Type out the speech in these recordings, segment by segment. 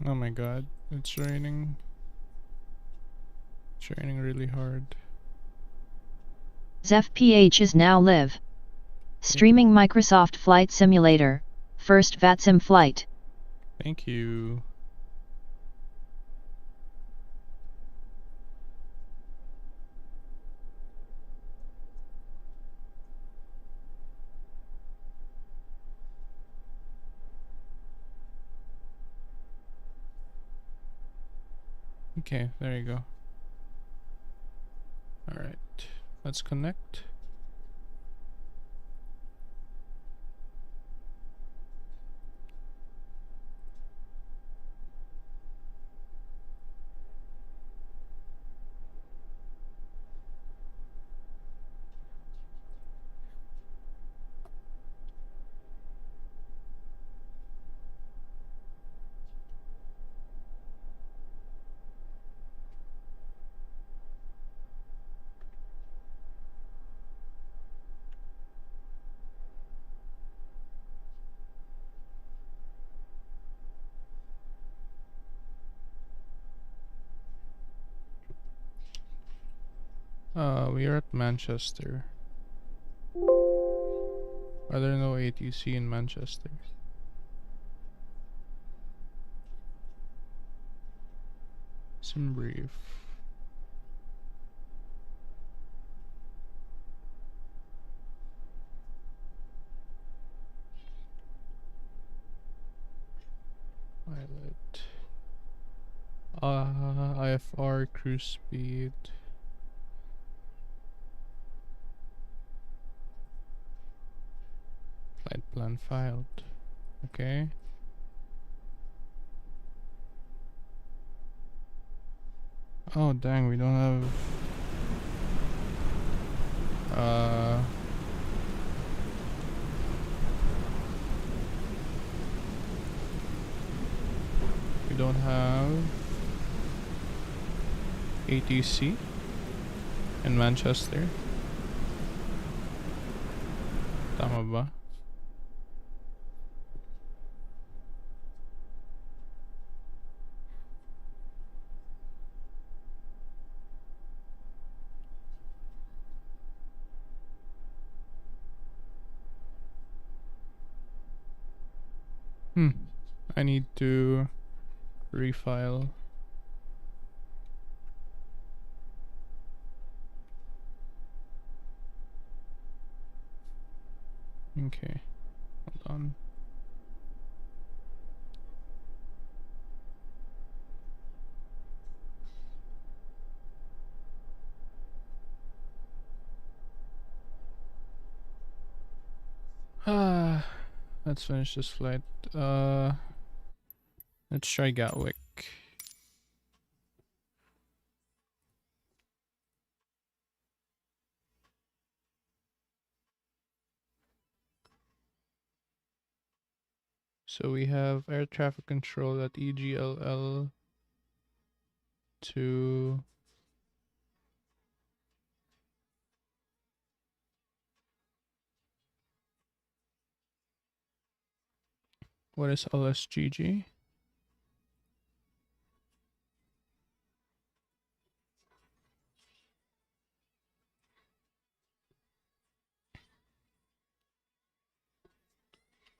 Oh my god, it's raining. It's raining really hard. ZFPH is now live. Streaming Microsoft Flight Simulator, first VATSIM flight. Thank you. Okay, there you go. Alright, let's connect. We are at Manchester. Are there no ATC in Manchester? Sim brief. Pilot. IFR cruise speed. Flight plan filed. Okay. Oh dang, we don't have we don't have ATC in Manchester. Tama ba? I need to refile. Okay, hold on. Let's finish this flight. Let's try Gatwick. So we have air traffic control at EGLL to what is LSGG?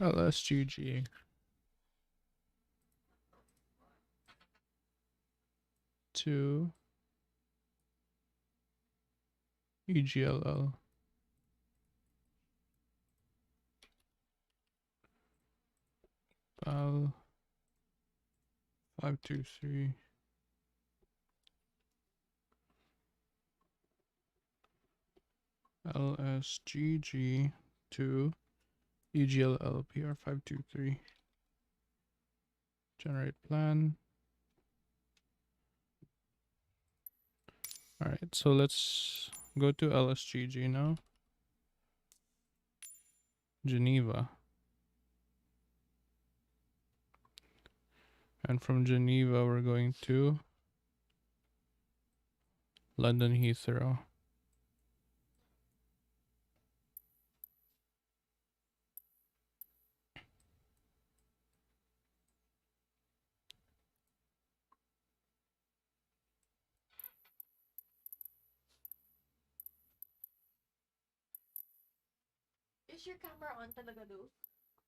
LSGG to EGLL. PAL 523. LSGG to EGLL PR 523. Generate plan. Alright, so let's go to LSGG now. Geneva. And from Geneva, we're going to London Heathrow.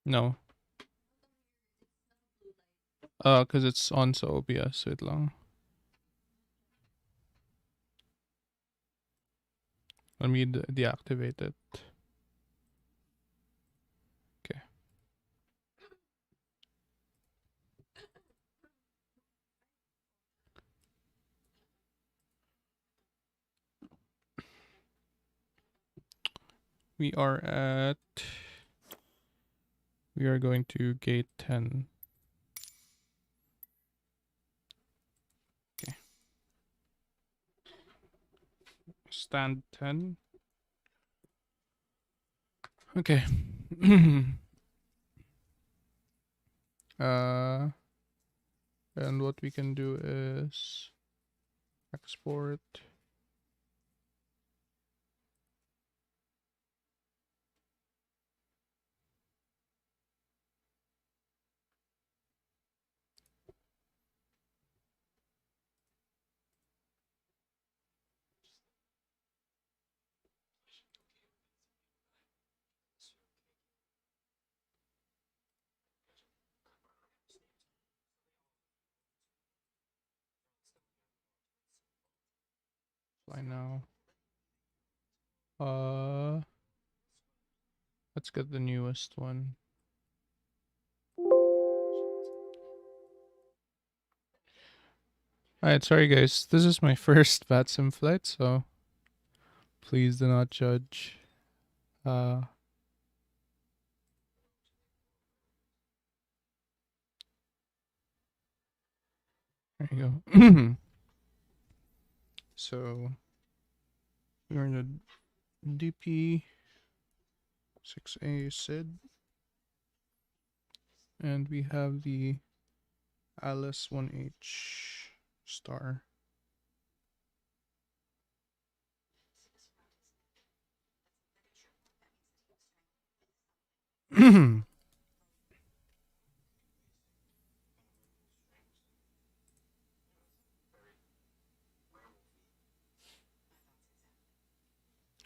No. Cause it's on sa OBS. Wait lang. Let me deactivate it. Okay. We are going to gate 10. Okay. Stand 10. Okay. And what we can do is export. Fly now. Let's get the newest one. Alright, sorry guys. This is my first VATSIM flight, so please do not judge. There you go. So we're in the DP 6A SID, and we have the Alice 1H star.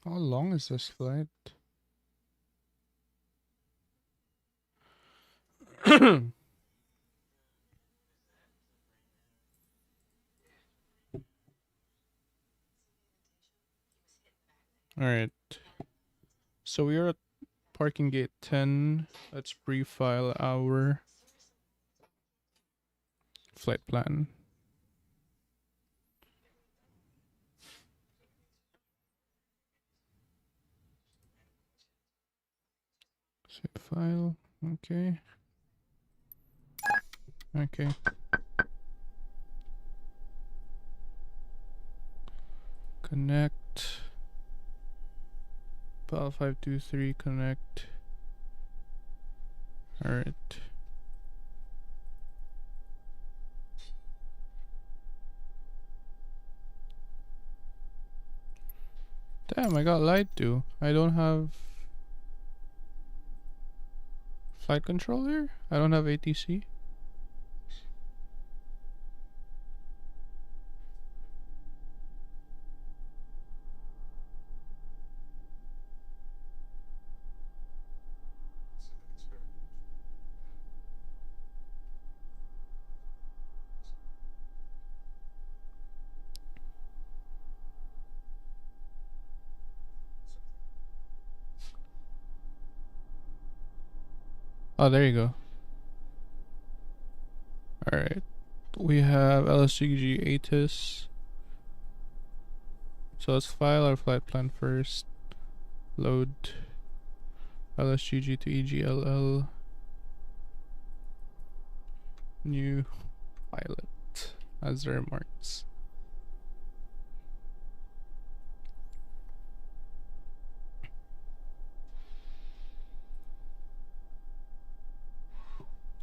How long is this flight? Alright. So we are at parking gate 10. Let's pre-file our flight plan. Save file. Okay. Okay. Connect. PAL 523 connect. Alright. Damn, I got lied to. I don't have flight controller? I don't have ATC? Oh, there you go. Alright. We have LSGG HOTAS. So let's file our flight plan first. Load LSGG to EGLL. New pilot as the remarks.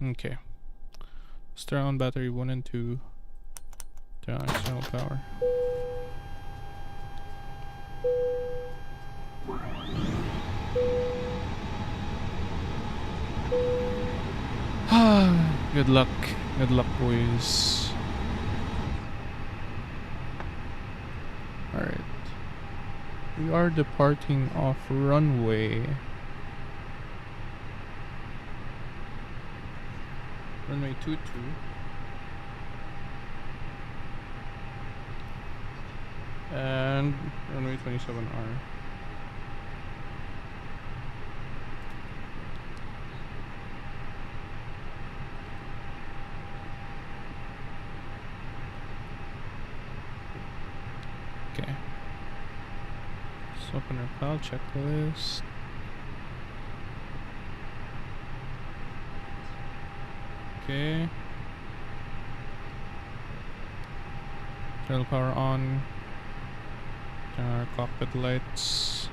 Okay. Let's turn on battery 1 and 2. Turn on external power. Good luck. Good luck, boys. Alright. We are departing off runway runway 22. And runway 27R. Okay. Let's open our file checklist. Okay. Thermal power on. Turn our cockpit lights.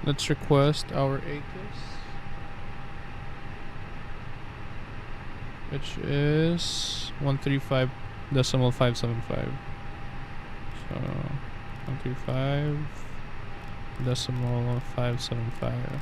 Let's request our ATIS, which is 135.575. So 135.575.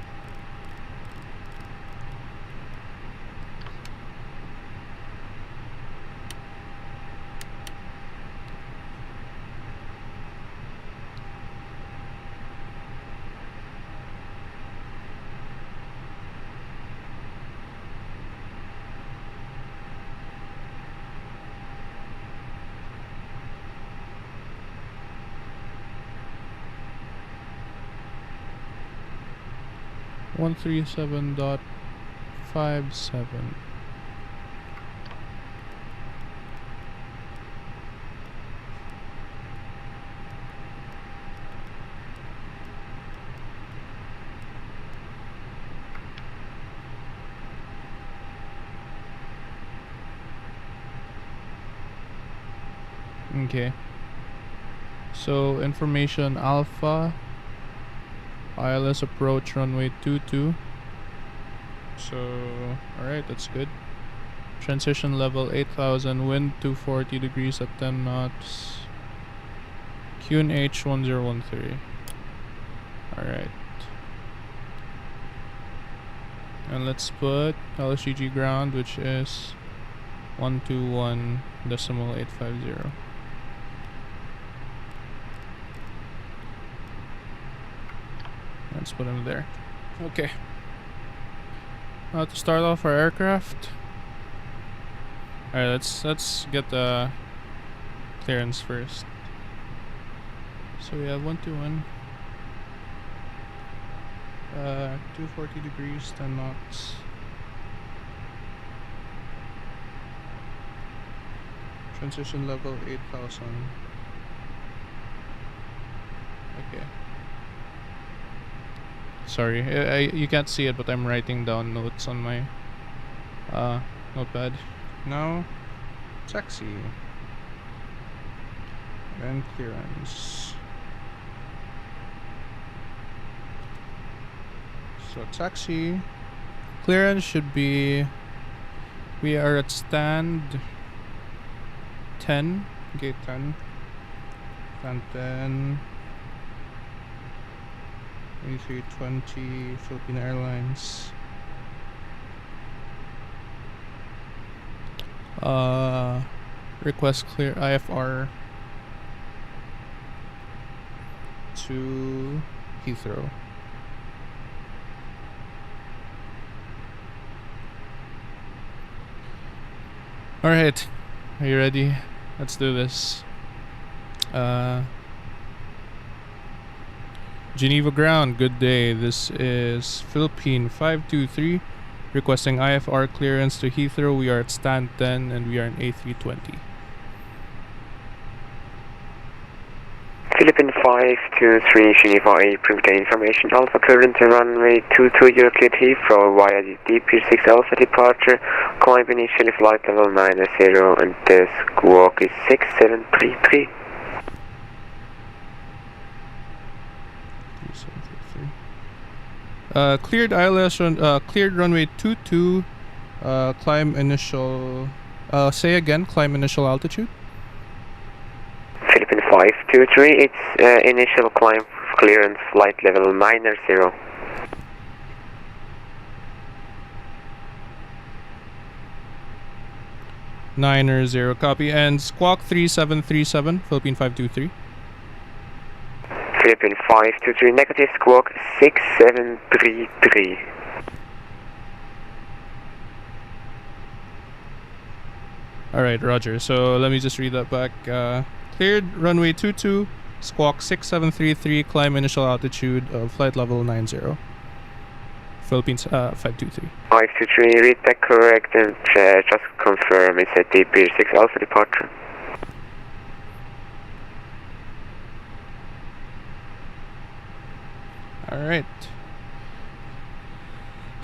One 137.57. Okay. So information alpha. ILS approach runway 22. So, alright, that's good. Transition level 8000, wind 240 degrees at 10 knots. QNH 1013. Alright. And let's put LSGG ground, which is 121.850. Let's put him there. Okay. Now to start off our aircraft. Alright, let's get the clearance first. So we have 121. 240 degrees, 10 knots. Transition level 8000. Okay. Sorry, you can't see it, but I'm writing down notes on my notepad. Now, taxi and clearance. So taxi clearance should be. We are at stand 10, gate 10, stand 10. 2320 Philippine Airlines. Request clear IFR to Heathrow. Alright, are you ready? Let's do this. Geneva ground, good day. This is Philippine 523 requesting IFR clearance to Heathrow. We are at stand 10 and we are in A320. Philippine 523 Geneva A, provide information. Alpha current runway 22, you're cleared Heathrow via the DP6 Alpha departure. Climb initially flight level 90 and the squawk is 6733. Cleared ILS cleared runway 22. Climb initial. Say again. Climb initial altitude. Philippine 523. It's initial climb clearance flight level 90. 9 copy, and squawk 3737 Philippine 523. Philippine 523 negative, squawk 6733. Alright, roger. So let me just read that back. Cleared runway 22, squawk 6733, climb initial altitude of flight level 90. Philippines 523. 523, read that correct and just confirm it's a DP 6 Alpha departure. Alright.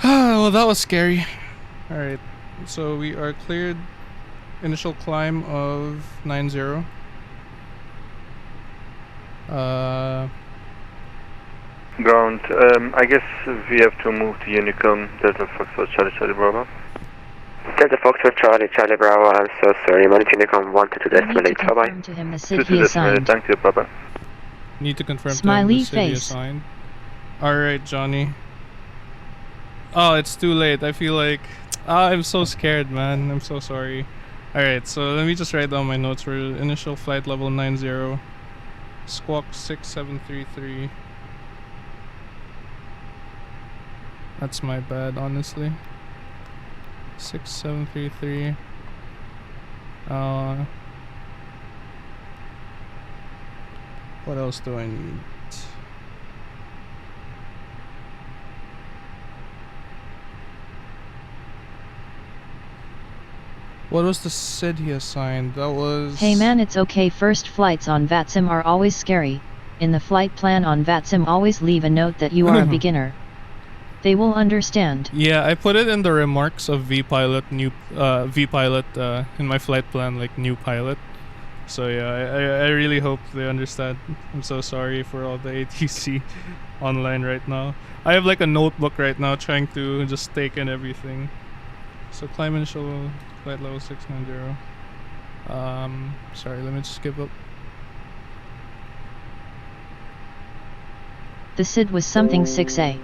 Well, that was scary. Alright, so we are cleared. Initial climb of 90. Ground, I guess we have to move to Unicom, Delta Foxtrot Charlie Charlie Bravo. Delta Foxtrot Charlie Charlie Bravo, I'm so sorry, Monitor Unicom 122.8, bye bye. To him the SID he assigned. Thank you, Papa. Need to confirm Smiley to him the city face. assigned. Alright, Johnny. Oh, it's too late. I feel like... I'm so scared, man. I'm so sorry. Alright, so let me just write down my notes for initial flight level 90. Squawk 6733. That's my bad, honestly. 6733. What else do I need? What was the SID he assigned? That was... Hey man, it's okay. First flights on VATSIM are always scary. In the flight plan on VATSIM, always leave a note that you are a beginner. They will understand. Yeah, I put it in the remarks of VPilot, in my flight plan, like new pilot. So yeah, I really hope they understand. I'm so sorry for all the ATC online right now. I have like a notebook right now trying to just take in everything. So climb initial flight level 690. Sorry, let me just give up. The SID was something 6A.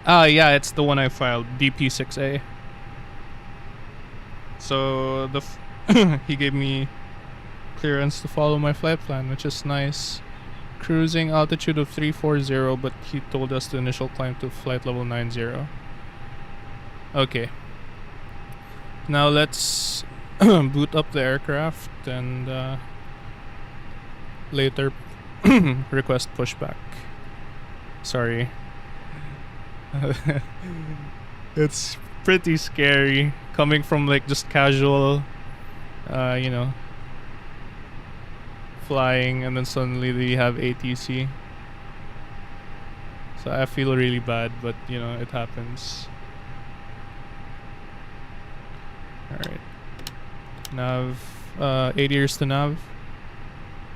Yeah, it's the one I filed, DP6A. So he gave me clearance to follow my flight plan, which is nice. Cruising altitude of 340, but he told us the initial climb to flight level 90. Okay. Now let's boot up the aircraft and later request pushback. Sorry. It's pretty scary coming from like just casual flying, and then suddenly they have ATC. So I feel really bad, but it happens. Alright. Nav 8 years to nav.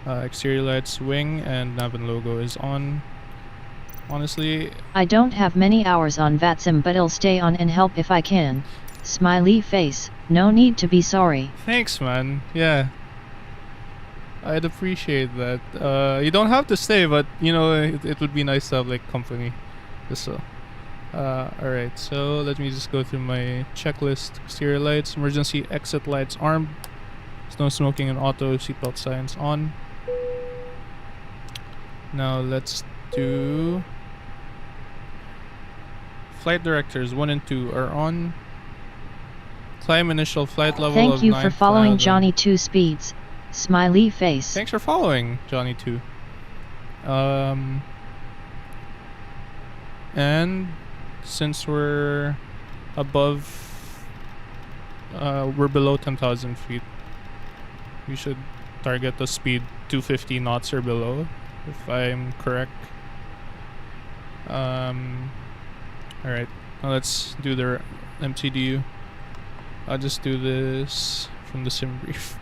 Exterior lights, wing, and nav and logo is on. Honestly, I don't have many hours on VATSIM, but I'll stay on and help if I can. Smiley face. No need to be sorry. thanks, man. Yeah, I'd appreciate that. You don't have to stay, but it would be nice to have like company. Just so. Alright, so let me just go through my checklist. Exterior lights, emergency exit lights armed, snow smoking and auto, seatbelt signs on. Now let's do flight directors 1 and 2 are on. Climb initial flight level Thank of you 9 for following fathom. Johnny 2 speeds. Smiley face. Thanks for following Johnny 2. And since we're above, we're below 10,000 feet, we should target the speed 250 knots or below, if I'm correct. Alright, now let's do the MTDU. I'll just do this from the sim brief.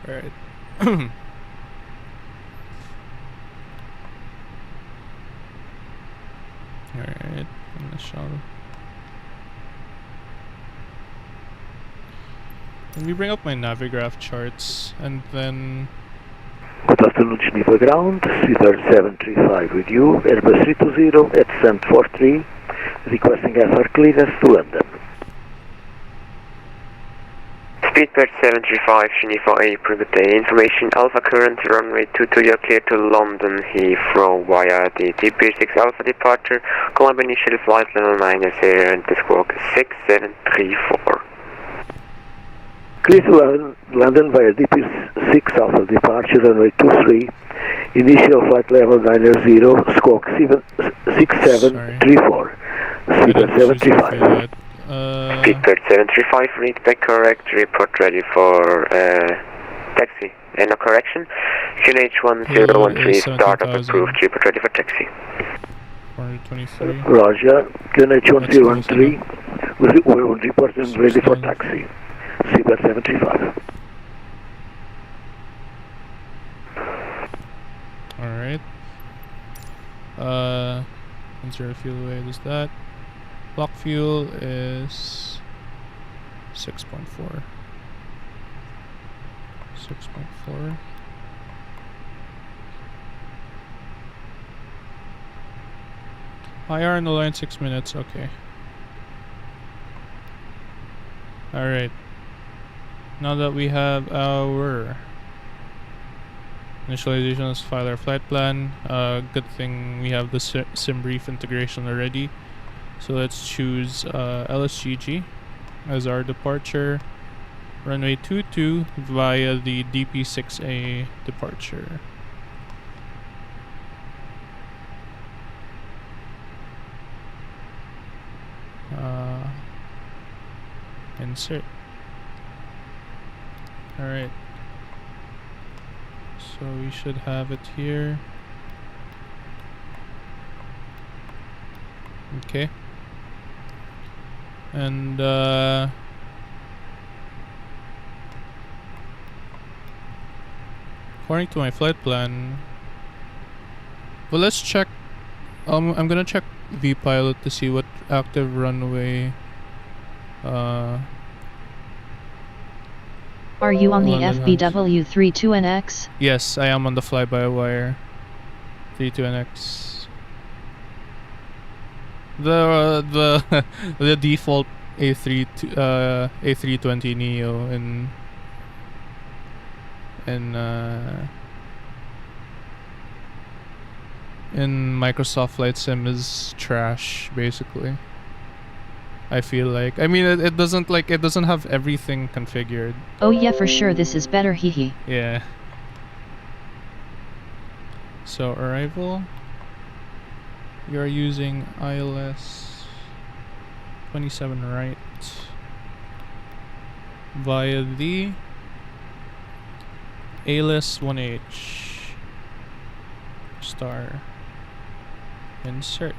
Alright. Alright, initial. Let me bring up my Navigraph charts and then... Good afternoon, Geneva Ground, Caesar 735 with you, Airbus 320 at Cent 43, requesting FR clearance to London. Speedbird 735, Geneva April, good day. Information Alpha current runway 22, you're clear to London Heathrow via the DP6 Alpha departure. Climb initial flight level 9 is here and the squawk is 6734. Clear to London via DP6 Alpha departure runway 23. Initial flight level 90, squawk 6734. Speedbird 735. Speedbird 735, read back correct, report ready for taxi. And no correction. QNH 1013, startup approved, report ready for taxi. 423. Roger. QNH 1013 will report and ready for taxi. Speedbird 735. Alright. Zero fuel away is that. Block fuel is 6.4. 6.4. IR on the line 6 minutes, okay. Alright. Now that we have our initialization, let's file our flight plan. Good thing we have the sim brief integration already. So let's choose LSGG as our departure. Runway 22 via the DP6A departure. Insert. Alright. So we should have it here. Okay. And according to my flight plan, well, let's check. I'm gonna check VPilot to see what active runway. Are you on the London FBW 32NX? Yes, I am on the fly-by-wire 32NX. The default A320 Neo in Microsoft Flight Sim is trash, basically. I feel like. I mean, it doesn't have everything configured. Oh yeah, for sure this is better, hehe. Yeah. So arrival. We are using ILS 27 right via the ALS 1H star. Insert.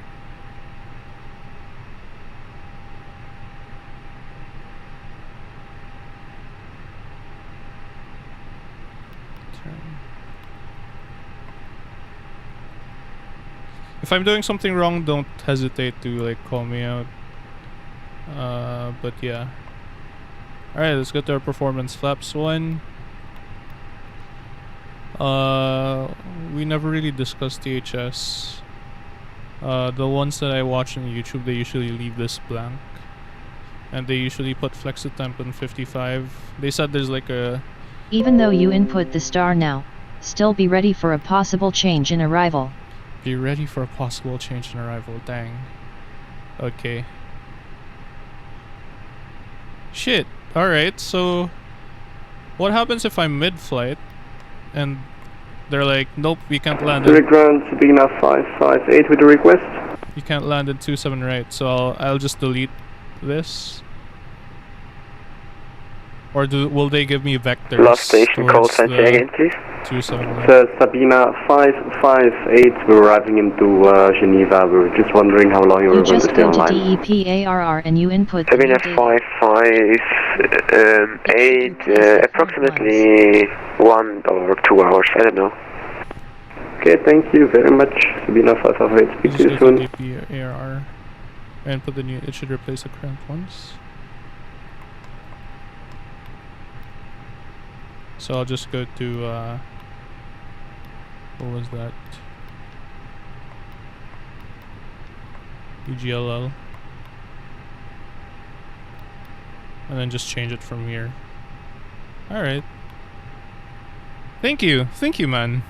If I'm doing something wrong, don't hesitate to like call me out. But yeah. Alright, let's go to our performance flaps 1. We never really discussed THS. The ones that I watch on YouTube, they usually leave this blank. And they usually put FlexiTemp on 55. They said there's like a... Even though you input the star now, still be ready for a possible change in arrival. Be ready for a possible change in arrival, dang. Okay. Shit, alright, so... What happens if I'm mid-flight and they're like, nope, we can't land Direct ground Sabina 558 with a request. You can't land at 27 right, so I'll just delete this. Or will they give me vectors? Last station call sign again, please. 27 right. So Sabina 558, we're arriving into Geneva. We were just wondering how long you were You going to just stay go to online. DEPARR and you input the Sabina new data. 558, approximately 1 or 2 hours, I don't know. Okay, thank you very much. Sabina 558, speak to you Just soon. go to DPARR and put the new, it should replace the current ones. So I'll just go to, what was that? UGLL. And then just change it from here. Alright. Thank you, man.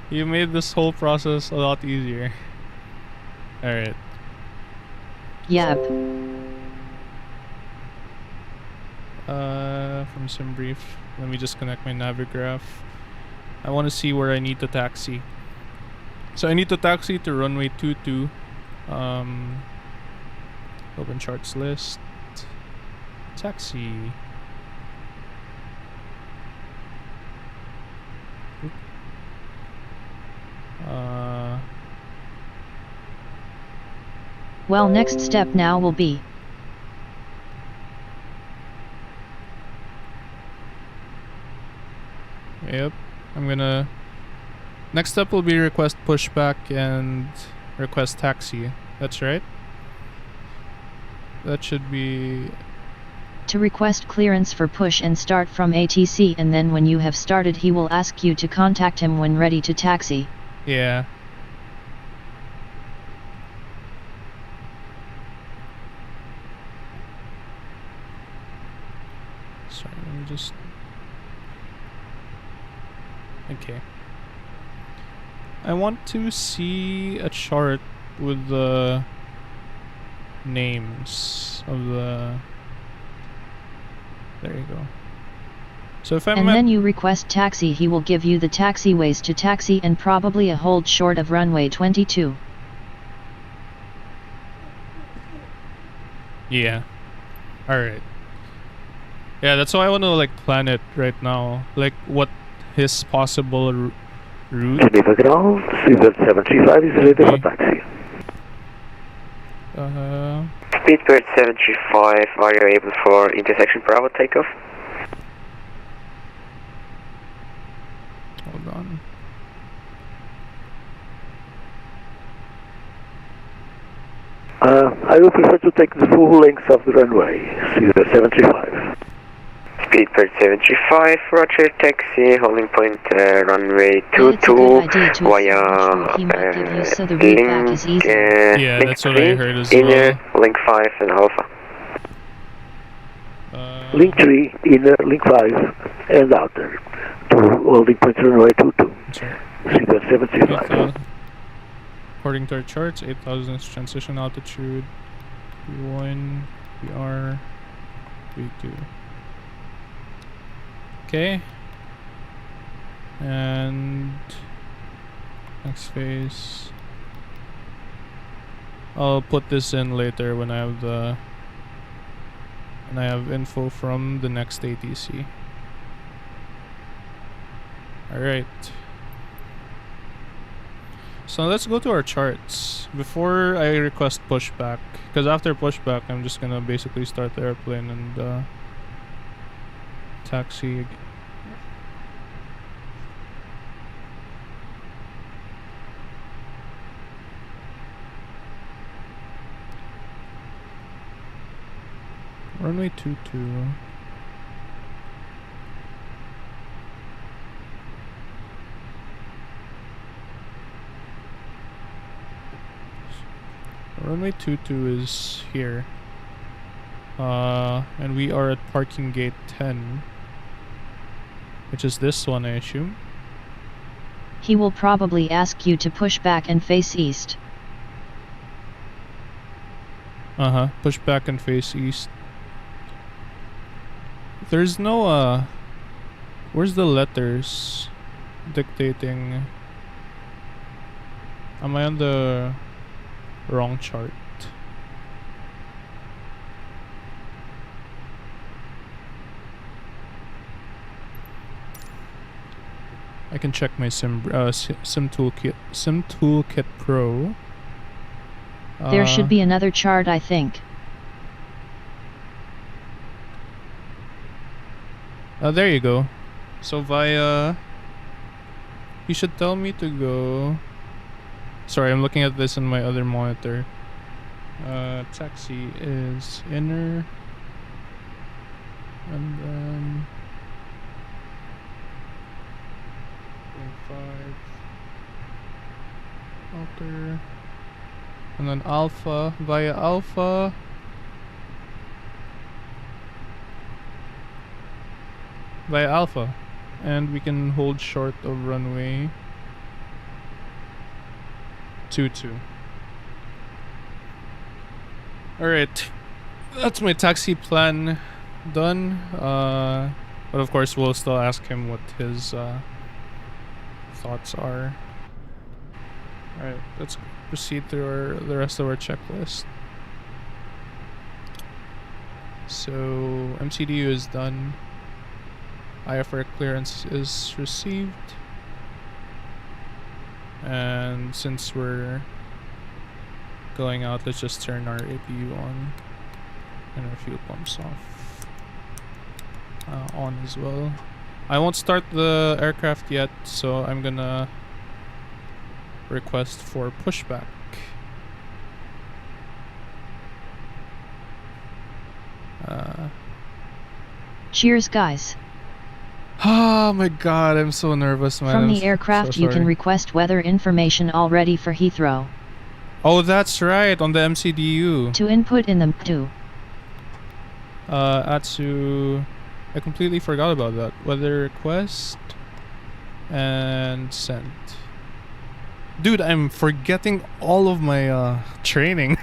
You made this whole process a lot easier. Alright. Yep. From SimBrief, let me just connect my Navigraph. I want to see where I need to taxi. So I need to taxi to runway 22. Open charts list. Taxi. Well, next step now will be Yep. I'm gonna... Next step will be request pushback and request taxi. That's right? That should be... to request clearance for push and start from ATC, and then when you have started he will ask you to contact him when ready to taxi. Yeah. Sorry, let me just... Okay. I want to see a chart with the names of the... There you go. So if I'm and then you request taxi, he will give you the taxiways to taxi and probably a hold short of runway 22. Yeah. Alright. Yeah, that's why I want to like plan it right now. Like what his possible route. Geneva ground, Seabird 735 is ready for taxi. Speedbird 735, are you able for intersection Bravo takeoff? Hold on. I would prefer to take the full length of the runway, Seabird 735. Speedbird 735, roger, taxi, holding point runway It's a good 22 idea to via he might give you so the route back is easy. Yeah, link that's what 3, I heard as inner, well. link 5 and alpha. Link 3, inner, link 5, and outer. To holding point runway 22. Seabird 735. According to our charts, 8,000 is transition altitude. V1, VR, V2. Okay. And next phase. I'll put this in later when I have info from the next ATC. Alright. So let's go to our charts before I request pushback, because after pushback I'm just gonna basically start the airplane and taxi. Runway 22. Runway 22 is here. And we are at parking gate 10. Which is this one, I assume. He will probably ask you to push back and face east. Push back and face east. There's no, where's the letters dictating? Am I on the wrong chart? I can check my Sim Toolkit Pro. There should be another chart, I think. There you go. So via... You should tell me to go... Sorry, I'm looking at this on my other monitor. Taxi is inner. And then... 5. Outer. And then alpha. Via alpha. via Alpha, and we can hold short of runway 22. Alright, that's my taxi plan done. But of course we'll still ask him what his thoughts are. Alright, let's proceed through the rest of our checklist. So MCDU is done. IFR clearance is received. And since we're going out, let's just turn our APU on and our fuel pumps off. On as well. I won't start the aircraft yet, so I'm gonna request for pushback. Cheers, guys. Oh my god, I'm so nervous, man. From I'm the aircraft, so you can sorry. request weather information already for Heathrow. Oh, that's right, on the MCDU. To input in the to. Atsu, I completely forgot about that. Weather request and send. Dude, I'm forgetting all of my training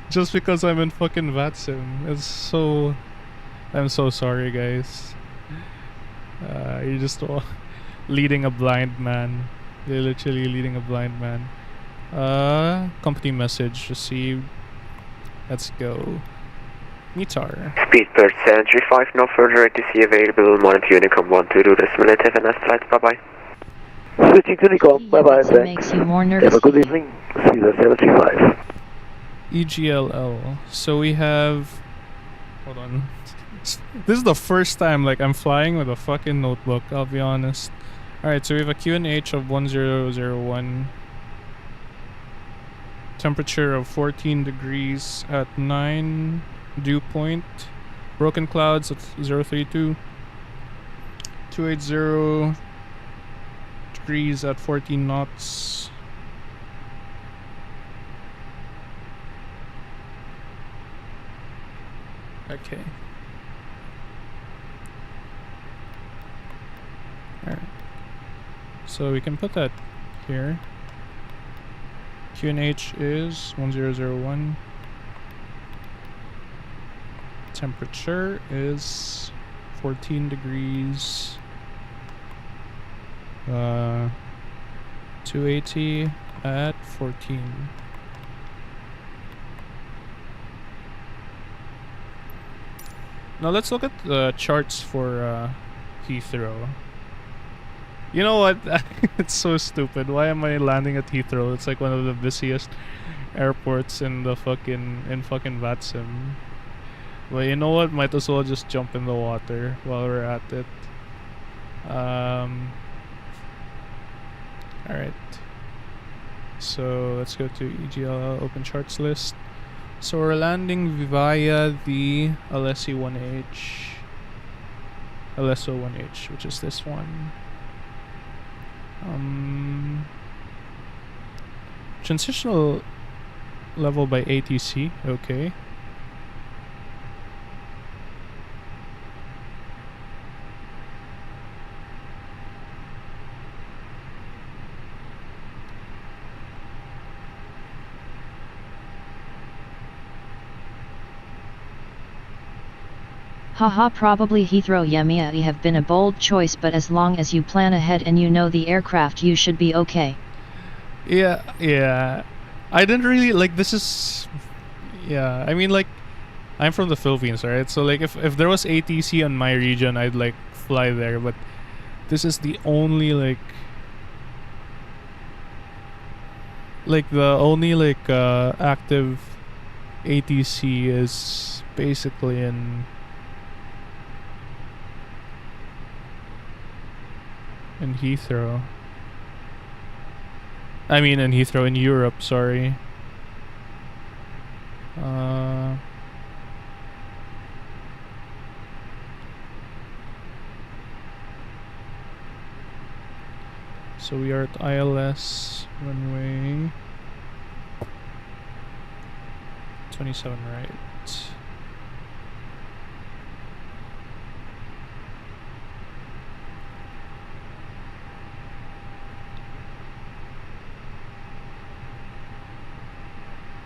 just because I'm in fucking VATSIM. It's so... I'm so sorry, guys. You're just leading a blind man. You're literally leading a blind man. Company message received. Let's go. Meetar. Speedbird 735, no further ATC available. Monitor Unicom 12 to decimal have a nice flight. Bye bye. Switching to Unicom. Bye bye. It makes you more nervous. Have a good evening. Caesar 735. EGLL. So we have... Hold on. This is the first time like I'm flying with a fucking notebook, I'll be honest. Alright, so we have a QNH of 1001. Temperature of 14 degrees at 9. Dew point. Broken clouds at 032. 280 degrees at 14 knots. Okay. Alright. So we can put that here. QNH is 1001. Temperature is 14 degrees. 280 at 14. Now let's look at the charts for Heathrow. You know what? It's so stupid. Why am I landing at Heathrow? It's like one of the busiest airports in the fucking VATSIM. But you know what? Might as well just jump in the water while we're at it. Alright. So let's go to EGL open charts list. So we're landing via the LSE1H. LSO1H, which is this one. Transitional level by ATC, okay. Haha, probably Heathrow. Yeah, you have been a bold choice, but as long as you plan ahead and you know the aircraft, you should be okay. Yeah. I didn't really like this is yeah, I mean like I'm from the Philippines, right? So like if there was ATC on my region, I'd like fly there, but this is the only like the only like active ATC is basically in Heathrow. I mean in Heathrow, in Europe, sorry. So we are at ILS runway 27 right.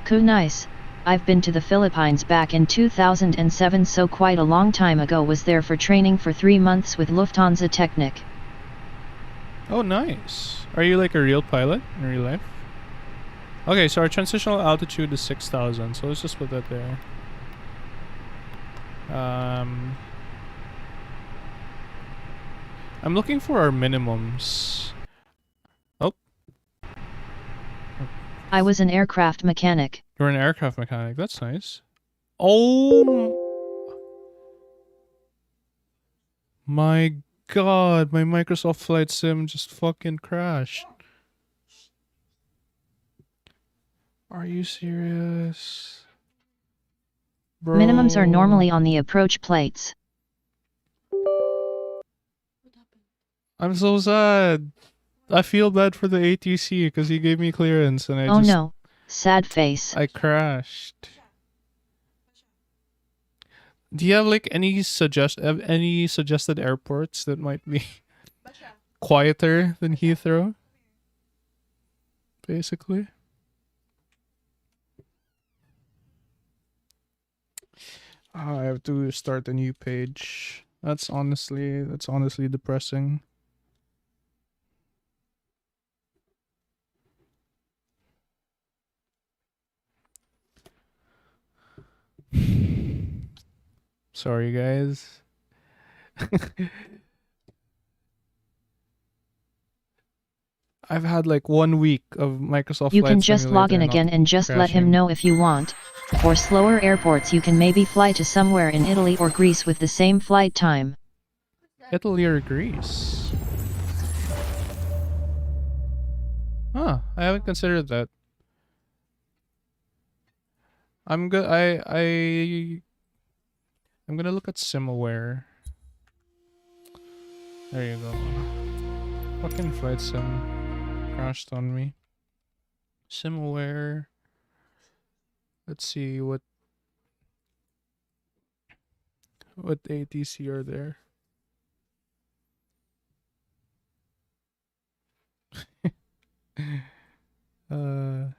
Cool, nice. I've been to the Philippines back in 2007, so quite a long time ago. Was there for training for 3 months with Lufthansa Technik. Oh, nice. Are you like a real pilot in real life? Okay, so our transitional altitude is 6,000, so let's just put that there. I'm looking for our minimums. Oh. I was an aircraft mechanic. You're an aircraft mechanic. That's nice. Oh my god, my Microsoft Flight Sim just fucking crashed. Are you serious? Bro. Minimums are normally on the approach plates. I'm so sad. I feel bad for the ATC because he gave me clearance and Oh no, sad face. I crashed. Do you have like any suggested airports that might be quieter than Heathrow? Basically. I have to start a new page. That's honestly depressing. Sorry, guys. I've had like 1 week of Microsoft You Flight can just log in Simulator again and just let him crashing. know if you want. For slower airports, you can maybe fly to somewhere in Italy or Greece with the same flight time. Italy or Greece? Huh, I haven't considered that. I'm good. I'm gonna look at Simaware. There you go. Fucking Flight Sim crashed on me. Simaware. Let's see what ATC are there. uh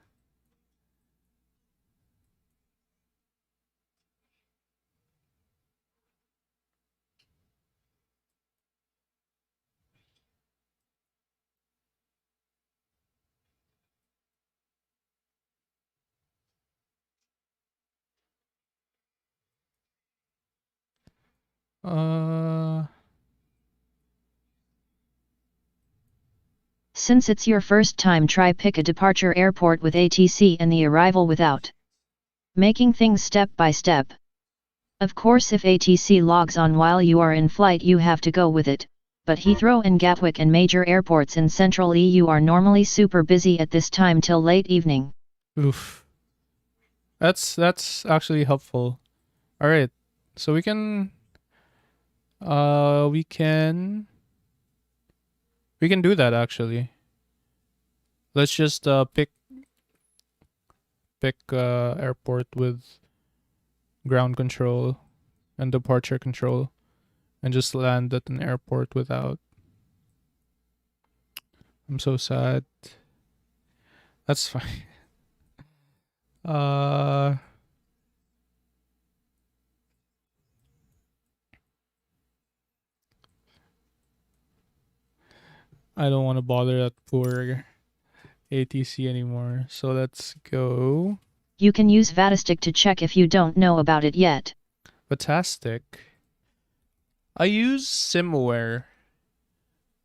uh Since it's your first time, try pick a departure airport with ATC and the arrival without. Making things step by step. Of course, if ATC logs on while you are in flight, you have to go with it, but Heathrow and Gatwick and major airports in central EU are normally super busy at this time till late evening. oof. That's actually helpful. All right. So we can we can do that actually. Let's just pick airport with ground control and departure control and just land at an airport without. I'm so sad. That's fine. I don't want to bother that poor ATC anymore. So let's go. You can use VATSIM to check if you don't know about it yet. Fantastic. I use Simware.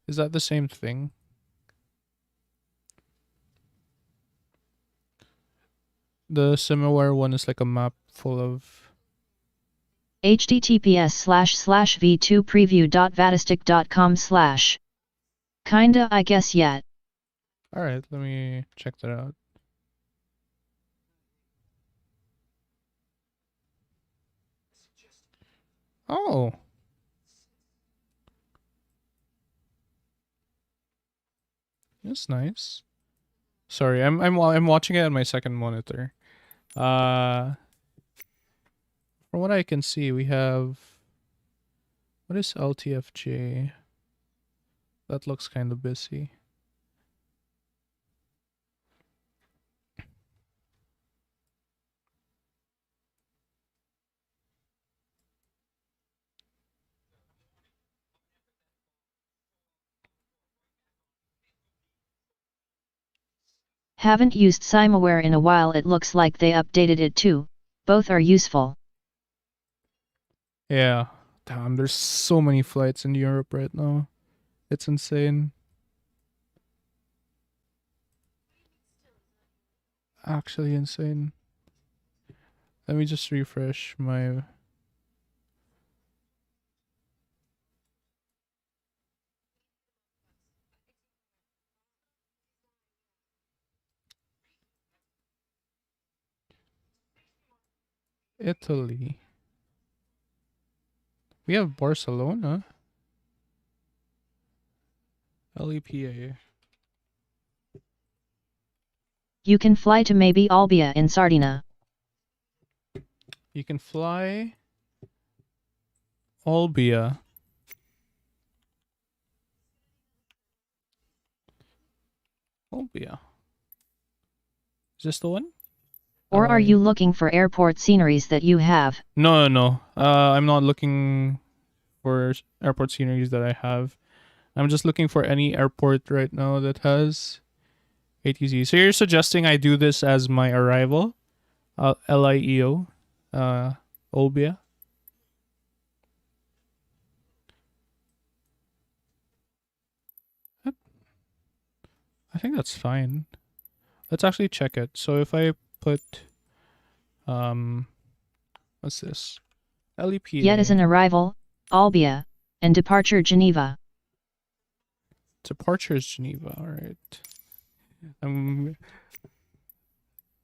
Is that the same thing? The Simware one is like a map full of https://v2preview.vatastic.com/ Kinda, I guess yet. Alright, let me check that out. Oh. That's nice. Sorry, I'm watching it on my second monitor. From what I can see, we have, what is LTFJ? That looks kind of busy. Haven't used SimAware in a while, it looks like they updated it too. Both are useful. Yeah. Damn, there's so many flights in Europe right now. It's insane. Actually insane. Let me just refresh my... Italy. We have Barcelona. LEPA. You can fly to maybe Olbia in Sardinia. You can fly Olbia. Olbia. Is this the one? Or are you looking for airport sceneries that you have? No. I'm not looking for airport sceneries that I have. I'm just looking for any airport right now that has ATC. So you're suggesting I do this as my arrival? LIEO. Olbia. I think that's fine. Let's actually check it. So if I put what's this? LEPA. Yet as an arrival, Olbia, and departure Geneva. Departure is Geneva, alright. I'm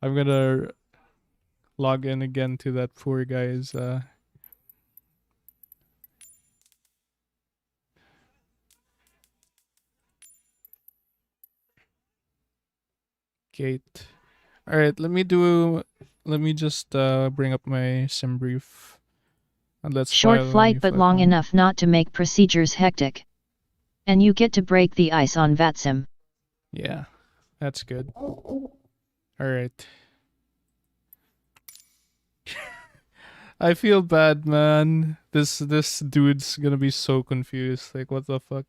gonna log in again to that poor guy's gate. Alright, let me just bring up my sim brief. And let's Short file flight but long plan. enough not to make procedures hectic. And you get to break the ice on VATSIM. Yeah, that's good. Alright. I feel bad, man. This dude's gonna be so confused. Like, what the fuck?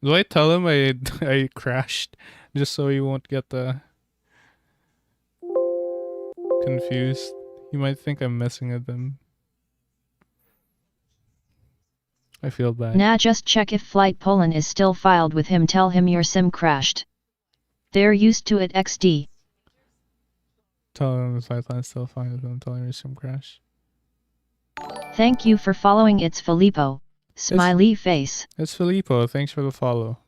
Do I tell him I crashed just so he won't get confused? He might think I'm messing with him. I feel bad. Nah, just check if Flight Poland is still filed with him. Tell him your sim crashed. They're used to it XD. Tell him the flight plan's still fine with him. Tell him some crash. Thank you for following. It's Filippo. Smiley face. It's Filippo. Thanks for the follow.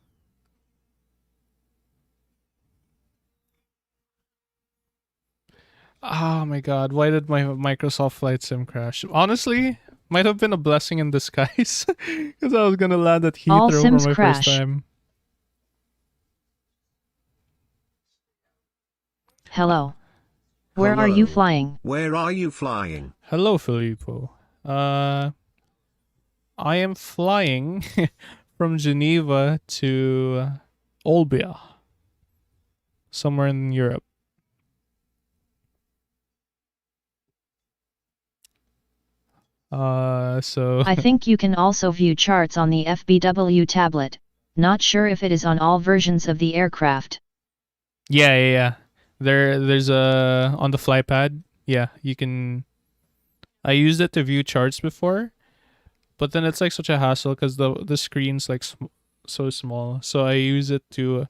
Oh my god, why did my Microsoft Flight Sim crash? Honestly, might have been a blessing in disguise. Because I was gonna land at All Heathrow sims for my crash. first time. Hello. Where are you flying? Where are you flying? Hello, Filippo. I am flying from Geneva to Olbia. Somewhere in Europe. So I think you can also view charts on the FBW tablet. Not sure if it is on all versions of the aircraft. yeah. There's a on the flypad. Yeah, you can. I used it to view charts before, but then it's like such a hassle because the screen's like so small. So I use it to.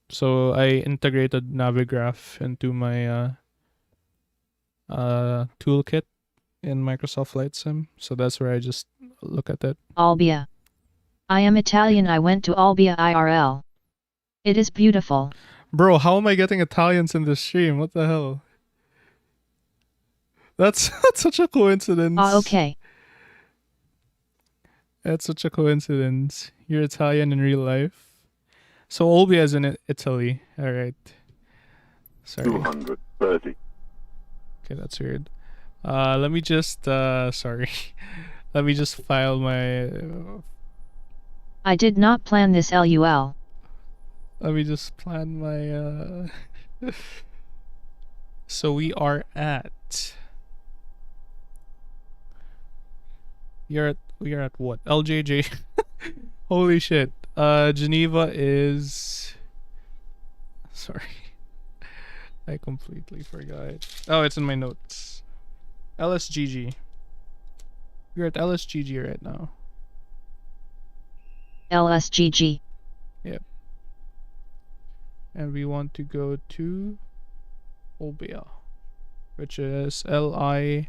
So I integrated Navigraph into my toolkit in Microsoft Flight Sim. So that's where I just look at it. Olbia. I am Italian. I went to Olbia IRL. It is beautiful. Bro, how am I getting Italians in this stream? What the hell? That's such a coincidence. Okay. That's such a coincidence. You're Italian in real life. So Olbia is in Italy. Alright. Sorry. 230. Okay, that's weird. Let me just sorry. Let me just file my I did not plan this LUL. let me just plan my So we are at We are at what? LJJ. Holy shit. Geneva is. Sorry. I completely forgot. Oh, it's in my notes. LSGG. We're at LSGG right now. LSGG. Yep. And we want to go to Olbia, which is LIAO.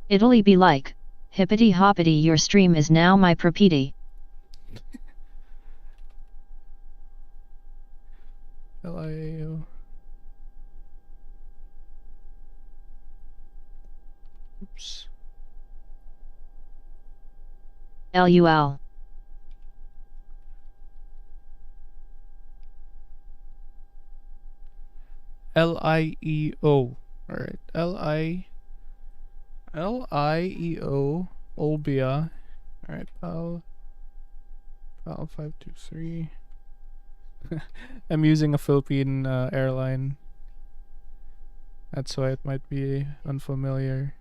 Italy be like, hippity hoppity, your stream is now my property. LIAO. Oops. LUL. LIEO. Alright. LIEO. Olbia. Alright, PAL 523. I'm using a Philippine airline. That's why it might be unfamiliar.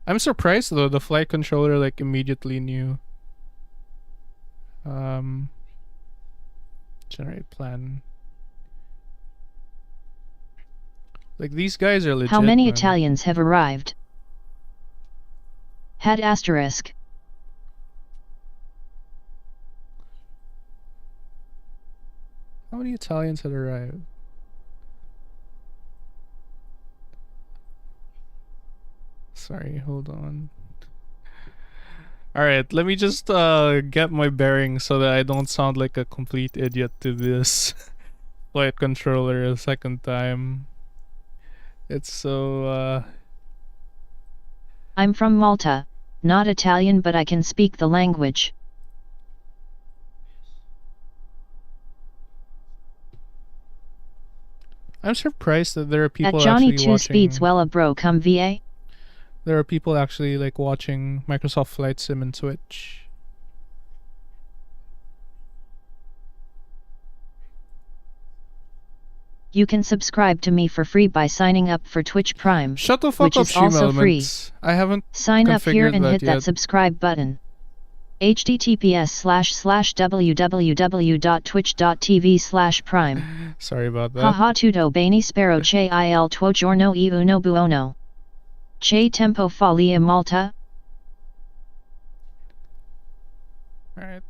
I'm surprised though, the flight controller like immediately knew. Generate plan. Like these guys are legit. How many man. Italians have arrived? Had asterisk. How many Italians had arrived? Sorry, hold on. Alright, let me just get my bearings so that I don't sound like a complete idiot to this flight controller a second time. It's so I'm from Malta, not Italian, but I can speak the language. I'm surprised that there are people At Johnny actually 2 watching. speeds well a bro come VA. There are people actually like watching Microsoft Flight Sim and Twitch. You can subscribe to me for free by signing up for Twitch Prime, Shut the fuck which up, is Stream also free. Elements. I haven't Sign up here configured and that hit that yet. subscribe button. https://www.twitch.tv/prime. Sorry about that. Haha tudo bene spero che il tuo giorno e uno buono. Che tempo fa Malta? Alright.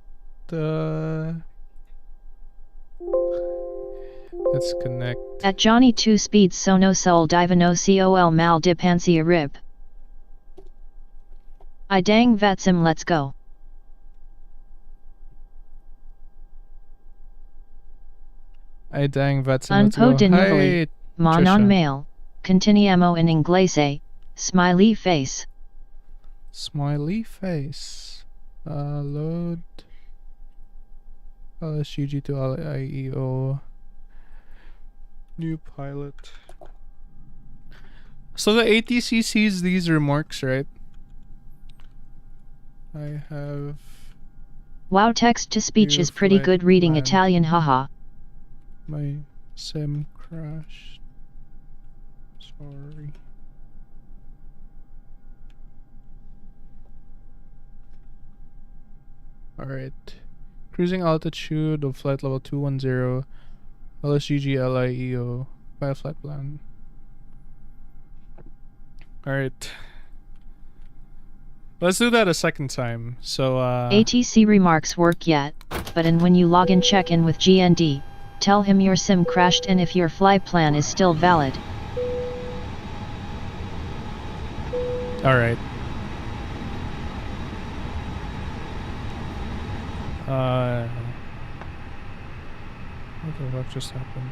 Let's connect. At Johnny 2 speeds sono sol divano col mal di pansia rib. I dang VATSIM, let's go. I dang VATSIM, Un let's po go. di Hi, nuvoli, ma non Trisha. male. Continuiamo in inglese. Smiley face. Smiley face. Load. LSGG to LIEO. New pilot. So the ATC sees these remarks, right? I have Wow, text to speech New is pretty flight good reading plan. Italian, haha. my sim crashed. Sorry. Alright. Cruising altitude of flight level 210. LSGG LIEO. File flight plan. Alright. Let's do that a second time. So, ATC remarks work yet, but when you log in check in with GND, tell him your SIM crashed and if your flight plan is still valid. alright. What the fuck just happened?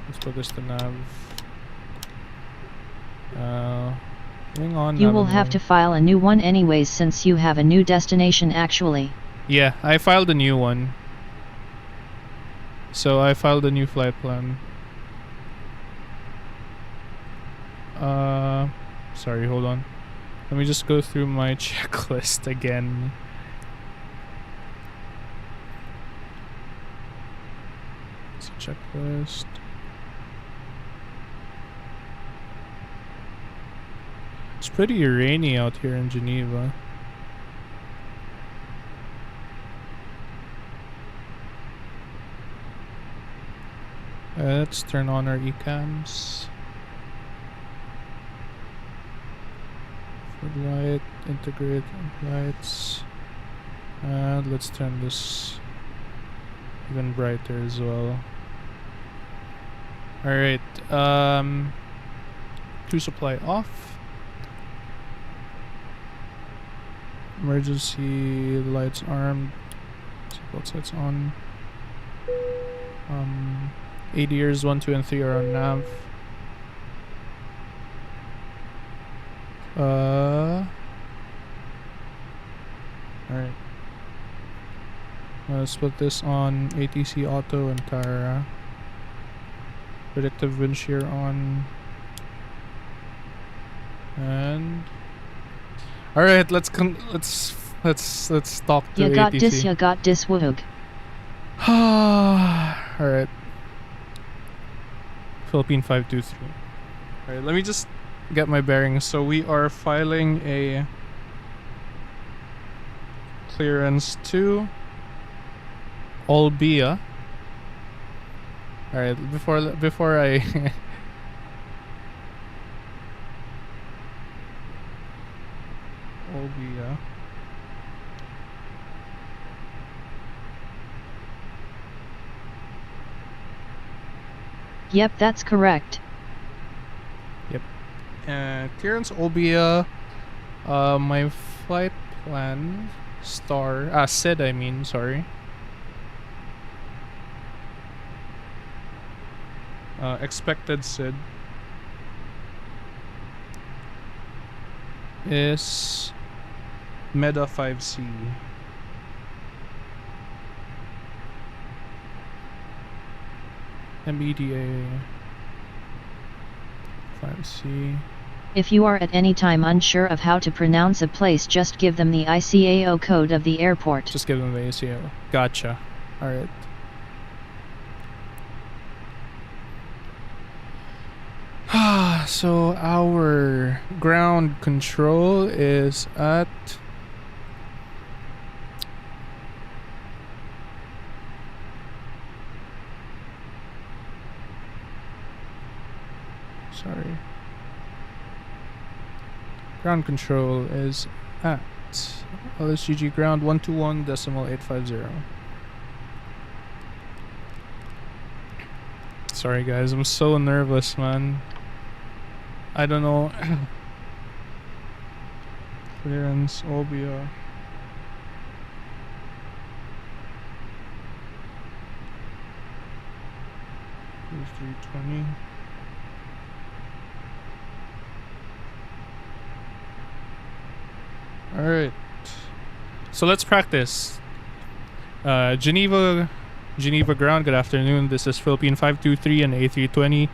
Let's put this to nav. Moving on. You will have to file a new one anyways since you have a new destination actually. Yeah, I filed a new one. So I filed a new flight plan. Sorry, hold on. Let me just go through my checklist again. It's a checklist. It's pretty rainy out here in Geneva. Let's turn on our ecams. Light, integrate lights, and let's turn this even brighter as well. Alright, crew supply off. Emergency lights armed. Seatbelt lights on. ADRs 1, 2, and 3 are on nav. Alright. Let's put this on ATC auto and Tara. Predictive wind shear on. And alright, let's talk to You got ATC. this, you got this, woog. Alright. Philippine 523. Alright, let me just get my bearings. So we are filing a clearance to Olbia. Alright, before I Olbia. Yep, that's correct. Clearance Olbia. My flight plan SID, I mean, sorry. Expected SID is MEDA 5C. MEDA 5C. If you are at any time unsure of how to pronounce a place, just give them the ICAO code of the airport. Just give them the ICAO. Gotcha. Alright. So our ground control is at ground control is at LSGG ground 121.850. Sorry guys, I'm so nervous, man. I don't know. Clearance, Olbia. Here's 320. Alright. So let's practice. Geneva ground, good afternoon. This is Philippine 523 and A320.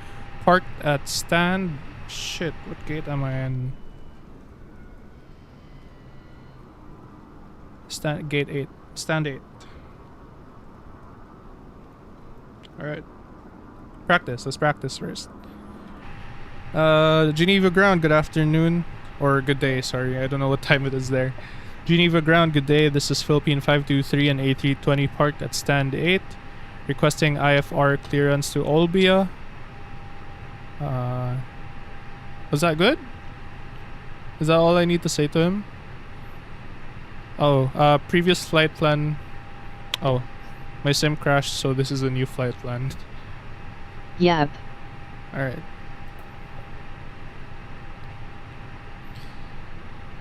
Parked at stand. Shit, what gate am I in? Gate 8. Stand 8. Alright. Practice. Let's practice first. Geneva ground, good afternoon. Or good day, sorry. I don't know what time it is there. Geneva ground, good day. This is Philippine 523 and A320 parked at stand 8. Requesting IFR clearance to Olbia. Was that good? Is that all I need to say to him? Oh, previous flight plan. Oh, my sim crashed, so this is a new flight plan. Yep. Alright.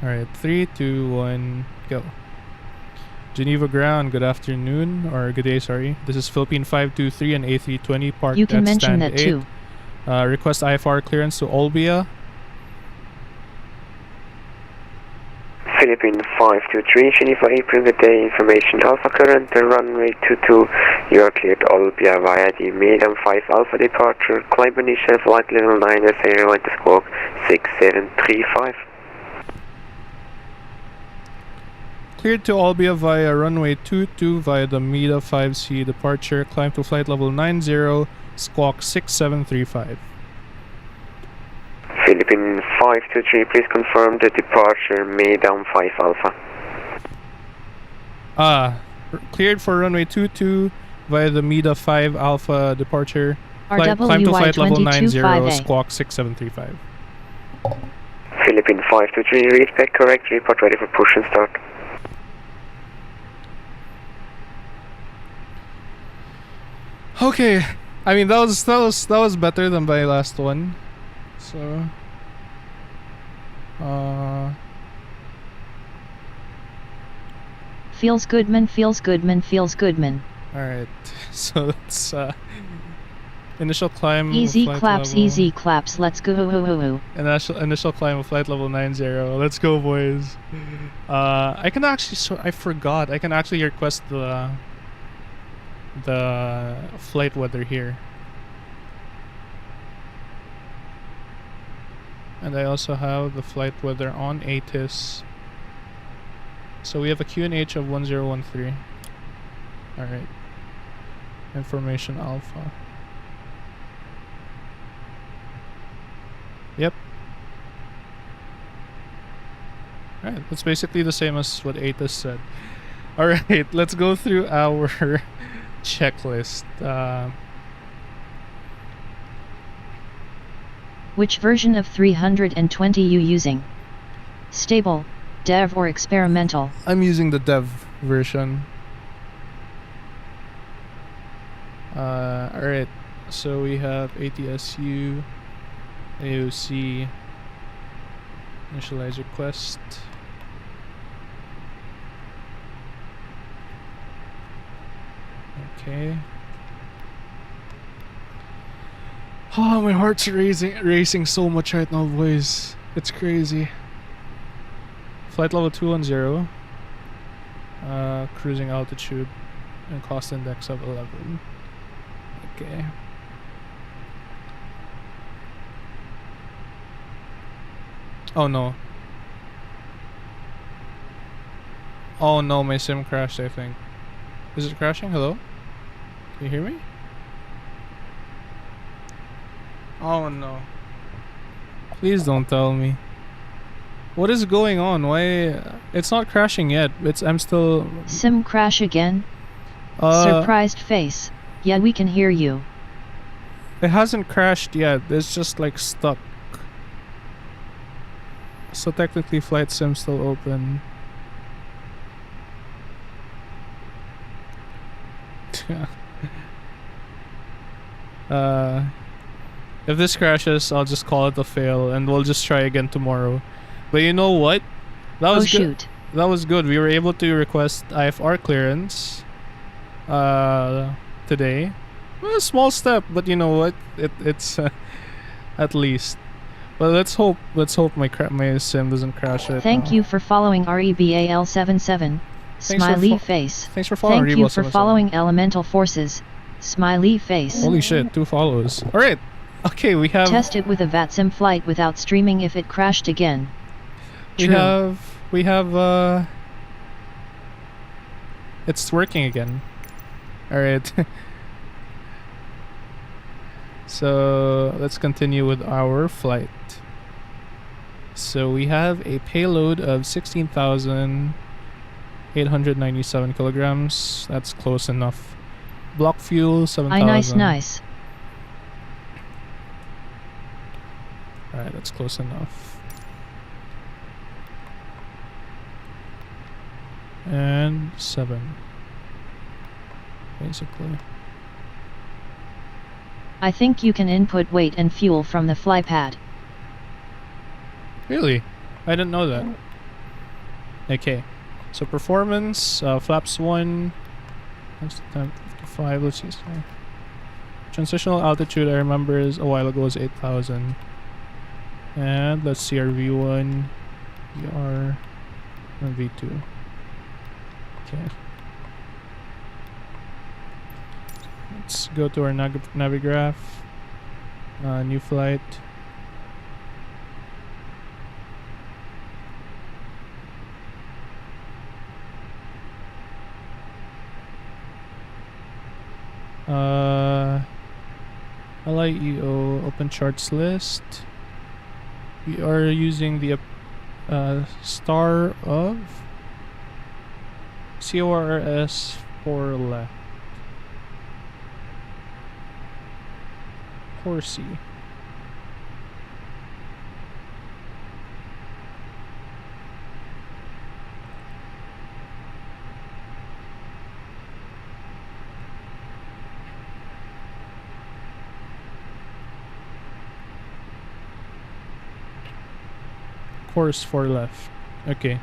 Alright, 3, 2, 1, go. Geneva ground, good afternoon, or good day, sorry. This is Philippine 523 and A320 parked You can at mention stand that 8. too. Request IFR clearance to Olbia. Philippine 523, Geneva April, good day, information Alpha current, runway 22, you are cleared Olbia via the Medium 5 Alpha departure, climb initial flight level 9 0 and squawk 6735. Cleared to Olbia via runway 22 via the MEDA 5C departure, climb to flight level 90, squawk 6735. Philippine 523, please confirm the departure May down 5 Alpha. Cleared for runway 22 via the MEDA 5 Alpha departure. Climb to flight level 90, squawk 6735. Philippine 523, read back correct, report ready for push and start. Okay, I mean that was better than my last one. So Feels Goodman, feels Goodman, feels Goodman. Alright, so it's initial climb. Easy claps, let's go. Initial climb of flight level 90. Let's go, boys. I can actually, I forgot, I can actually request the flight weather here. And I also have the flight weather on ATIS. So we have a QNH of 1013. Alright. Information Alpha. Yep. Alright, that's basically the same as what ATIS said. Alright, let's go through our checklist. Which version of 320 you using? Stable, dev or experimental? I'm using the dev version. Alright, so we have ATSU, AOC, initialize request. Okay. Oh, my heart's racing so much right now, boys. It's crazy. Flight level 210. Cruising altitude and cost index of 11. Okay. Oh no. Oh no, my sim crashed, I think. Is it crashing? Hello? Can you hear me? Oh no. Please don't tell me. What is going on? Why? It's not crashing yet. I'm still... Sim crash again? Surprised face. Yeah, we can hear you. It hasn't crashed yet. It's just like stuck. So technically flight sim's still open. If this crashes, I'll just call it a fail and we'll just try again tomorrow. But you know what? That was good. Shoot. That was good. We were able to request IFR clearance today. Well, a small step, but you know what? It's at least. But let's hope my sim doesn't crash it. Thank you for following REBAL77. Smiley face. Thanks for following. Thank you for following Elemental Forces. Smiley face. Holy shit, 2 follows. Alright. Okay, we have... Test it with a VATSIM flight without streaming if it crashed again. We have it's working again. Alright. So let's continue with our flight. So we have a payload of 16,897 kilograms. That's close enough. Block fuel 7,000. Nice. Alright, that's close enough. And 7. Basically. I think you can input weight and fuel from the flypad. Really? I didn't know that. Okay. So performance, flaps 1. That's 1055, let's see. Transitional altitude, I remember is a while ago was 8,000. And let's see our V1, VR, and V2. Okay. Let's go to our Navigraph. New flight. LIEO open charts list. We are using the star of CORS for left. Horsey. Course for left. Okay.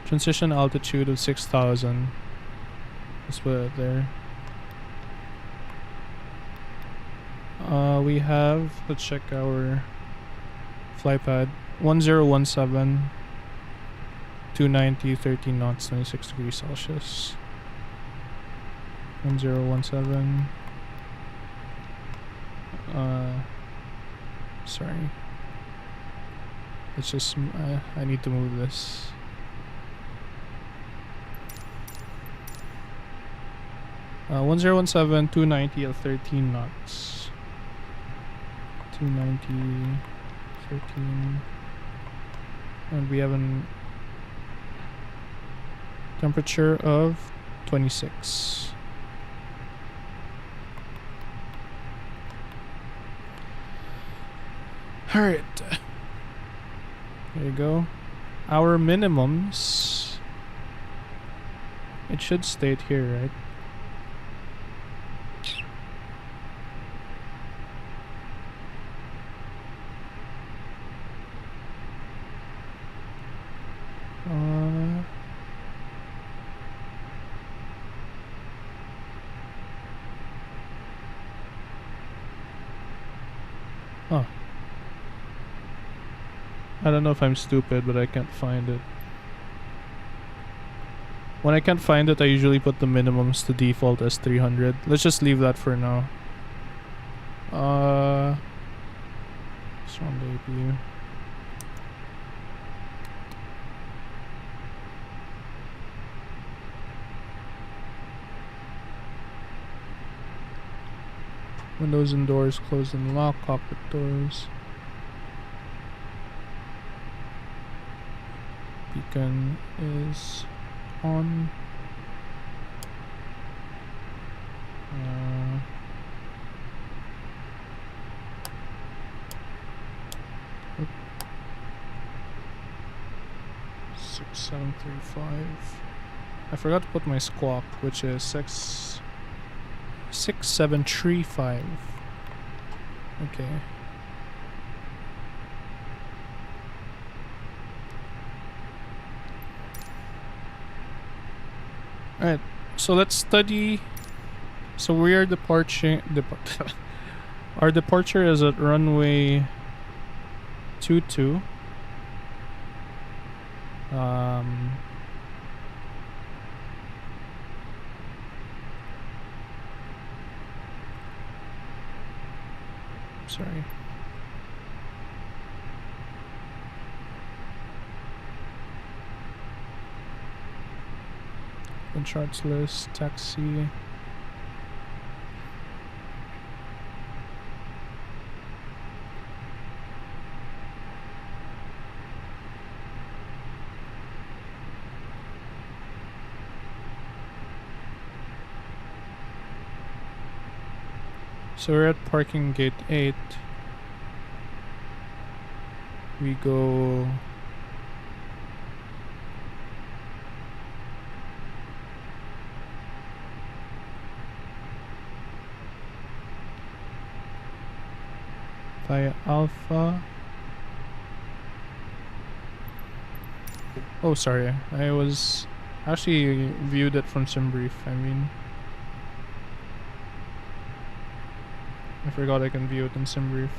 Transition altitude of 6,000. Let's put it there. We have, let's check our flypad. 1017, 290, 13 knots, 26 degrees Celsius. 1017. Sorry. It's just, I need to move this. Uh, 1017, 290 at 13 knots. 290, 13. And we have an temperature of 26. Alright. There you go. Our minimums. It should state here, right? Oh. I don't know if I'm stupid, but I can't find it. When I can't find it, I usually put the minimums to default as 300. Let's just leave that for now. It's on the APU. Windows and doors closed and locked. Cockpit doors. Beacon is on. Oop. 6735. I forgot to put my squawk, which is 6735. Okay. Alright, so let's study. So we are departing. Our departure is at runway 22. Sorry. The charts list, taxi. So we're at parking gate 8. We go via Alpha. Oh, sorry. I was actually viewed it from SimBrief. I mean, I forgot I can view it in SimBrief.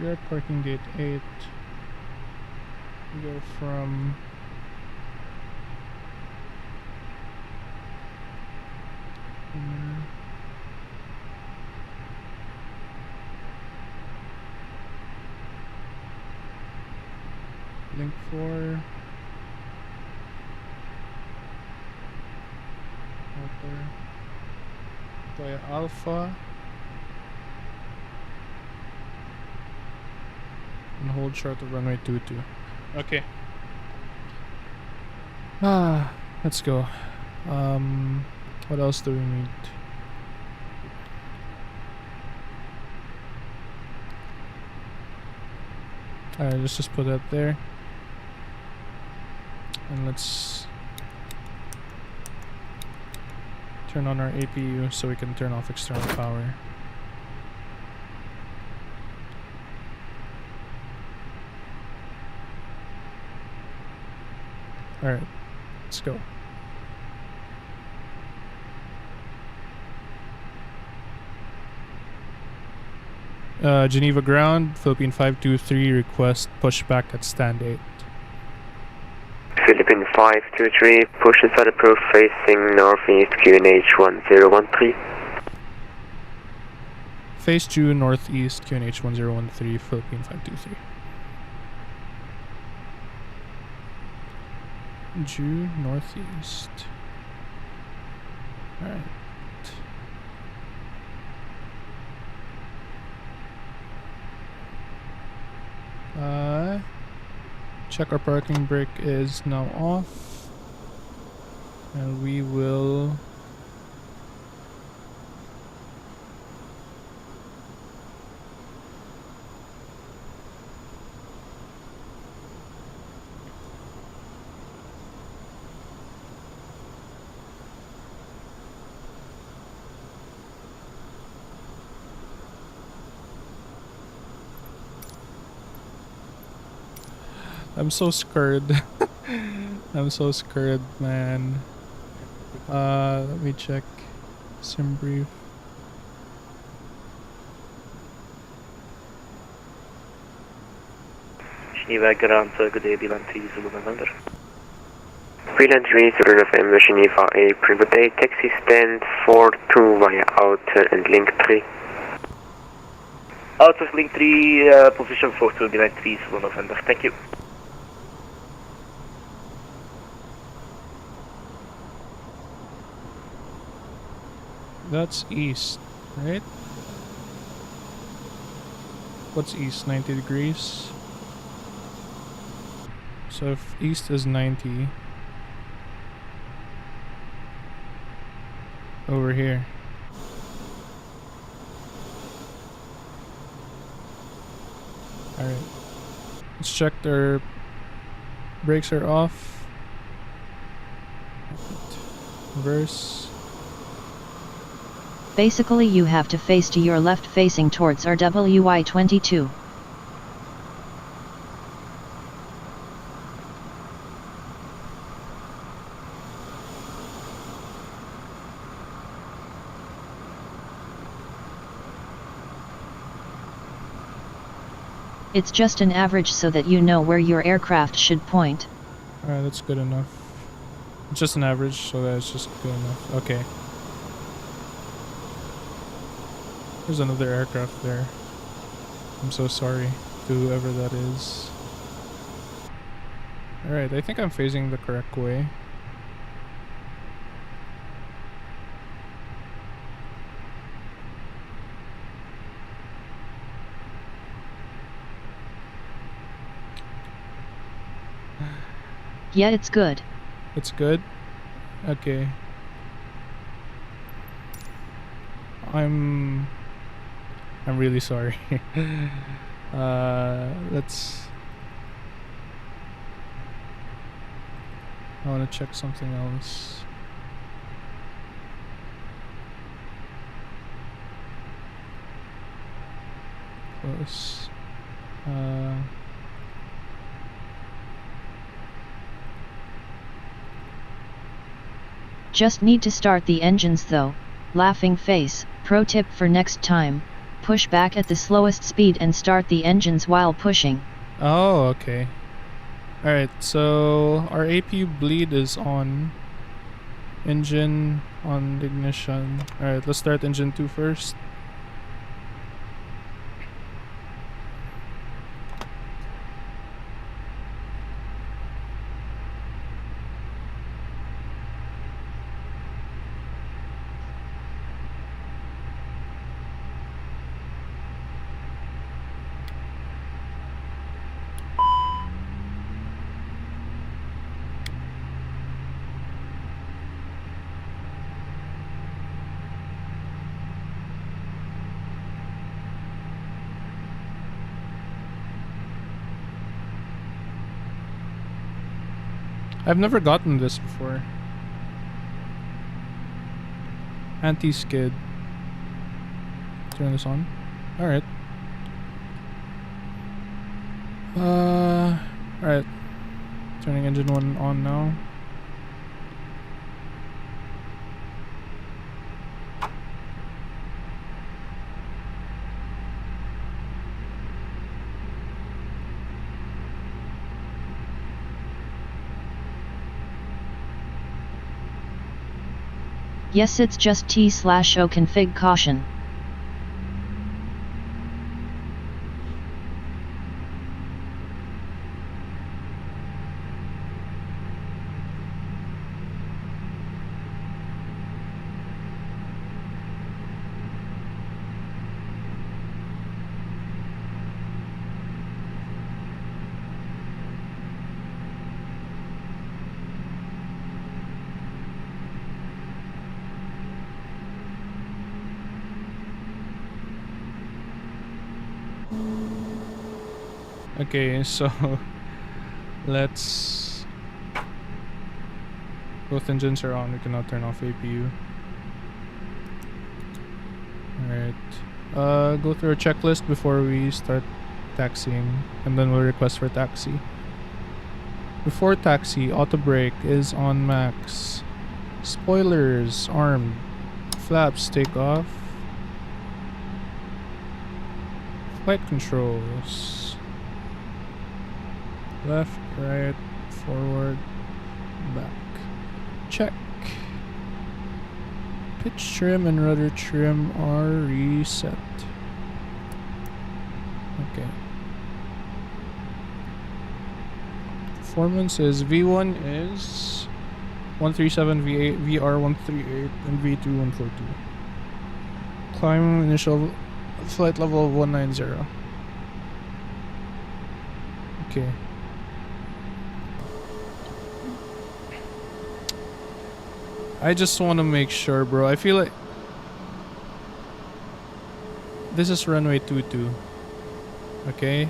you're at parking gate 8, you go from here. Link 4. Via Alpha. And hold short of runway 22. Okay. Let's go. What else do we need? Alright, let's just put that there. And let's turn on our APU so we can turn off external power. Alright, let's go. Geneva ground, Philippine 523, request pushback at stand 8. Philippine 523, push inside approach facing northeast QNH 1013. Phase 2 northeast QNH 1013, Philippine 523. Due northeast. Alright. Check our parking brake is now off. And we will I'm so scared. I'm so scared, man. Let me check. Sim brief. Geneva ground, good day, Bilan 3 Zulu November. Bilan 3 Zulu November, Geneva April, good day, taxi stand 42 via outer and link 3. Out of link 3, position 42, Bilan 3 Zulu November, thank you. That's east, right? What's east? 90 degrees. So if east is 90, over here. Alright. Let's check their brakes are off. Reverse. Basically you have to face to your left facing towards RWI 22. It's just an average so that you know where your aircraft should point. Alright, that's good enough. It's just an average, so that's just good enough. Okay. There's another aircraft there. I'm so sorry to whoever that is. Alright, I think I'm facing the correct way. Yeah, it's good. It's good? Okay. I'm really sorry. Let's... I want to check something else. Close. Just need to start the engines though. Laughing face. Pro tip for next time. push back at the slowest speed and start the engines while pushing. Oh, okay. Alright, so our APU bleed is on. Engine on ignition. Alright, let's start engine 2 first. I've never gotten this before. Anti-skid. Turn this on. Alright. Alright. Turning engine 1 on now. Yes, it's just T/O config caution. Okay, so let's... Both engines are on, we cannot turn off APU. Alright. Go through our checklist before we start taxiing, and then we'll request for taxi. Before taxi, auto brake is on max. Spoilers armed. Flaps take off. Flight controls. Left, right, forward, back. Check. Pitch trim and rudder trim are reset. Okay. Performance is V1 is 137, V8, VR 138, and V2 142. Climb initial flight level of 190. Okay. I just want to make sure, bro. I feel like this is runway 22. Okay.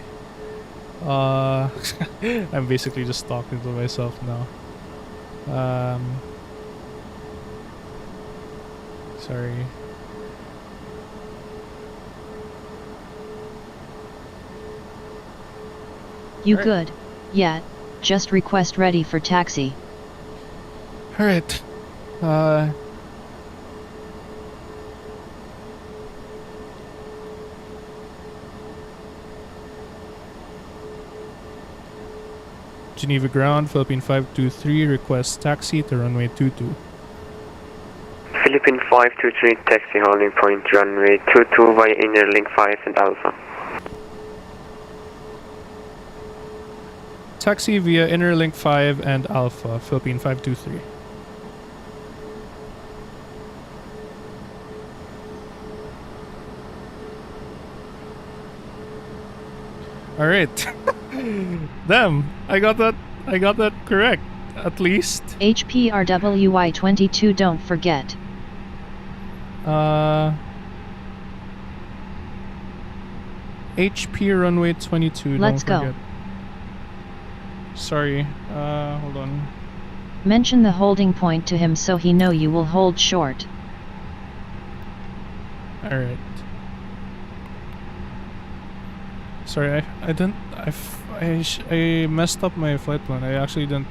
I'm basically just talking to myself now. Sorry. You good? Yeah, just request ready for taxi. Alright. Geneva ground, Philippine 523, request taxi to runway 22. Philippine 523, taxi holding point runway 22 via inner link 5 and Alpha. Taxi via inner link 5 and Alpha, Philippine 523. Alright. Damn, I got that correct, at least. HPRWY22, don't forget. HP runway 22, Let's don't go. forget. Sorry, hold on. Mention the holding point to him so he know you will hold short. Alright. Sorry, I messed up my flight plan. I actually didn't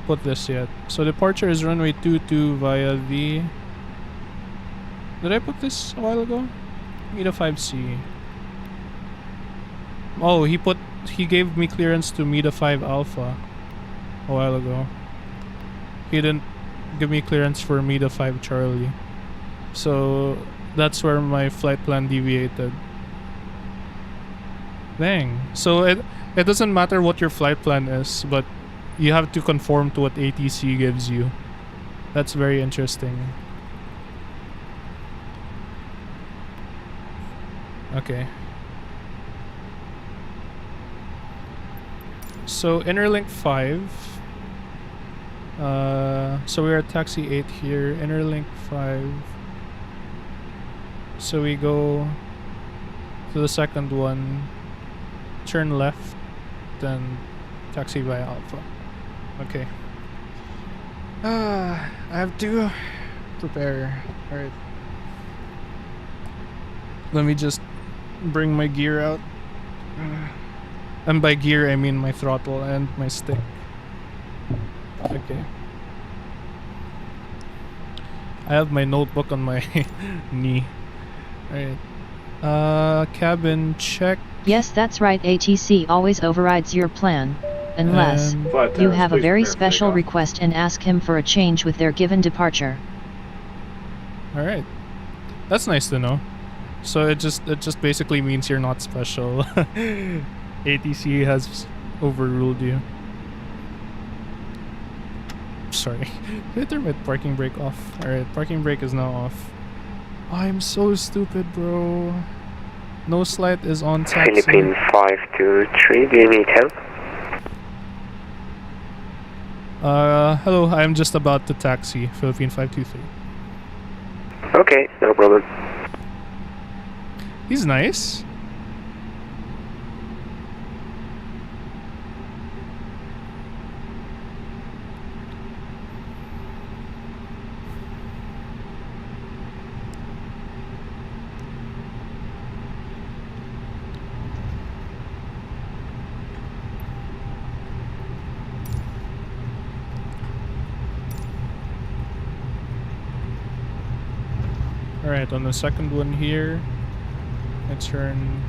put this yet. So departure is runway 22 via the... Did I put this a while ago? Meta 5C. Oh, he gave me clearance to Meta 5 Alpha a while ago. He didn't give me clearance for Meta 5 Charlie. So that's where my flight plan deviated. Dang. So it doesn't matter what your flight plan is, but you have to conform to what ATC gives you. That's very interesting. Okay. So Interlink 5. So we're at taxi 8 here. Interlink 5. So we go to the second one. Turn left, then taxi by Alpha. Okay. I have to prepare. Alright. Let me just bring my gear out. And by gear, I mean my throttle and my stick. Okay. I have my notebook on my knee. Alright. Cabin check. Yes, that's right. ATC always overrides your plan. Unless you have a very special request and ask him for a change with their given departure. Alright. That's nice to know. So it just basically means you're not special. ATC has overruled you. Sorry. Did I turn my parking brake off? Alright, parking brake is now off. I'm so stupid, bro. No slide is on taxi. Philippine 523, do you need help? Hello, I'm just about to taxi. Philippine 523. Okay, no problem. He's nice. Alright, on the second one here, I turn.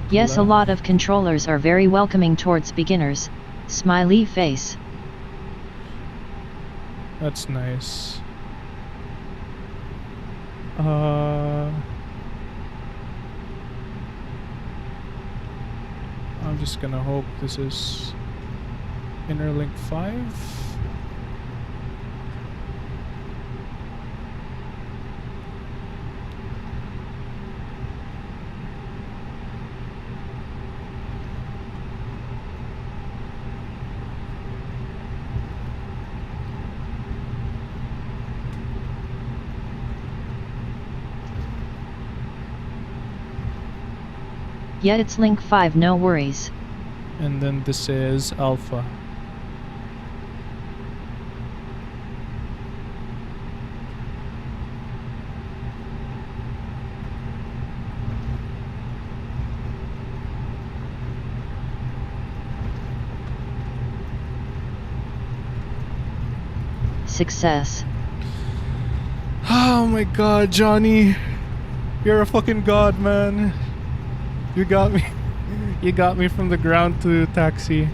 Yes, left. a lot of controllers are very welcoming towards beginners. Smiley face. That's nice. I'm just gonna hope this is Interlink 5. Yeah, it's Link 5, no worries. And then this is Alpha. Success. Oh my god, Johnny. You're a fucking god, man. You got me. You got me from the ground to taxi.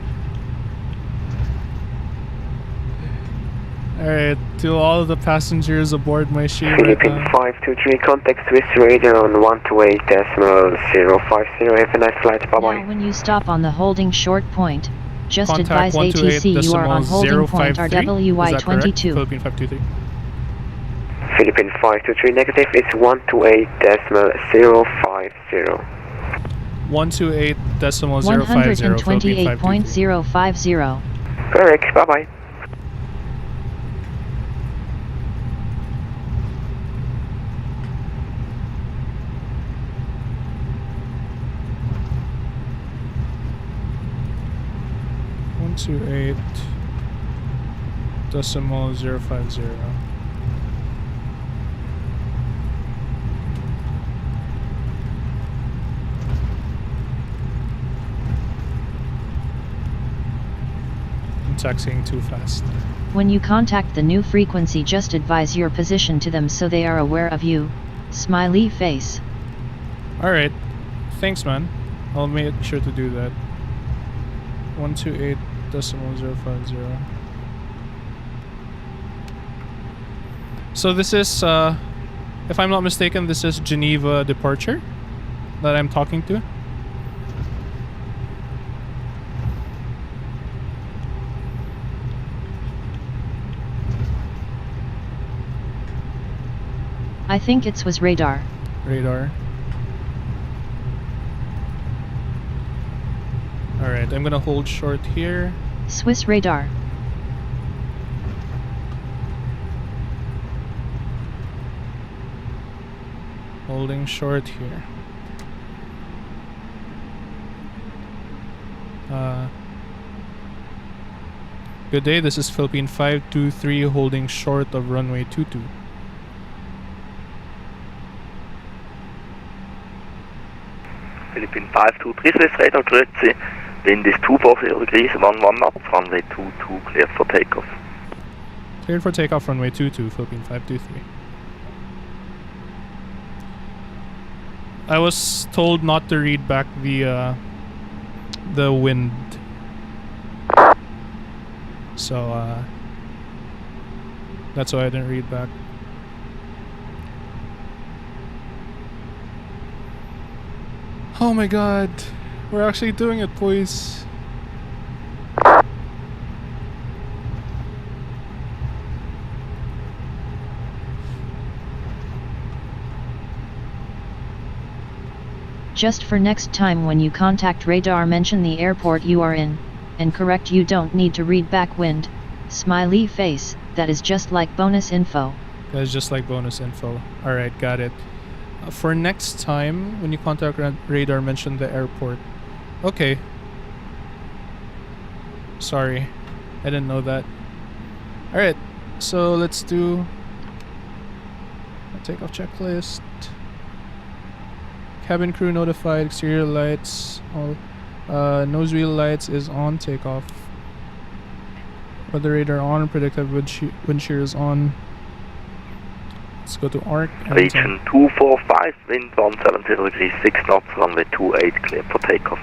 Alright, to all of the passengers aboard my ship right Philippine now. 523, contact Swiss radio on 128.050. Have a nice flight, bye bye. Now when you stop on the holding short point, just Contact advise ATC you are on holding point RWY22. Philippine 523. Philippine 523, negative, it's 128.050. 128.050. Philippine 523. 128.050. Correct, bye bye. To 8.050. I'm taxiing too fast. When you contact the new frequency, just advise your position to them so they are aware of you. Smiley face. Alright. Thanks, man. I'll make sure to do that. 128.050. So this is, if I'm not mistaken, this is Geneva departure that I'm talking to. I think it was radar. Radar. Alright, I'm gonna hold short here. Swiss radar. Holding short here. Good day, this is Philippine 523 holding short of runway 22. Philippine 523 Swiss radar, grüezi. Wind is 240 degrees, 11 knots, runway 22 cleared for takeoff. Cleared for takeoff, runway 22, Philippine 523. I was told not to read back the wind. So, that's why I didn't read back. Oh my god, we're actually doing it, boys. Just for next time when you contact radar, mention the airport you are in, and correct you don't need to read back wind, smiley face, that is just like bonus info. That is just like bonus info. Alright, got it. For next time, when you contact radar, mention the airport. Okay. Sorry, I didn't know that. Alright, so let's do a takeoff checklist. Cabin crew notified, exterior lights, all, nose wheel lights is on, takeoff. Weather radar on, predictive wind shear is on. Let's go to ARC. Region 245, wind 170 degrees, 6 knots, runway 28 cleared for takeoff.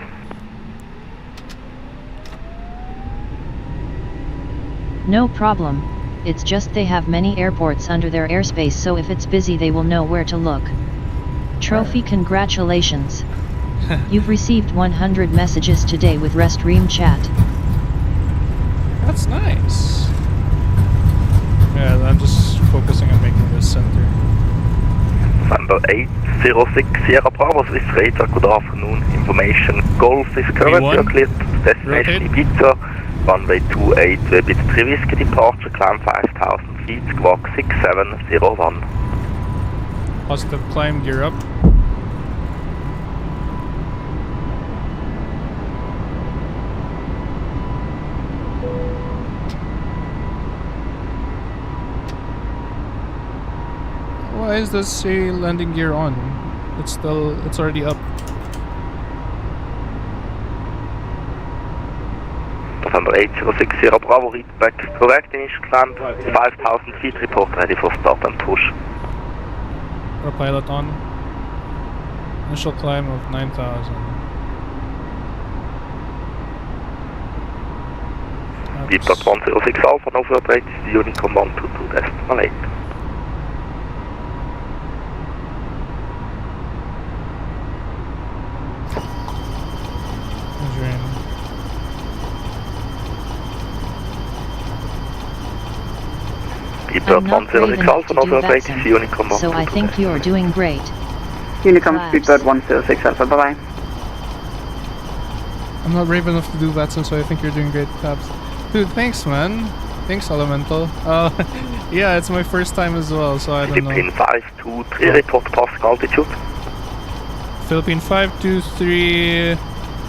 No problem, it's just they have many airports under their airspace, so if it's busy they will know where to look. Trophy, congratulations. You've received 100 messages today with Restream chat. That's nice. Yeah, I'm just focusing on making this center. November 806 Sierra Bravo Swiss radar, good afternoon. Information Golf is currently cleared to destination Ibiza. Runway 28 will be the 3 Whiskey departure, climb 5,000 feet, squawk 6701. Positive climb, gear up. Why is this say landing gear on? It's already up. November 806 Sierra Bravo, read back, correct, initial climb, 5,000 feet, report ready for start and push. Pilot on. Initial climb of 9,000. Deeplock 106 Alpha, Nova operate is the Unicom 122 decimal 8. I'm not brave enough to do VATSIM, so I think you're doing great. Unicom Speedbird 106 Alpha, bye-bye. I'm not brave enough to do VATSIM, so I think you're doing great, Tabs. Dude, thanks, man. Thanks, Elemental. Yeah, it's my first time as well, so I don't know. Philippine 523, report passing altitude. Philippine 523,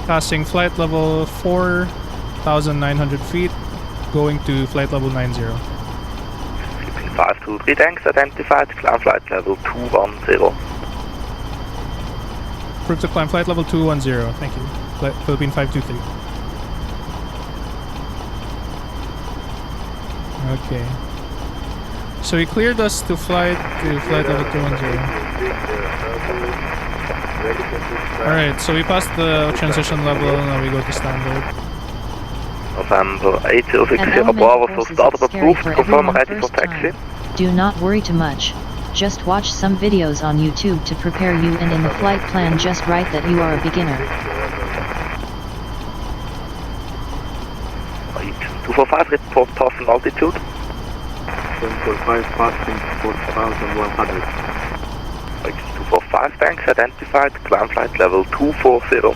passing flight level 4,900 feet, going to flight level 90. 523 tanks identified, climb flight level 210. Proof to climb flight level 210, thank you. Philippine 523. Okay. So he cleared us to flight level 210. Alright, so we passed the transition level, now we go to standard. November 806 At Sierra Element Bravo, so courses start it's up scary approved, for confirm everyone ready for first taxi. time. Do not worry too much. Just watch some videos on YouTube to prepare you, and in the flight plan just write that you are a beginner. Right, 245 report passing altitude. 745 passing 4,100. Right, 245 thanks, identified, climb flight level 240.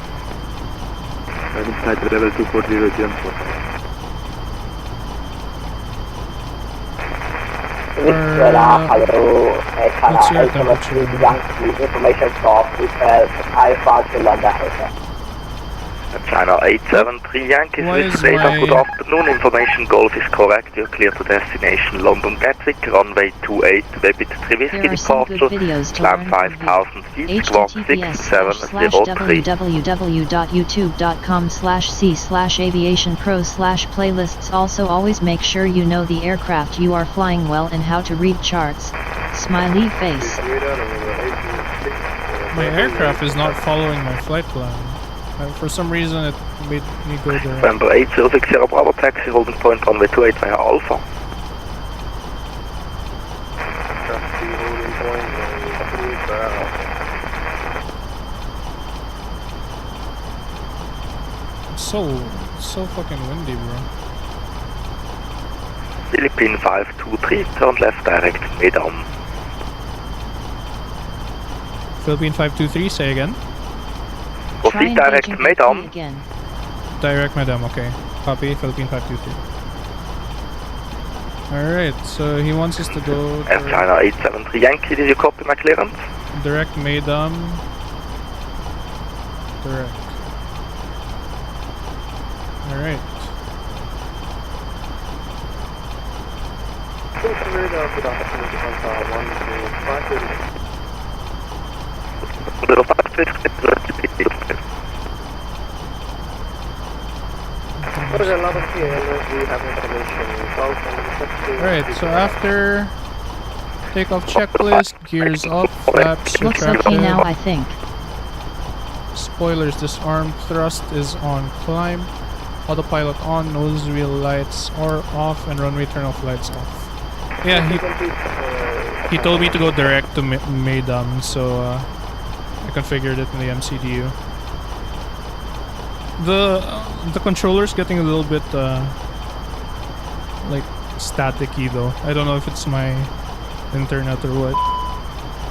Flight level 240, jump. What's your temperature? Information source is Logitech. China 873 Yankee, Why is Swiss radar, my- good afternoon, information Golf is correct, you're clear to destination London Gatwick, runway 28, Webit 3 Whiskey There are some good departure, videos to climb learn 5,000 feet, squawk 6703. https://www.youtube.com/c/aviationpro/playlists. Also always make sure you know the aircraft you are flying well and how to read charts. Smiley face. My aircraft is not following my flight plan. For some reason it made me go there. November 806 Sierra Bravo, taxi holding point runway 28 via Alpha. So fucking windy, bro. Philippine 523, turn left direct, Medam. Philippine 523, say again. Proceed direct, Medam. Again. Direct madam, okay. Copy, Philippine 523. Alright, so he wants us to go Air China 873 Yankee, did you copy my clearance? direct madam. Direct. Alright. Alright, so after takeoff checklist, gears up, flaps Looks retracted. okay now, I think. Spoilers disarmed, thrust is on climb, autopilot on, nose wheel lights are off, and runway turn off lights off. Yeah, he told me to go direct to Medam, so I configured it in the MCDU. The controller's getting a little bit like staticky though. I don't know if it's my internet or what.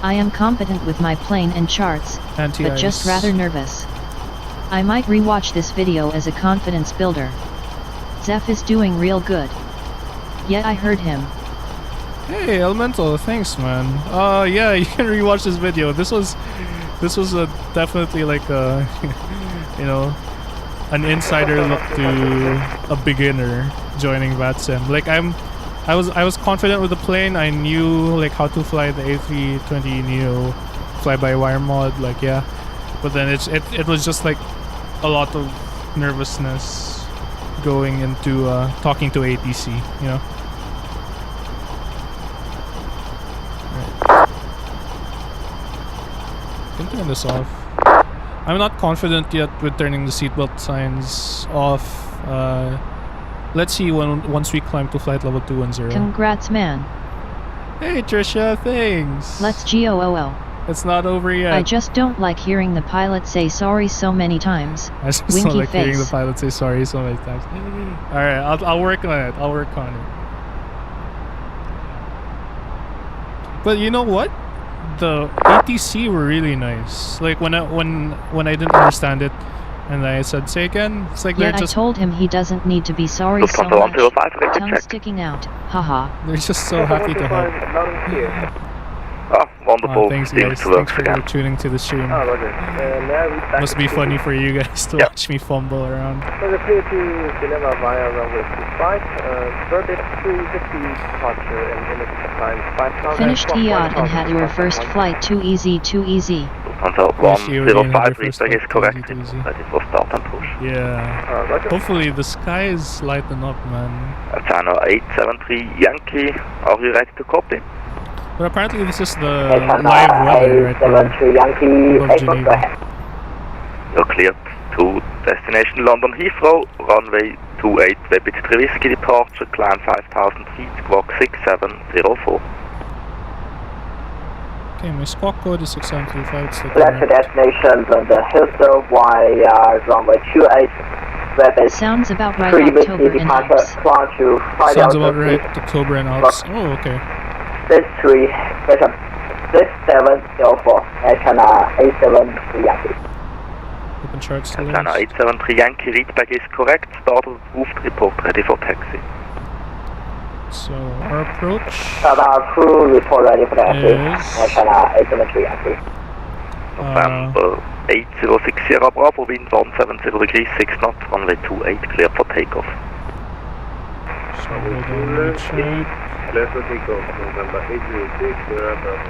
I am competent with my plane and charts, but just rather nervous. I might rewatch this video as a confidence builder. Zeph is doing real good. Yet I heard him. Hey, Elemental, thanks, man. Yeah, you can rewatch this video. This was definitely like a, you know, an insider look to a beginner joining VATSIM. Like I was confident with the plane. I knew like how to fly the A320neo fly-by-wire mod. Like yeah, but then it was just like a lot of nervousness going into talking to ATC. You know. Can turn this off. I'm not confident yet with turning the seatbelt signs off. Let's see once we climb to flight level 210. Congrats, man. Hey Trisha, thanks. Let's GOOL. It's not over yet. I just don't like hearing the pilot say sorry so many times. I just Winky don't like face. hearing the pilot say sorry so many times. Alright, I'll work on it. I'll work on it. But you know what? The ATC were really nice. Like when I didn't understand it, and I said say again, it's like Yet they're just I told him he doesn't need to be sorry so much. Tongue sticking out. Haha. they're just so happy to help. Oh, wonderful. Thanks Seems guys. to work Thanks for again. tuning to the stream. Must be funny for you guys to watch me fumble around. Clear to Dilemma via runway 25, Verbit 350 departure and limit time 5,000. Finished EOD and had your first flight. Too easy, too easy. Hunter 105 reader is correct. Easy. Ready for start and push. Yeah. Hopefully the sky is lighting up, man. China 873 Yankee, are you ready to copy? But apparently this is the live weather right there above Geneva. You're cleared to destination London Heathrow, runway 28 Webit Whiskey departure, climb 5000 feet, squawk 6704. Okay, my squawk code is 6735. It's Select the destinations on the Heathrow via runway 28 Webit. Sounds about right, October in Alps. Sounds about right, October in Alps. Oh, okay. 6704, A73 Yankee. Open charts to Atlanta 873 Yankee, readback is correct, started, approved, report ready for taxi. So, our approach Crew report ready for taxi. is Atlanta 873 Yankee. November 806 Sierra Bravo, wind 170 degrees, 6 knots, runway 28, clear for takeoff. So, hold on, let me check. Clear for takeoff, November 806 Sierra Bravo.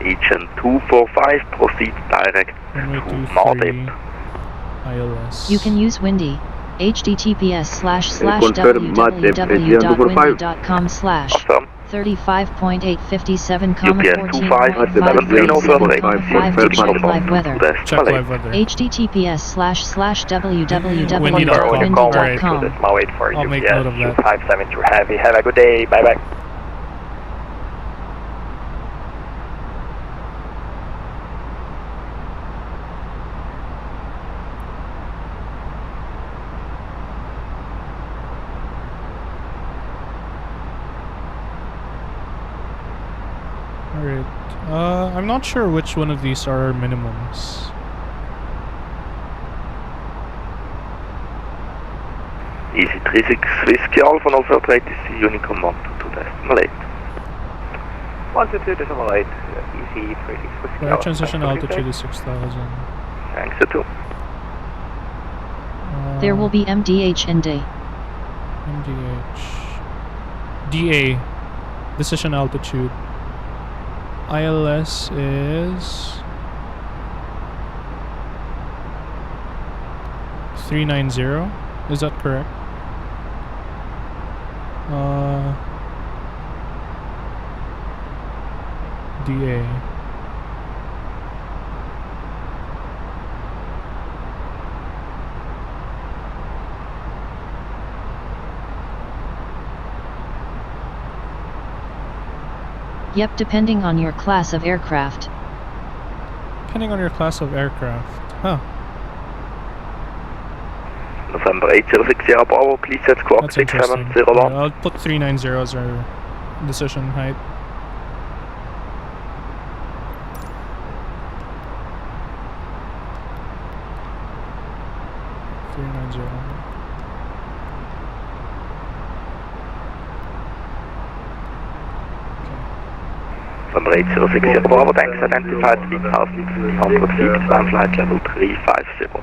Agent 245, proceed direct to Mardip. ILS. You can use Windy. https://www.windy.com/ 35.857, UPN 25 to check live weather. Check live weather. https://www.windy.com. I'll wait for you. I'll make note of that. 572 Heavy. Have a good day. Bye bye. Alright. I'm not sure which one of these are minimums. Easy 36 Whiskey Alpha, also operate is Unicom 122.8. 122.8. Easy 36 Whiskey Our transition altitude is 6,000. Thanks, you too. There will be MDH and day. MDH. DA. Decision altitude. ILS is 390. Is that correct? DA. Yep, depending on your class of aircraft. Depending on your class of aircraft. Huh. November 806 Sierra Bravo, please set squawk That's interesting. 6701. I'll put 390 as our decision height. November 806 Sierra Bravo, thanks, identified 3,100 feet, climb flight level 350.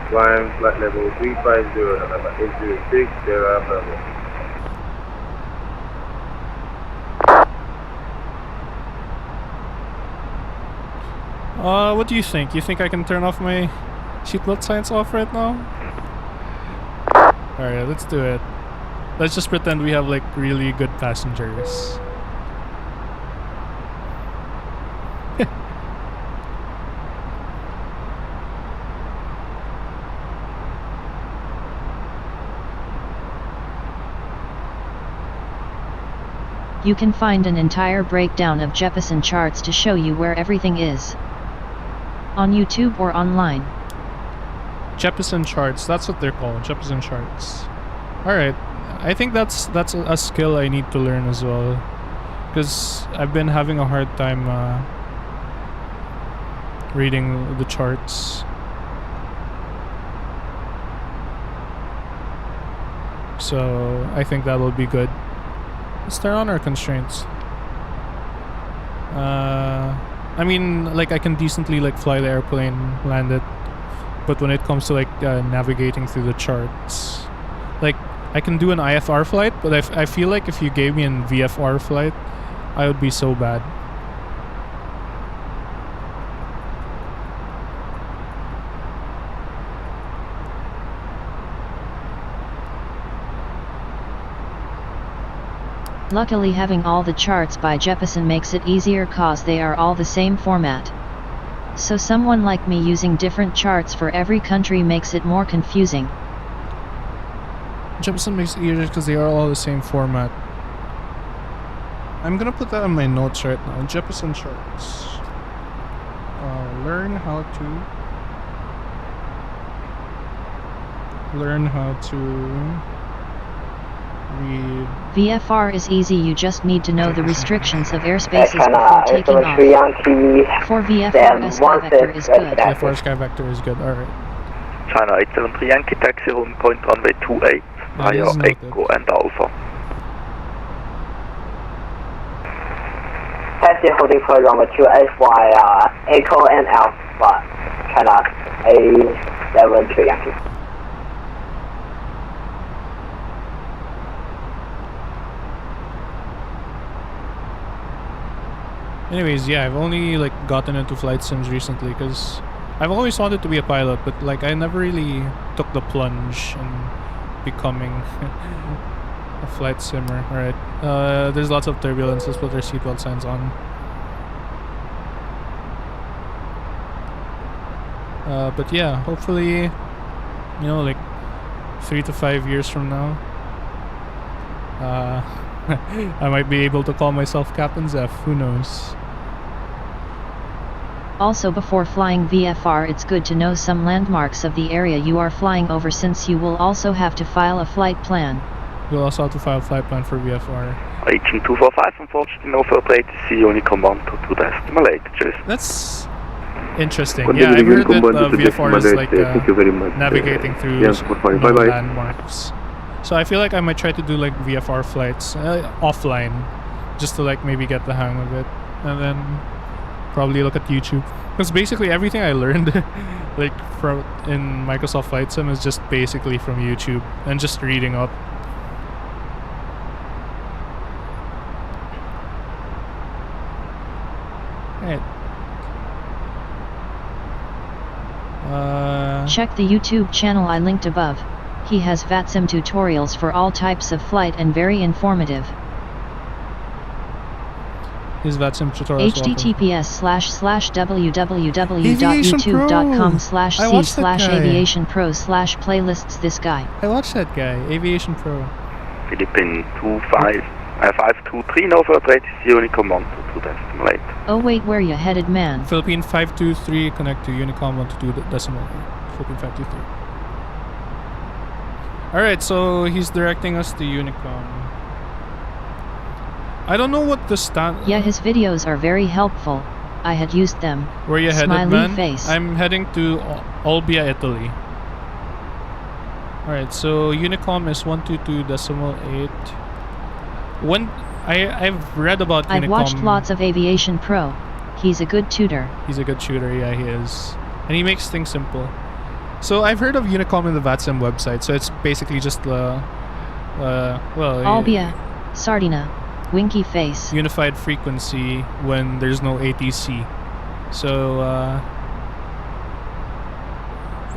Climb flight level 350, November 806 Sierra Bravo. What do you think? You think I can turn off my seatbelt signs off right now? Alright, let's do it. Let's just pretend we have like really good passengers. You can find an entire breakdown of Jeppesen charts to show you where everything is. On YouTube or online. Jeppesen charts, that's what they're called, Jeppesen charts. Alright, I think that's a skill I need to learn as well. Because I've been having a hard time reading the charts. So I think that will be good. Let's turn on our constraints. I mean, like I can decently like fly the airplane, land it, but when it comes to like navigating through the charts, like I can do an IFR flight, but I feel like if you gave me an VFR flight, I would be so bad. Luckily having all the charts by Jeppesen makes it easier cause they are all the same format. So someone like me using different charts for every country makes it more confusing. Jeppesen makes it easier because they are all the same format. I'm gonna put that on my notes right now. Jeppesen charts. Learn how to read. VFR is easy, you just need to know the restrictions of airspaces before taking off. For VFR, Sky Vector is good. VFR Sky Vector is good, alright. China 873 Yankee taxi home point runway 28 via Echo and Alpha. Taxi holding for runway 28 via Echo and Alpha. China 873 Yankee. Anyways, yeah, I've only like gotten into flight sims recently because I've always wanted to be a pilot, but like I never really took the plunge in becoming a flight simmer. Alright, there's lots of turbulence. Let's put our seatbelt signs on. But yeah, hopefully, you know, like 3 to 5 years from now, I might be able to call myself Captain Zeph. Who knows? Also, before flying VFR, it's good to know some landmarks of the area you are flying over, since you will also have to file a flight plan. You'll also have to file a flight plan for VFR. Agent 245, unfortunately, no further ATC, only command to the estimate. Cheers. That's interesting. Yeah, I've heard that VFR is like navigating through landmarks. So I feel like I might try to do like VFR flights offline, just to like maybe get the hang of it, and then probably look at YouTube. Because basically everything I learned like from in Microsoft Flight Sim is just basically from YouTube and just reading up. Right. Check the YouTube channel I linked above. He has VATSIM tutorials for all types of flight and very informative. His VATSIM tutorials. https://www.youtube.com/c/aviationpro/playlists. This guy. I watched that guy, Aviation Pro. Philippine 523, no further ATC, only command to the estimate. Oh wait, where you headed, man? Philippine 523, connect to Unicom 122 decimal. Philippine 523. Alright, so he's directing us to Unicom. I don't know what the Yeah, his videos are very helpful. I had used them. Where you headed, Smiley man? Face. I'm heading to Olbia, Italy. Alright, so Unicom is 122.8. When I've read about Unicom. I've watched lots of Aviation Pro. He's a good tutor. He's a good tutor, yeah, he is. And he makes things simple. So I've heard of Unicom in the VATSIM website, so it's basically just well... Albia, Sardina, Winky Face. Unified frequency when there's no ATC. So,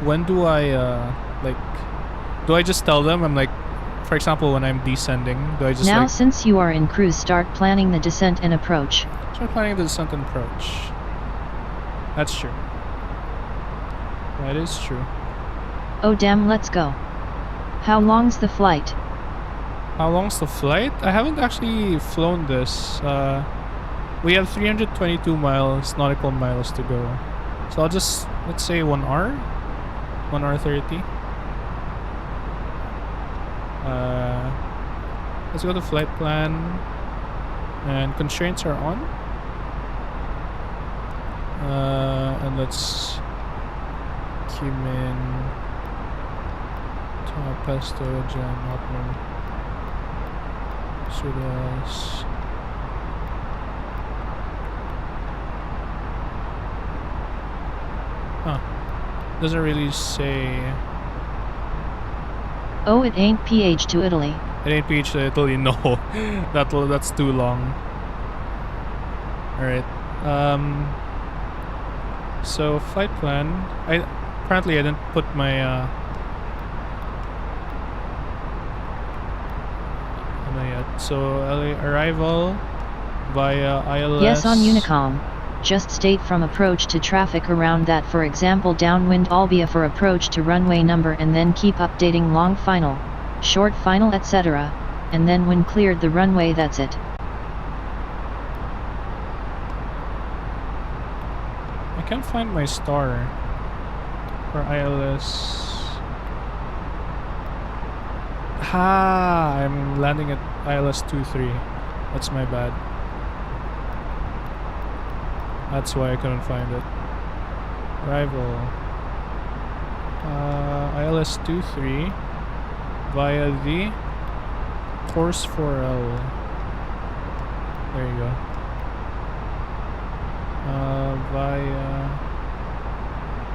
when do I, do I just tell them? I'm like, for example, when I'm descending, do I just Now since you are in cruise, start planning the descent and approach. Start planning the descent and approach. That's true. That is true. Oh damn, let's go. How long's the flight? How long's the flight? I haven't actually flown this. We have 322 miles, nautical miles to go. So I'll just, let's say 1 hour? 1 hour 30. Let's go to flight plan. And constraints are on. And let's Cumin, pesto, jam, hotman, sodas. Huh. Doesn't really say. Oh, it ain't PH to Italy. It ain't PH to Italy, no. That's too long. Alright. So flight plan. Apparently I didn't put my so LA arrival via ILS. Yes, on Unicom. Just state from approach to traffic around that, for example downwind Albia for approach to runway number, and then keep updating long final, short final etc. And then when cleared the runway, that's it. I can't find my star for ILS. I'm landing at ILS 23. That's my bad. That's why I couldn't find it. Arrival. ILS 23 via the course 4L. There you go. Via.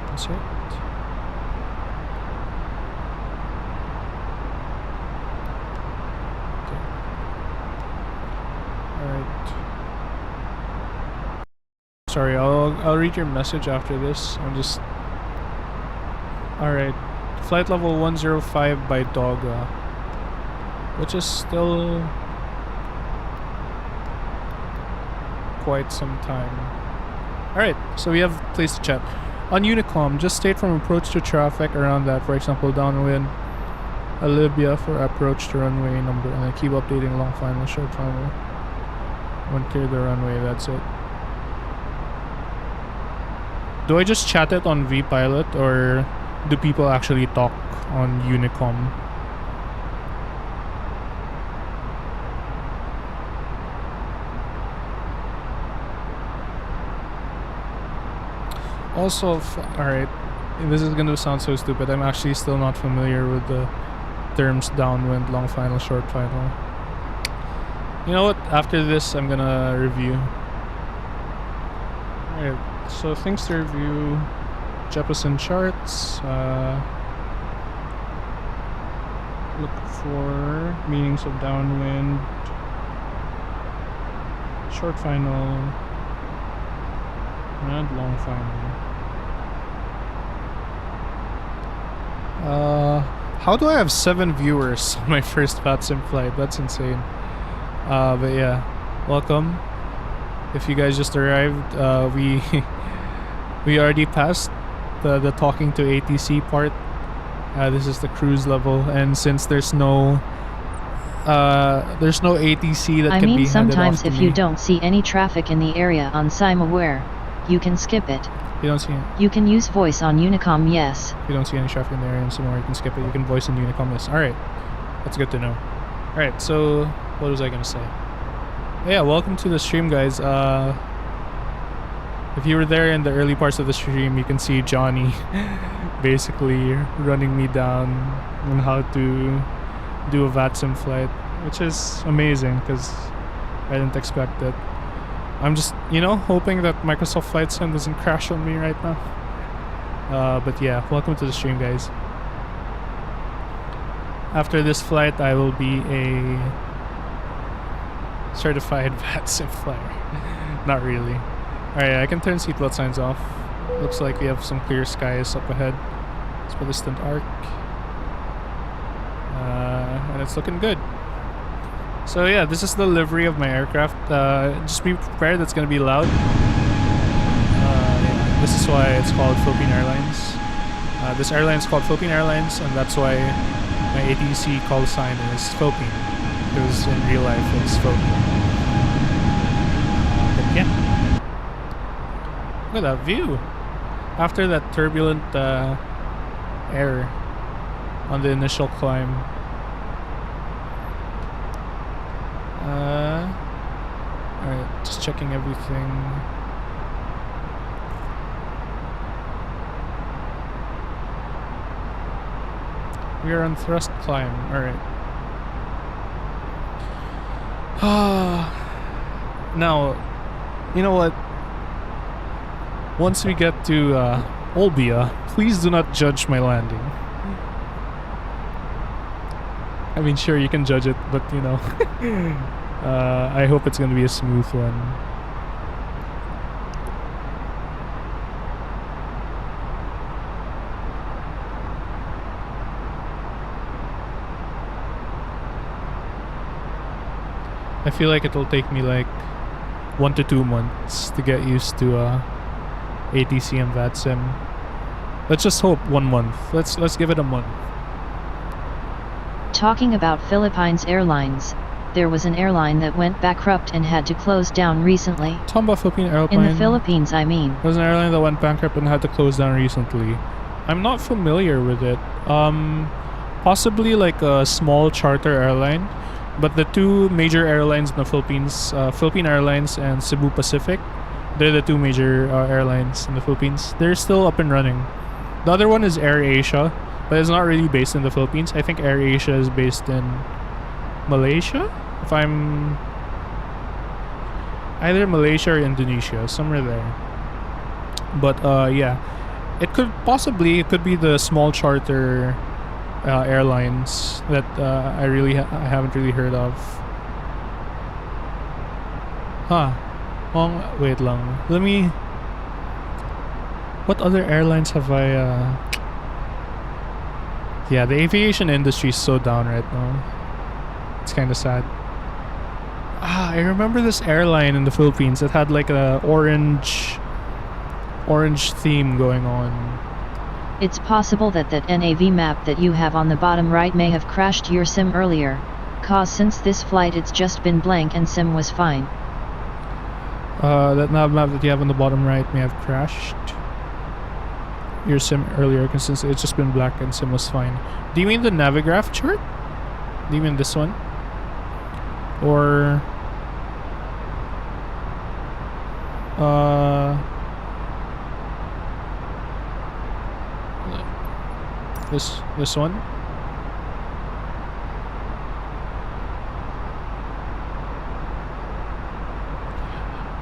That's it. Okay. Alright. Sorry, I'll read your message after this. I'm just. Alright. Flight level 105 by Doga, which is still quite some time. Alright, so we have a place to chat. On Unicom, just state from approach to traffic around that, for example downwind Libya for approach to runway number, and then keep updating long final, short final. When clear the runway, that's it. Do I just chat it on vPilot, or do people actually talk on Unicom? Also, alright, this is gonna sound so stupid. I'm actually still not familiar with the terms downwind, long final, short final. You know what? After this, I'm gonna review. Alright, so things to review. Jeppesen charts. Look for meanings of downwind, short final, and long final. How do I have 7 viewers on my first VATSIM flight? That's insane. But yeah, welcome. If you guys just arrived, we already passed the talking to ATC part. This is the cruise level, and since there's no ATC that can be handed off to me. Sometimes if you don't see any traffic in the area on SIM-aware, you can skip it. You don't see it. You can use voice on Unicom, yes. If you don't see any traffic in the area somewhere, you can skip it. You can voice in Unicom, yes. Alright, that's good to know. Alright, so what was I gonna say? Yeah, welcome to the stream, guys. If you were there in the early parts of the stream, you can see Johnny basically running me down on how to do a VATSIM flight, which is amazing because I didn't expect it. I'm just, hoping that Microsoft Flight Sim doesn't crash on me right now. But yeah, welcome to the stream, guys. After this flight, I will be a certified VATSIM flyer. Not really. Alright, I can turn seatbelt signs off. Looks like we have some clear skies up ahead. It's for distant arc. And it's looking good. So yeah, this is the livery of my aircraft. Just be prepared, it's gonna be loud. Yeah, this is why it's called Philippine Airlines. This airline is called Philippine Airlines, and that's why my ATC call sign is Philippine. Because in real life it's Philippine. But yeah. Look at that view. After that turbulent air on the initial climb. Alright, just checking everything. We are on thrust climb. Alright. Now, you know what? Once we get to Olbia, please do not judge my landing. I mean, sure, you can judge it, but I hope it's gonna be a smooth one. I feel like it'll take me like 1 to 2 months to get used to ATC and VATSIM. Let's just hope 1 month. Let's give it a month. Talking about Philippines Airlines, there was an airline that went bankrupt and had to close down recently. Talking about Philippine airline. In the Philippines, I mean. There's an airline that went bankrupt and had to close down recently. I'm not familiar with it. Possibly like a small charter airline, but the two major airlines in the Philippines, Philippine Airlines and Cebu Pacific, they're the two major airlines in the Philippines. They're still up and running. The other one is Air Asia, but it's not really based in the Philippines. I think Air Asia is based in Malaysia, if I'm either Malaysia or Indonesia, somewhere there. But yeah, it could be the small charter airlines that I haven't really heard of. Wait lang. What other airlines have I yeah, the aviation industry is so down right now. It's kind of sad. I remember this airline in the Philippines that had like a orange theme going on. It's possible that NAV map that you have on the bottom right may have crashed your SIM earlier, cause since this flight it's just been blank and SIM was fine. That nav map that you have on the bottom right may have crashed your SIM earlier, because since it's just been black and SIM was fine. Do you mean the Navigraph chart? Do you mean this one? Or this one?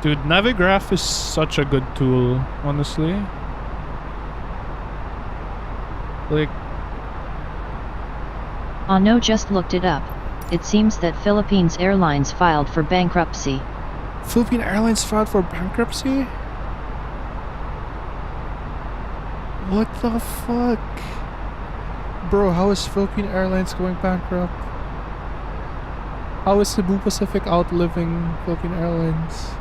Dude, Navigraph is such a good tool, honestly. Like, no, just looked it up. It seems that Philippines Airlines filed for bankruptcy. Philippine Airlines filed for bankruptcy? What the fuck? Bro, how is Philippine Airlines going bankrupt? How is Cebu Pacific outliving Philippine Airlines?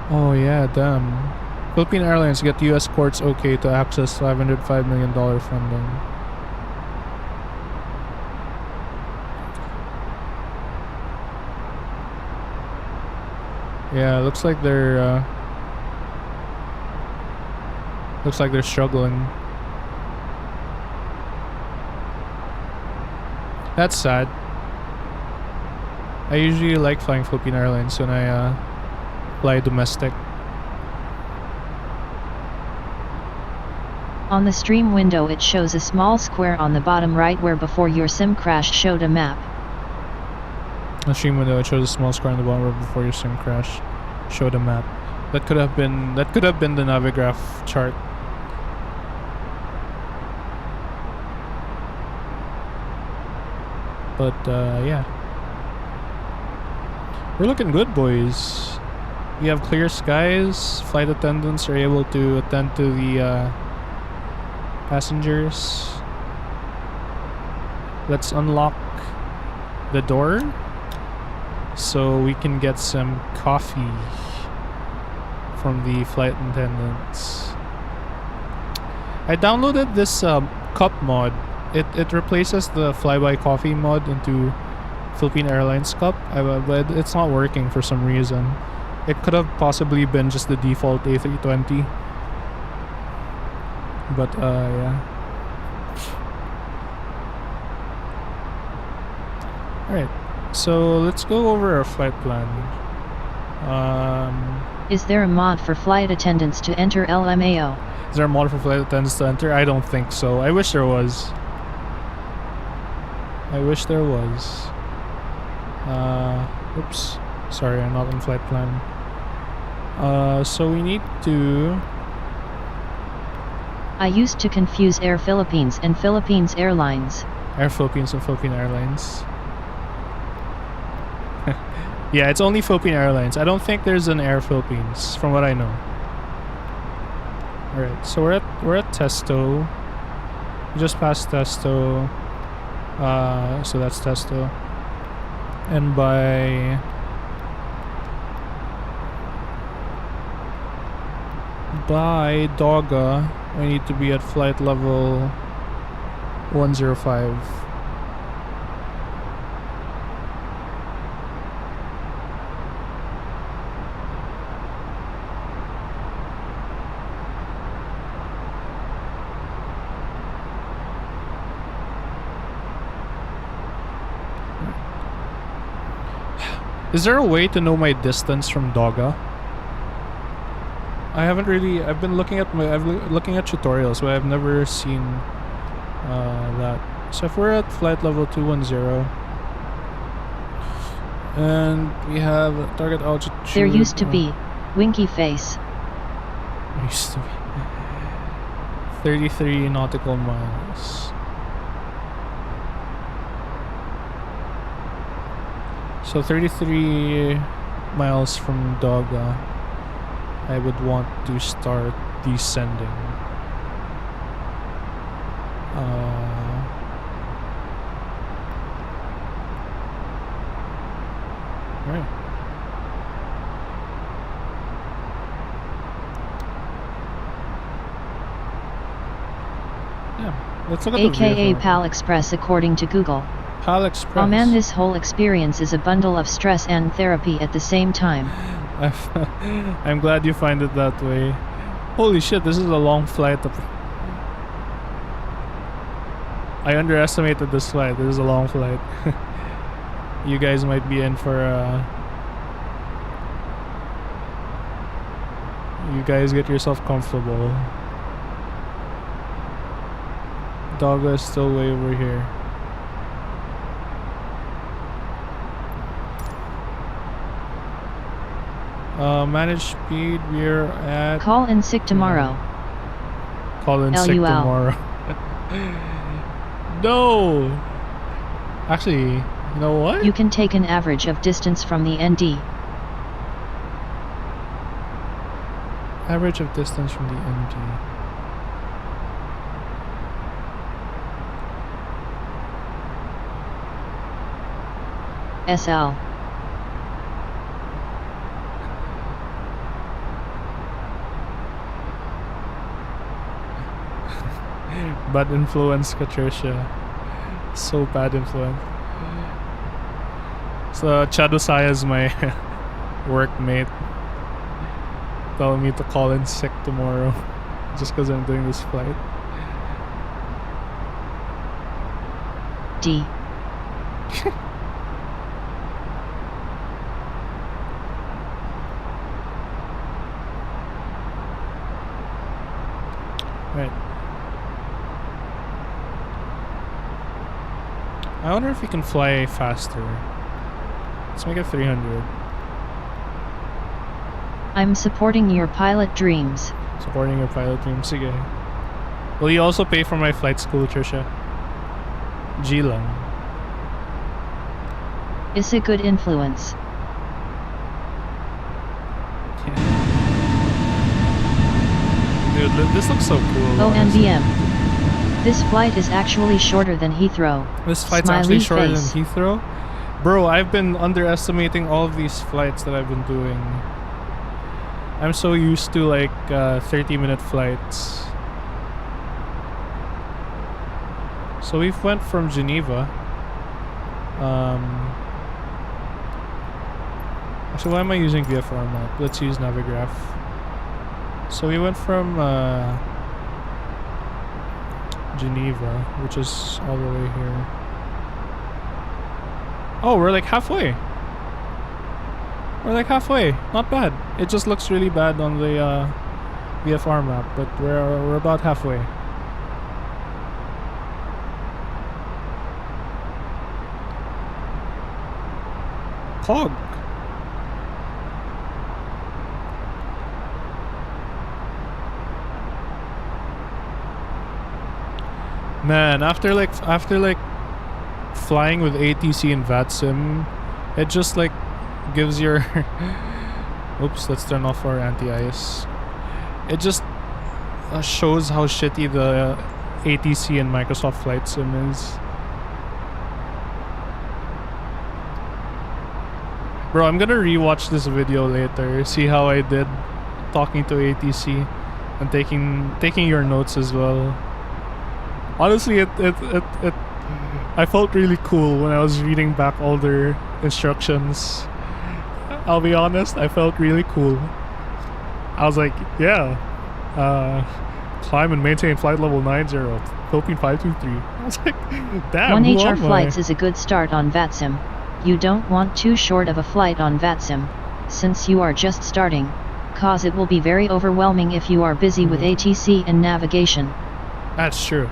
Oh yeah, damn. Philippine Airlines get US courts okay to access $505 million funding. Yeah, looks like they're struggling. That's sad. I usually like flying Philippine Airlines when I fly domestic. On the stream window it shows a small square on the bottom right where before your SIM crash showed a map. On the stream window it shows a small square on the bottom where before your SIM crash showed a map. That could have been the Navigraph chart. But yeah. We're looking good, boys. We have clear skies. Flight attendants are able to attend to the passengers. Let's unlock the door so we can get some coffee from the flight attendants. I downloaded this cup mod. It replaces the flyby coffee mod into Philippine Airlines cup, but it's not working for some reason. It could have possibly been just the default A320. But yeah. Alright, so let's go over our flight plan. Is there a mod for flight attendants to enter LMAO? Is there a mod for flight attendants to enter? I don't think so. I wish there was. Oops. Sorry, I'm not on flight plan. So we need to... I used to confuse Air Philippines and Philippines Airlines. Air Philippines and Philippine Airlines. Yeah, it's only Philippine Airlines. I don't think there's an Air Philippines, from what I know. Alright, so we're at Testo. We just passed Testo. So that's Testo. And by Dogga, we need to be at flight level 105. Is there a way to know my distance from Dogga? I've been looking at looking at tutorials, but I've never seen that. So if we're at flight level 210 and we have target altitude. There used to be winky face. Used to be 33 nautical miles. So 33 miles from Dogga, I would want to start descending. Right. Yeah, let's look at AKA the PAL Express according to Google. PAL Express. Oh man, this whole experience is a bundle of stress and therapy at the same time. I'm glad you find it that way. Holy shit, this is a long flight. I underestimated this flight. This is a long flight. You guys might be in for you guys get yourself comfortable. Dogga is still way over here. Manage speed, we're at... Call in sick tomorrow. Call in sick tomorrow. No! Actually, you know what? You can take an average of distance from the ND. Average of distance from the ND. SL. Bad influence, Katricia. So bad influence. So Chadosaya is my workmate. Telling me to call in sick tomorrow just because I'm doing this flight. D. Right. I wonder if we can fly faster. Let's make it 300. I'm supporting your pilot dreams. Supporting your pilot dreams. Sige. Will you also pay for my flight school, Trisha? G lang. Is a good influence. Yeah. Dude, this looks so cool. OMBM. This flight is actually shorter than Heathrow. This flight's Smiley actually shorter face. than Heathrow? Bro, I've been underestimating all of these flights that I've been doing. I'm so used to like 30-minute flights. So we've went from Geneva. Actually, why am I using VFR map? Let's use Navigraph. So we went from Geneva, which is all the way here. Oh, we're like halfway. We're like halfway. Not bad. It just looks really bad on the VFR map, but we're about halfway. Cog. Man, after like flying with ATC and VATSIM, it just like gives your oops, let's turn off our anti-ice. It just shows how shitty the ATC and Microsoft Flight Sim is. Bro, I'm gonna rewatch this video later, see how I did talking to ATC and taking your notes as well. Honestly, I felt really cool when I was reading back all their instructions. I'll be honest, I felt really cool. I was like, yeah, climb and maintain flight level 90, Philippine 523. I was like, damn, 1HR flights is a good start on VATSIM. You don't want too short of a flight on VATSIM, since you are just starting, cause it will be very overwhelming if you are busy with ATC and navigation. That's true.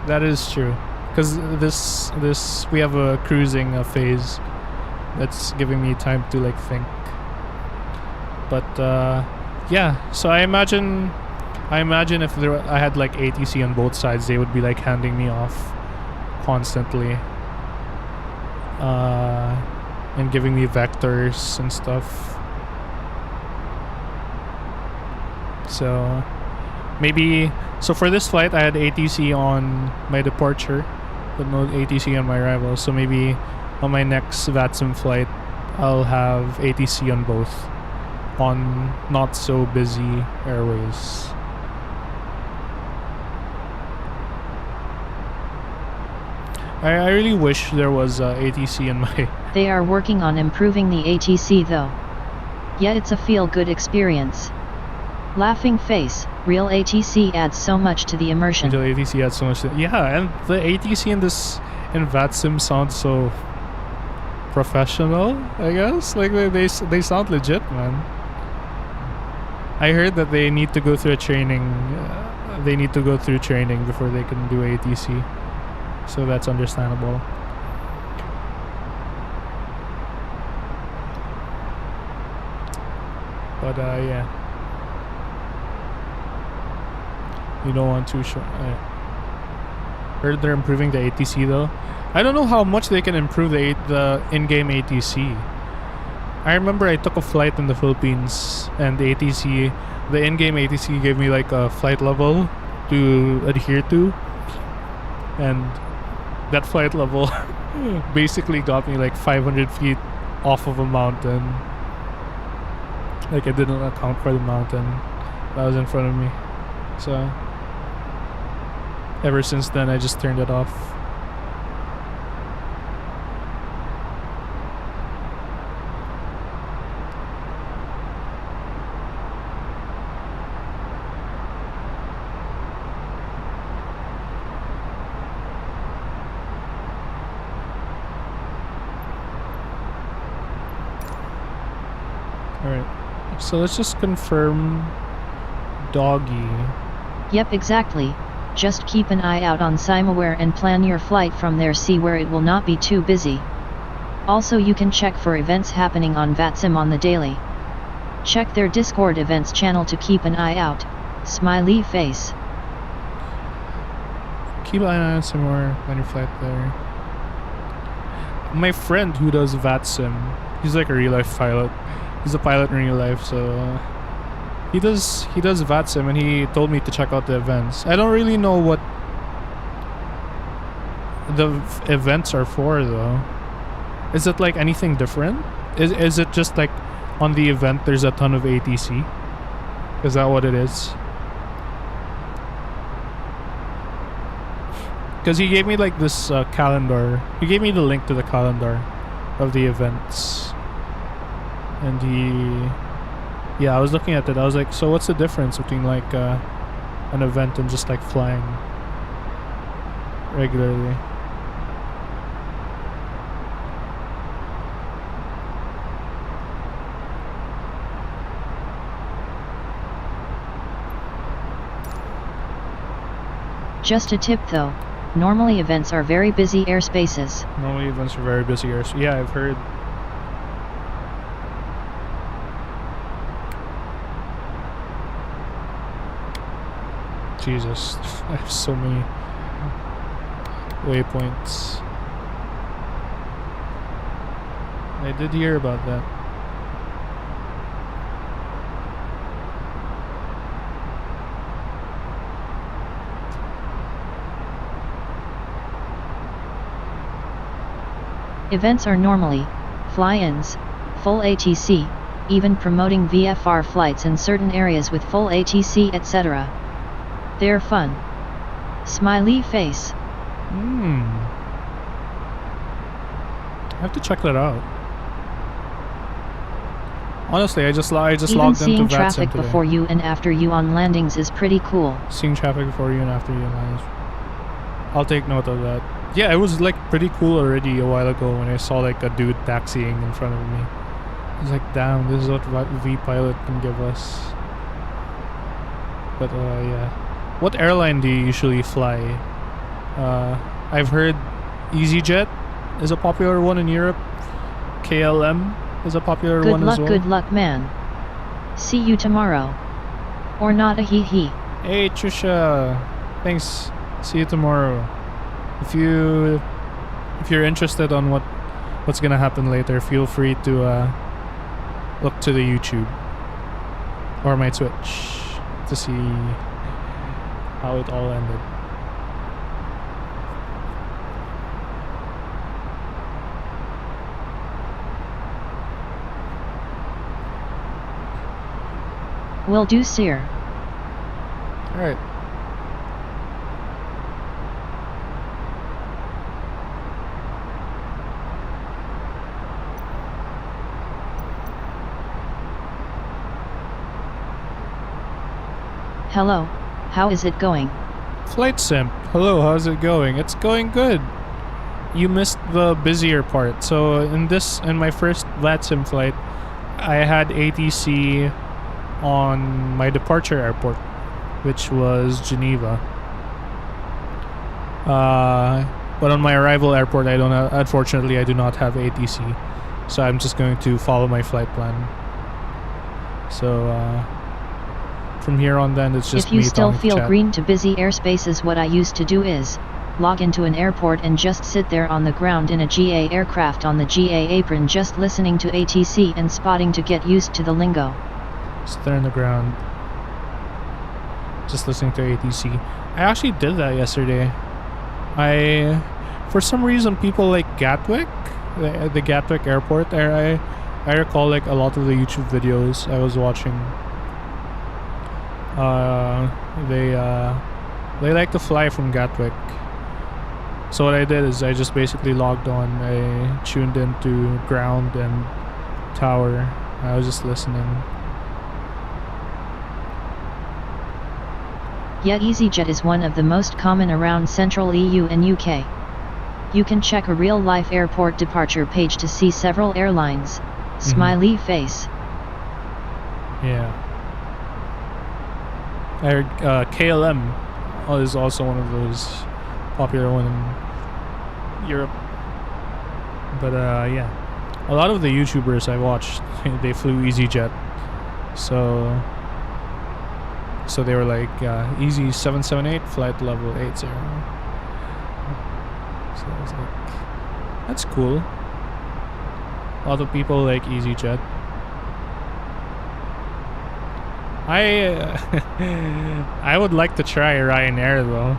That is true. Because this we have a cruising phase that's giving me time to like think. But yeah, so I imagine if I had like ATC on both sides, they would be like handing me off constantly. And giving me vectors and stuff. So maybe, so for this flight I had ATC on my departure, but no ATC on my arrival. So maybe on my next VATSIM flight I'll have ATC on both, on not so busy airways. I really wish there was ATC in my... They are working on improving the ATC though. Yet it's a feel-good experience. Laughing face, real ATC adds so much to the immersion. Real ATC adds so much to... Yeah, and the ATC in VATSIM sounds so professional, I guess. Like they sound legit, man. I heard that they need to go through a training. They need to go through training before they can do ATC. So that's understandable. But yeah, you don't want to show. Heard they're improving the ATC though. I don't know how much they can improve the in-game ATC. I remember I took a flight in the Philippines and the ATC, the in-game ATC gave me like a flight level to adhere to, and that flight level basically got me like 500 feet off of a mountain. Like I didn't account for the mountain that was in front of me. So ever since then I just turned it off. Alright, so let's just confirm doggy. Yep, exactly. Just keep an eye out on SIMAware and plan your flight from there, see where it will not be too busy. Also you can check for events happening on VATSIM on the daily. Check their Discord events channel to keep an eye out. Smiley face. Keep an eye on some more on your flight there. My friend who does VATSIM, he's like a real life pilot. He's a pilot in real life, so he does VATSIM, and he told me to check out the events. I don't really know what the events are for though. Is it like anything different? Is it just like on the event there's a ton of ATC? Is that what it is? Because he gave me like this calendar. He gave me the link to the calendar of the events. And yeah, I was looking at it. I was like, so what's the difference between like an event and just like flying regularly? Just a tip though, normally events are very busy airspaces. Normally events are very busy airspaces. Yeah, I've heard. Jesus, I have so many waypoints. I did hear about that. Events are normally fly-ins, full ATC, even promoting VFR flights in certain areas with full ATC, etc. They're fun. Smiley face. I have to check that out. Honestly, I just logged into Even seeing VATSIM traffic today. before you and after you on landings is pretty cool. Seeing traffic before you and after you on landings. I'll take note of that. Yeah, it was like pretty cool already a while ago when I saw like a dude taxiing in front of me. I was like, damn, this is what V-Pilot can give us. But yeah. What airline do you usually fly? I've heard EasyJet is a popular one in Europe. KLM is a popular one as well. Good luck, man. See you tomorrow. Or not a hee-hee. Hey, Trisha. Thanks. See you tomorrow. If you're interested on what's gonna happen later, feel free to look to the YouTube or my Twitch to see how it all ended. Will do, sir. Alright. Hello, how is it going? Flight Simp, hello, how's it going? It's going good. You missed the busier part. So in my first VATSIM flight, I had ATC on my departure airport, which was Geneva. But on my arrival airport, unfortunately, I do not have ATC. So I'm just going to follow my flight plan. So from here on then, it's just if you me still talking feel to chat. green to busy airspaces, what I used to do is log into an airport and just sit there on the ground in a GA aircraft on the GA apron, just listening to ATC and spotting to get used to the lingo. Sit there on the ground, just listening to ATC. I actually did that yesterday. For some reason, people like Gatwick, the Gatwick airport. I recall like a lot of the YouTube videos I was watching. They like to fly from Gatwick. So what I did is I just basically logged on. I tuned into ground and tower. I was just listening. Yeah, EasyJet is one of the most common around Central EU and UK. You can check a real-life airport departure page to see several airlines. Smiley face. Yeah. I heard KLM is also one of those popular one in Europe. But yeah, a lot of the YouTubers I watched, they flew EasyJet. So they were like Easy 778 flight level 80. So I was like, that's cool. A lot of people like EasyJet. I would like to try Ryanair though.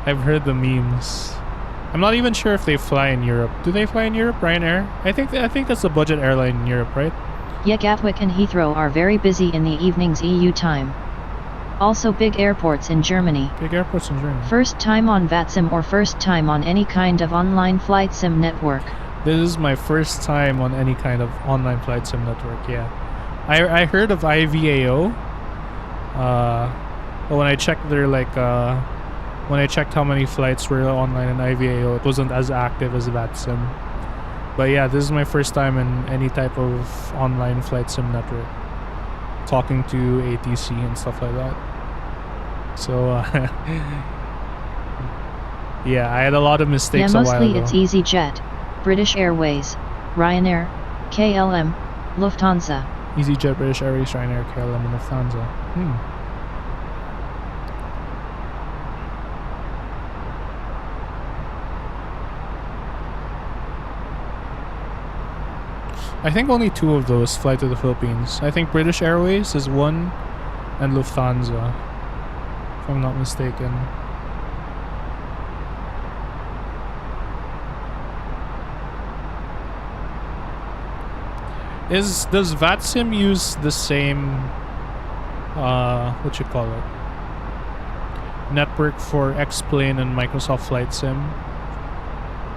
I've heard the memes. I'm not even sure if they fly in Europe. Do they fly in Europe, Ryanair? I think that's a budget airline in Europe, right? Yeah, Gatwick and Heathrow are very busy in the evenings EU time. Also big airports in Germany. Big airports in Germany. First time on VATSIM or first time on any kind of online flight sim network? This is my first time on any kind of online flight sim network, yeah. I heard of IVAO. But when I checked when I checked how many flights were online in IVAO, it wasn't as active as VATSIM. But yeah, this is my first time in any type of online flight sim network, talking to ATC and stuff like that. So yeah, I had a lot of mistakes a while ago. Yeah, mostly it's EasyJet, British Airways, Ryanair, KLM, Lufthansa. EasyJet, British Airways, Ryanair, KLM, and Lufthansa. I think only 2 of those fly to the Philippines. I think British Airways is one, and Lufthansa, if I'm not mistaken. Does VATSIM use the same what you call it, network for X-Plane and Microsoft Flight Sim?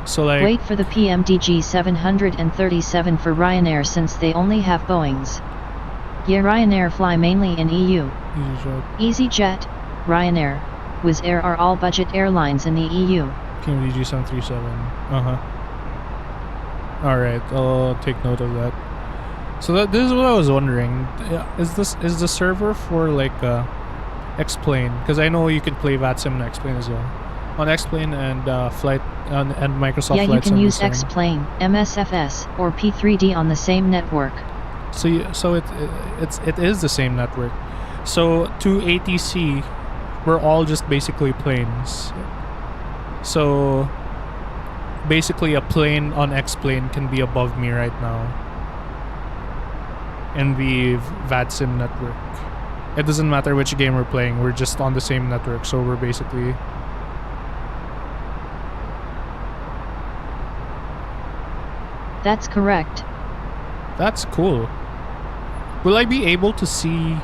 So like, wait for the PMDG 737 for Ryanair since they only have Boeings. Yeah, Ryanair fly mainly in EU. EasyJet, Ryanair, Wizz Air are all budget airlines in the EU. PMDG 737. Alright, I'll take note of that. So this is what I was wondering. Is the server for like X-Plane? Because I know you can play VATSIM and X-Plane as well. On X-Plane and Flight and Microsoft Flight Sim. Yeah, you can use X-Plane, MSFS, or P3D on the same network. So it is the same network. So to ATC, we're all just basically planes. So basically a plane on X-Plane can be above me right now in the VATSIM network. It doesn't matter which game we're playing, we're just on the same network, so we're basically... That's correct. That's cool. Will I be able to see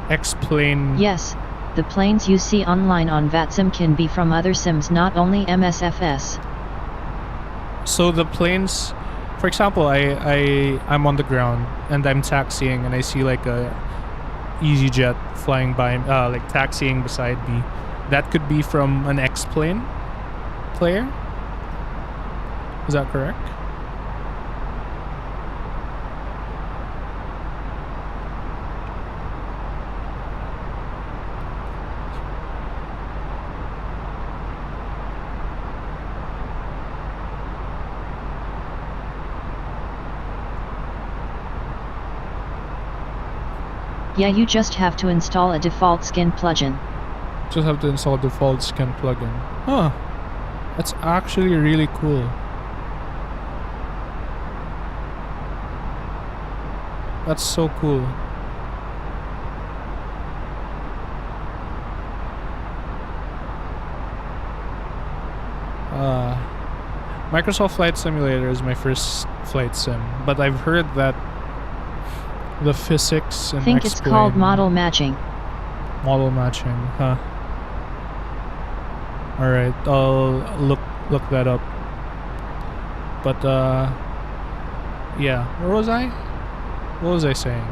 X-Plane? Yes, the planes you see online on VATSIM can be from other sims, not only MSFS. So the planes, for example, I'm on the ground and I'm taxiing and I see like a EasyJet flying by, like taxiing beside me. That could be from an X-Plane player? Is that correct? Yeah, you just have to install a default skin plugin. Just have to install a default skin plugin. Huh. That's actually really cool. That's so cool. Microsoft Flight Simulator is my first flight sim, but I've heard that the physics and I think it's called model matching. Model matching, huh? Alright, I'll look that up. But yeah, where was I? What was I saying?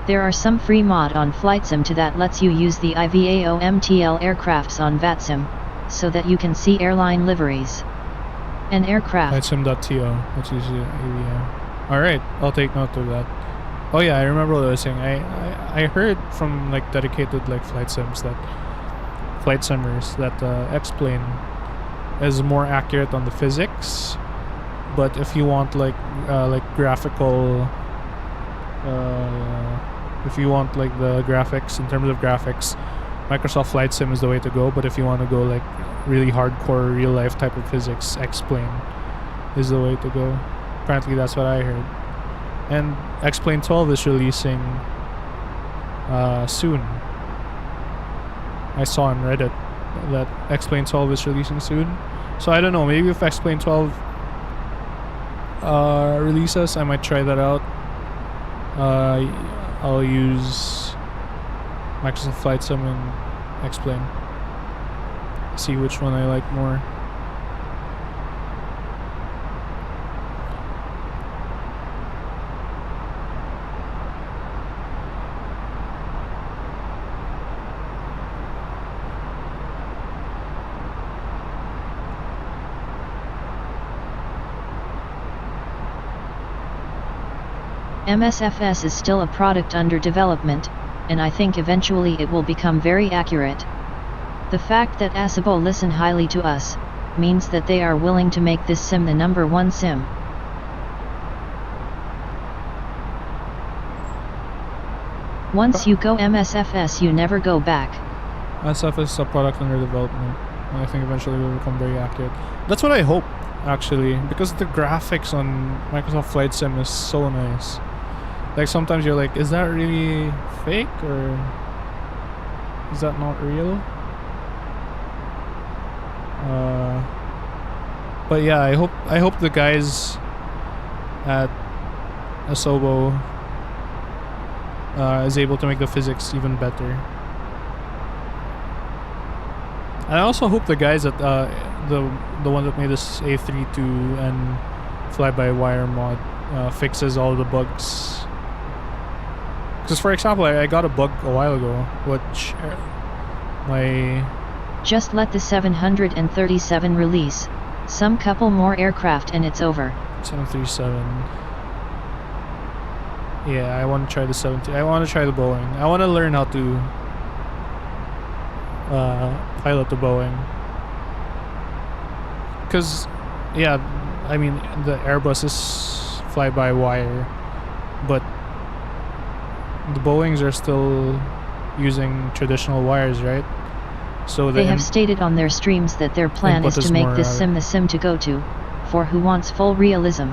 There are some free mod on FlightSim to that lets you use the IVAOMTL aircrafts on VATSIM, so that you can see airline liveries. An aircraft. FlightSim.to, which is Alright, I'll take note of that. Oh yeah, I remember what I was saying. I heard from like dedicated like flight simmers that X-Plane is more accurate on the physics, but if you want like graphical, if you want like the graphics, in terms of graphics, Microsoft Flight Sim is the way to go. But if you want to go like really hardcore real life type of physics, X-Plane is the way to go. Apparently that's what I heard. And X-Plane 12 is releasing soon. I saw on Reddit that X-Plane 12 is releasing soon. So I don't know, maybe if X-Plane 12 releases, I might try that out. I'll use Microsoft Flight Sim and X-Plane. See which one I like more. MSFS is still a product under development, and I think eventually it will become very accurate. The fact that Acibo listen highly to us, means that they are willing to make this sim the #1 sim. Once you go MSFS, you never go back. MSFS is a product under development, and I think eventually it will become very accurate. That's what I hope, actually, because the graphics on Microsoft Flight Sim is so nice. Like sometimes you're like, is that really fake or is that not real? But yeah, I hope the guys at Asobo is able to make the physics even better. And I also hope the guys that the one that made this A32 and fly-by-wire mod fixes all the bugs. Because for example, I got a bug a while ago, which my... Just let the 737 release. Some couple more aircraft and it's over. 737. Yeah, I want to try the 70. I want to try the Boeing. I want to learn how to pilot the Boeing. Because, yeah, I mean, the Airbus is fly-by-wire, but the Boeings are still using traditional wires, right? So they have stated on their streams that their plan is to make this sim the sim to go to, for who wants full realism.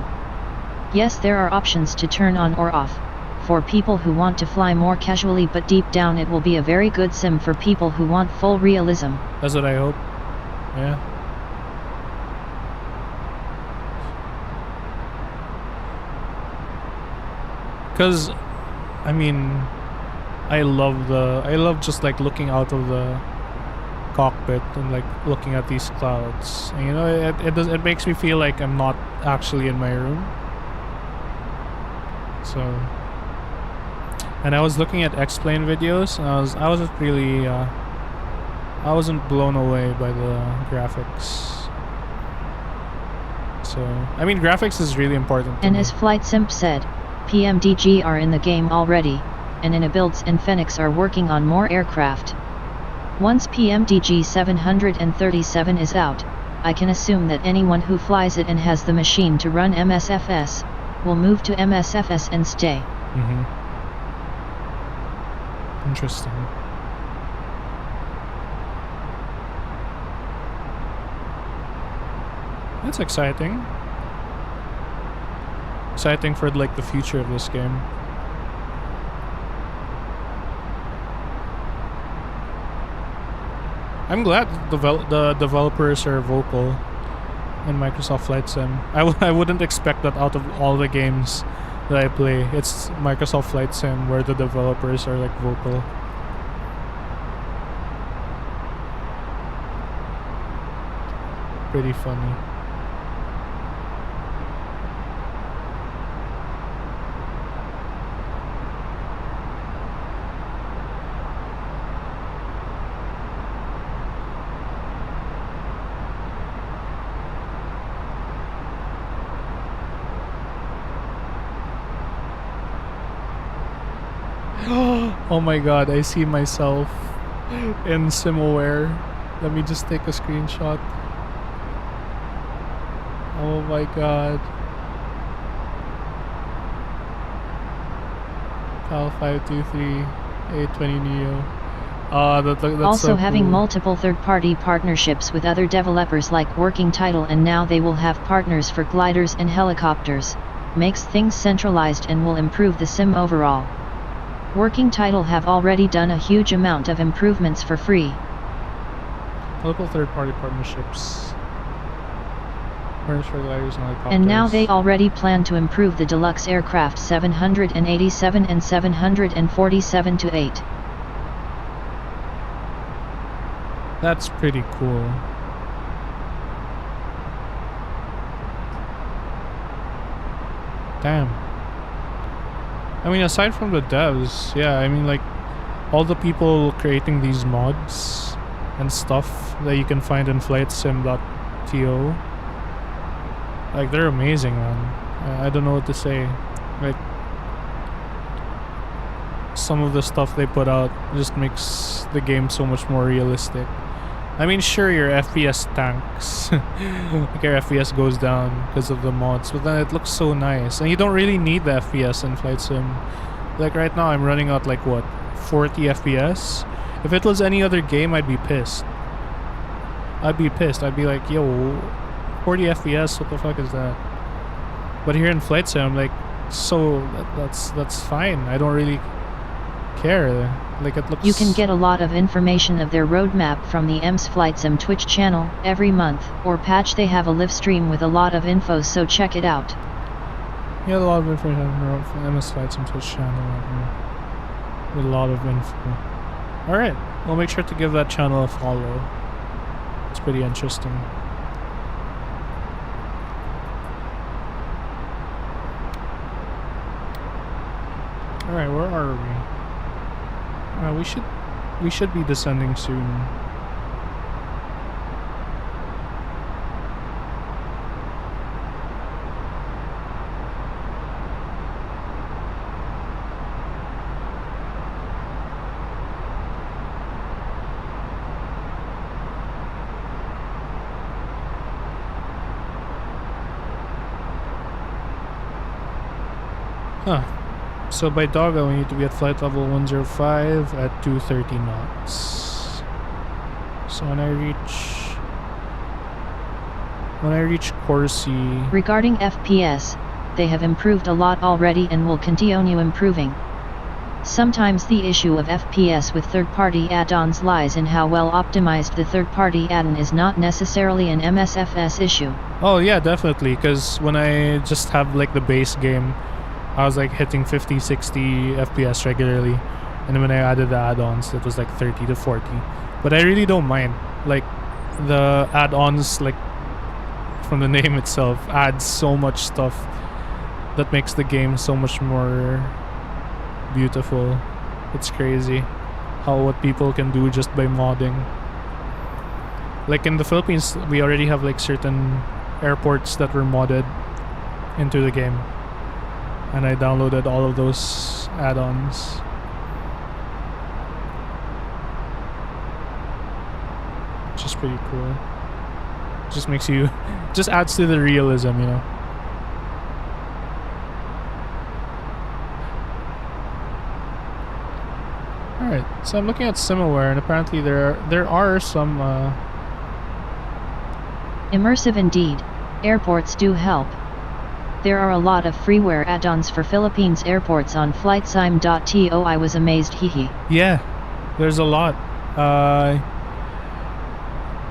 Yes, there are options to turn on or off, for people who want to fly more casually, but deep down it will be a very good sim for people who want full realism. That's what I hope. Yeah. Because, I mean, I love just like looking out of the cockpit and like looking at these clouds. And, you know, it makes me feel like I'm not actually in my room. So, and I was looking at X-Plane videos, and I wasn't really I wasn't blown away by the graphics. So, I mean, graphics is really important to and me. as Flight Simp said, PMDG are in the game already, and Inabuilds and Phoenix are working on more aircraft. Once PMDG 737 is out, I can assume that anyone who flies it and has the machine to run MSFS will move to MSFS and stay. Interesting. That's exciting. Exciting for like the future of this game. I'm glad the developers are vocal in Microsoft Flight Sim. I wouldn't expect that out of all the games that I play. It's Microsoft Flight Sim where the developers are like vocal. Pretty funny. Oh my god, I see myself in SimAware. Let me just take a screenshot. Oh my god. PAL 523 A20 Neo. That's also so having cool. multiple third-party partnerships with other developers like Working Title, and now they will have partners for gliders and helicopters, makes things centralized and will improve the sim overall. Working Title have already done a huge amount of improvements for free. Multiple third-party partnerships. Partners for gliders and helicopters. And now they already plan to improve the deluxe aircraft 787 and 747 to 8. That's pretty cool. Damn. I mean, aside from the devs, yeah, I mean, like, all the people creating these mods and stuff that you can find in flightsim.to, like, they're amazing, man. I don't know what to say. Like, some of the stuff they put out just makes the game so much more realistic. I mean, sure, your FPS tanks. Like, your FPS goes down because of the mods, but then it looks so nice. And you don't really need the FPS in Flight Sim. Like, right now, I'm running out, like, what, 40 FPS? If it was any other game, I'd be pissed. I'd be pissed. I'd be like, yo, 40 FPS, what the fuck is that? But here in Flight Sim, I'm like, so, that's fine. I don't really care. Like, it looks... You can get a lot of information of their roadmap from the EMS Flight Sim Twitch channel every month or patch. They have a live stream with a lot of info, so check it out. Yeah, a lot of information from MS VATSIM Twitch channel with a lot of info. Alright, we'll make sure to give that channel a follow. It's pretty interesting. Alright, where are we? We should be descending soon. Huh. So by Doggo, we need to be at flight level 105 at 230 knots. So when I reach Corsi... Regarding FPS, they have improved a lot already and will continue improving. Sometimes the issue of FPS with third-party add-ons lies in how well optimized the third-party add-on is, not necessarily an MSFS issue. Oh yeah, definitely, because when I just have like the base game, I was like hitting 50, 60 FPS regularly, and then when I added the add-ons, it was like 30 to 40. But I really don't mind. Like, the add-ons, like, from the name itself, adds so much stuff that makes the game so much more beautiful. It's crazy how what people can do just by modding. Like in the Philippines, we already have like certain airports that were modded into the game. And I downloaded all of those add-ons. Which is pretty cool. Just makes you... just adds to the realism, you know. Alright, so I'm looking at Simiware, and apparently there are some... Immersive indeed. Airports do help. There are a lot of freeware add-ons for Philippines airports on flightsim.to. I was amazed, hehe. Yeah, there's a lot.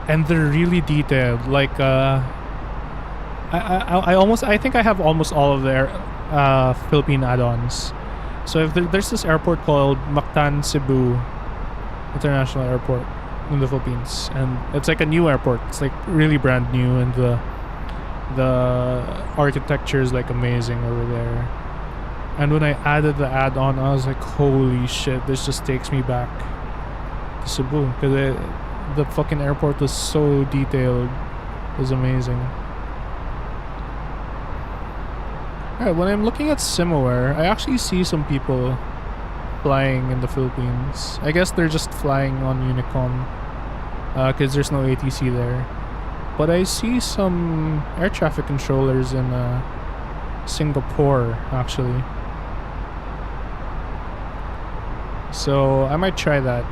And they're really detailed. Like, I think I have almost all of their Philippine add-ons. So if there's this airport called Mactan Cebu International Airport in the Philippines, and it's like a new airport. It's like really brand new, and the architecture is like amazing over there. And when I added the add-on, I was like, holy shit, this just takes me back to Cebu, because the fucking airport was so detailed. It was amazing. Alright, when I'm looking at Simiware, I actually see some people flying in the Philippines. I guess they're just flying on Unicom, because there's no ATC there. But I see some air traffic controllers in Singapore, actually. So I might try that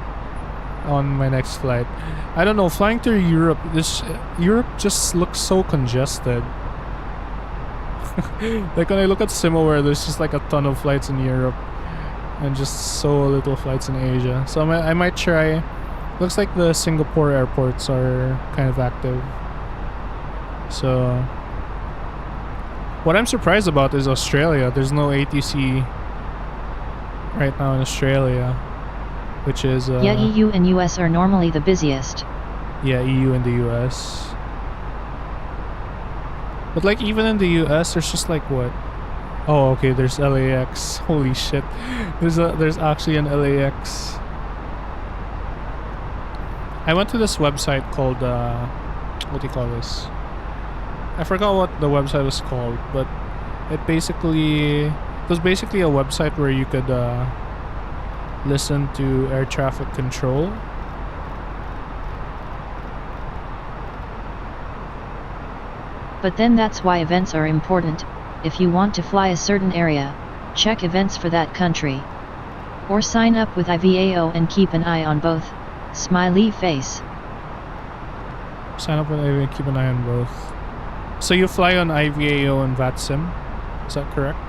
on my next flight. I don't know, flying to Europe, Europe just looks so congested. Like when I look at Simiware, there's just like a ton of flights in Europe and just so little flights in Asia. So I might try. Looks like the Singapore airports are kind of active. So what I'm surprised about is Australia. There's no ATC right now in Australia, which is yeah, EU and US are normally the busiest. Yeah, EU and the US. But like even in the US, there's just like what? Oh, okay, there's LAX. Holy shit. There's actually an LAX. I went to this website called what do you call this? I forgot what the website was called, but it was basically a website where you could listen to air traffic control. But then that's why events are important. If you want to fly a certain area, check events for that country. Or sign up with IVAO and keep an eye on both. Smiley face. Sign up with IVAO and keep an eye on both. So you fly on IVAO and VATSIM, is that correct?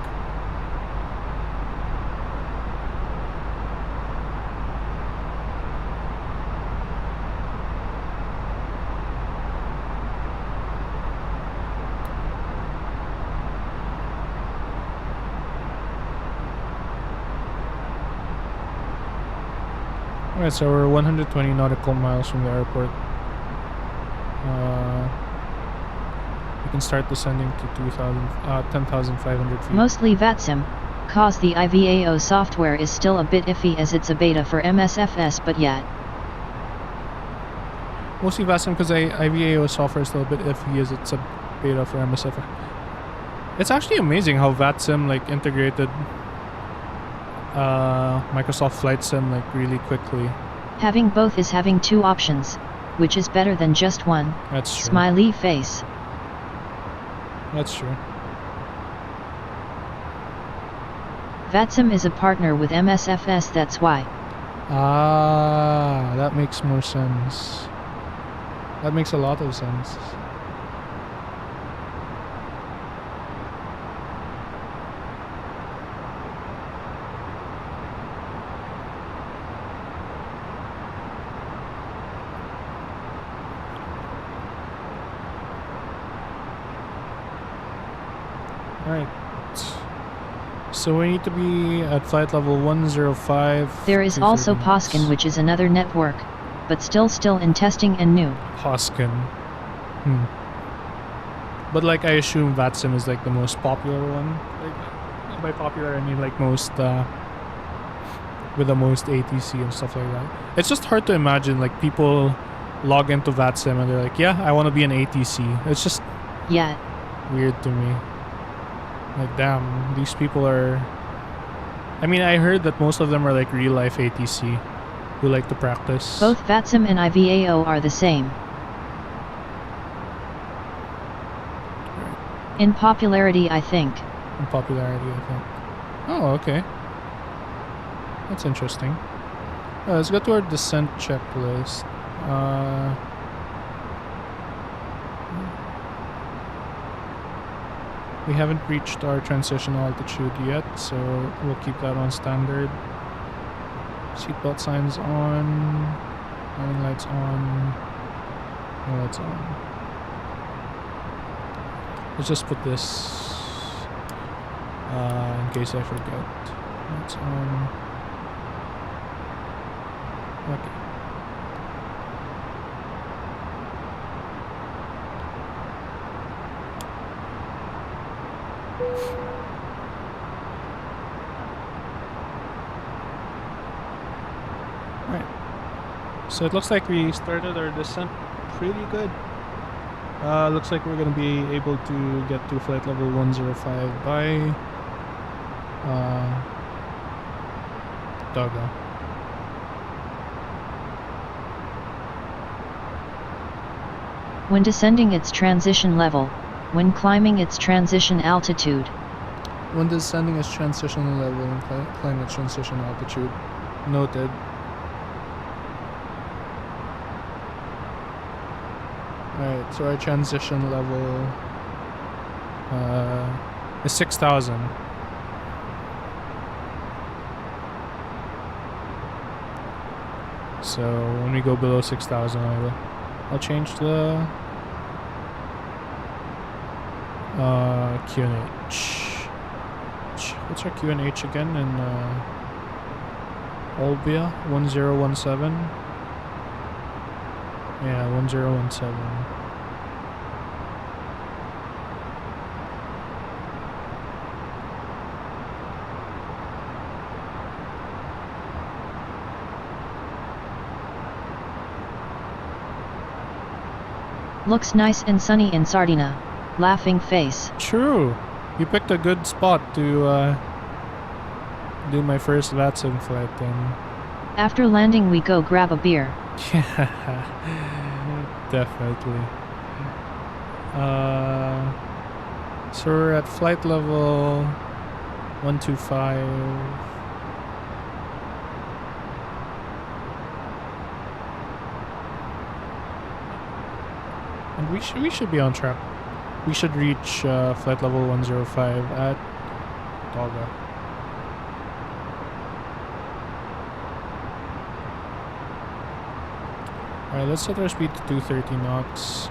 Alright, so we're 120 nautical miles from the airport. We can start descending to 10,500 feet. Mostly VATSIM, cause the IVAO software is still a bit iffy as it's a beta for MSFS, but yet. Mostly VATSIM because IVAO software is still a bit iffy as it's a beta for MSFS. It's actually amazing how VATSIM like integrated Microsoft Flight Sim like really quickly. Having both is having two options, which is better than just one. That's true. Smiley face. That's true. VATSIM is a partner with MSFS, that's why. Ah, that makes more sense. That makes a lot of sense. Alright. So we need to be at flight level 105. There is also Poskin, which is another network, but still in testing and new. Poskin. But like I assume VATSIM is like the most popular one. Like by popular I mean like most with the most ATC and stuff like that. It's just hard to imagine like people log into VATSIM and they're like, yeah, I want to be an ATC. It's just weird to me. Like, damn, these people are... I mean, I heard that most of them are like real-life ATC who like to practice. Both VATSIM and IVAO are the same. In popularity, I think. In popularity, I think. Oh, okay. That's interesting. Let's go to our descent checklist. We haven't reached our transition altitude yet, so we'll keep that on standard. Seatbelt signs on. Running lights on. No lights on. Let's just put this in case I forget. Lights on. Okay. So it looks like we started our descent pretty good. Looks like we're gonna be able to get to flight level 105 by Doggo. When descending its transition level, when climbing its transition altitude. When descending its transition level and climbing its transition altitude. Noted. Alright, so our transition level is 6,000. So when we go below 6,000, I'll change the QNH. What's our QNH again in Olbia? 1017. Yeah, 1017. Looks nice and sunny in Sardinia. Laughing face. True. You picked a good spot to do my first VATSIM flight then. After landing we go grab a beer. Yeah, definitely. So we're at flight level 125. And we should be on track. We should reach flight level 105 at Doggo. Alright, let's set our speed to 230 knots.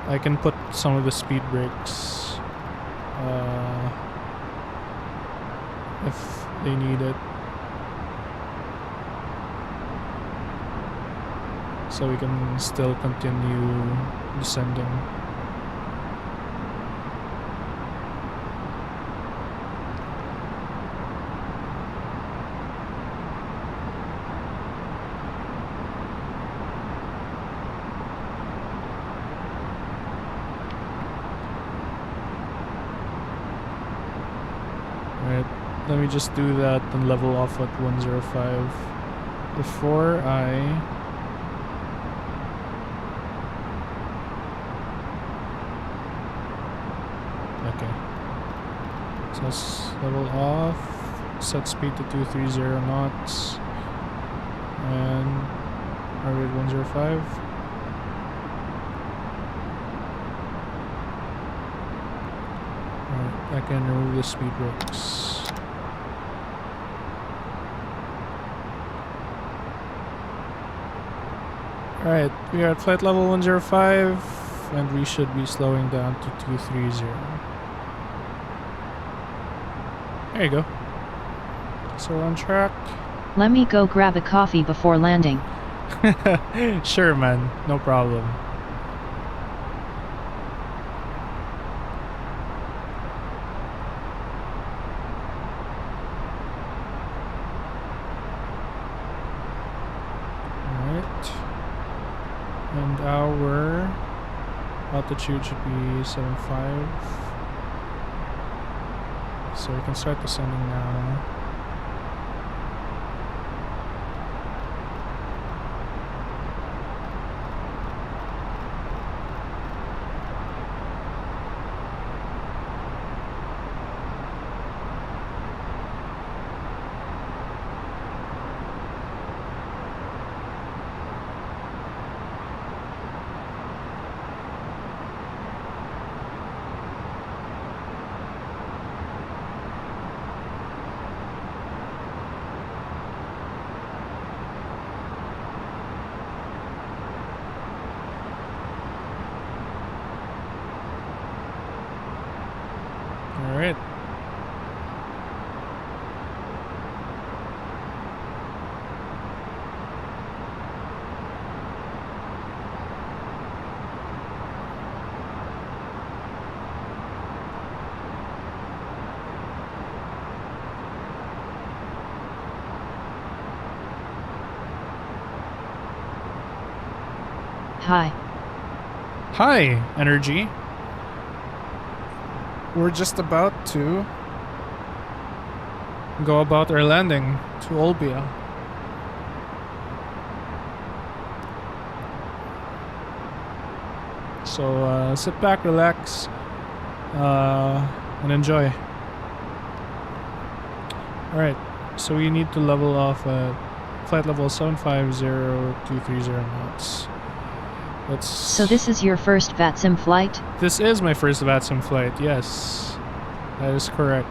I can put some of the speed brakes if they need it. so we can still continue descending. Alright, let me just do that and level off at 105 before I so let's level off, set speed to 230 knots, and are we at 105? Alright, I can remove the speed brakes. Alright, we are at flight level 105, and we should be slowing down to 230. There you go. So we're on track. Let me go grab a coffee before landing. Sure, man. No problem. Alright. And our altitude should be 75. So we can start descending now. Alright. Hi. Hi, Energy. We're just about to go about our landing to Olbia. So sit back, relax, and enjoy. Alright, so we need to level off at flight level 750-230 knots. So this is your first VATSIM flight? This is my first VATSIM flight, yes. That is correct.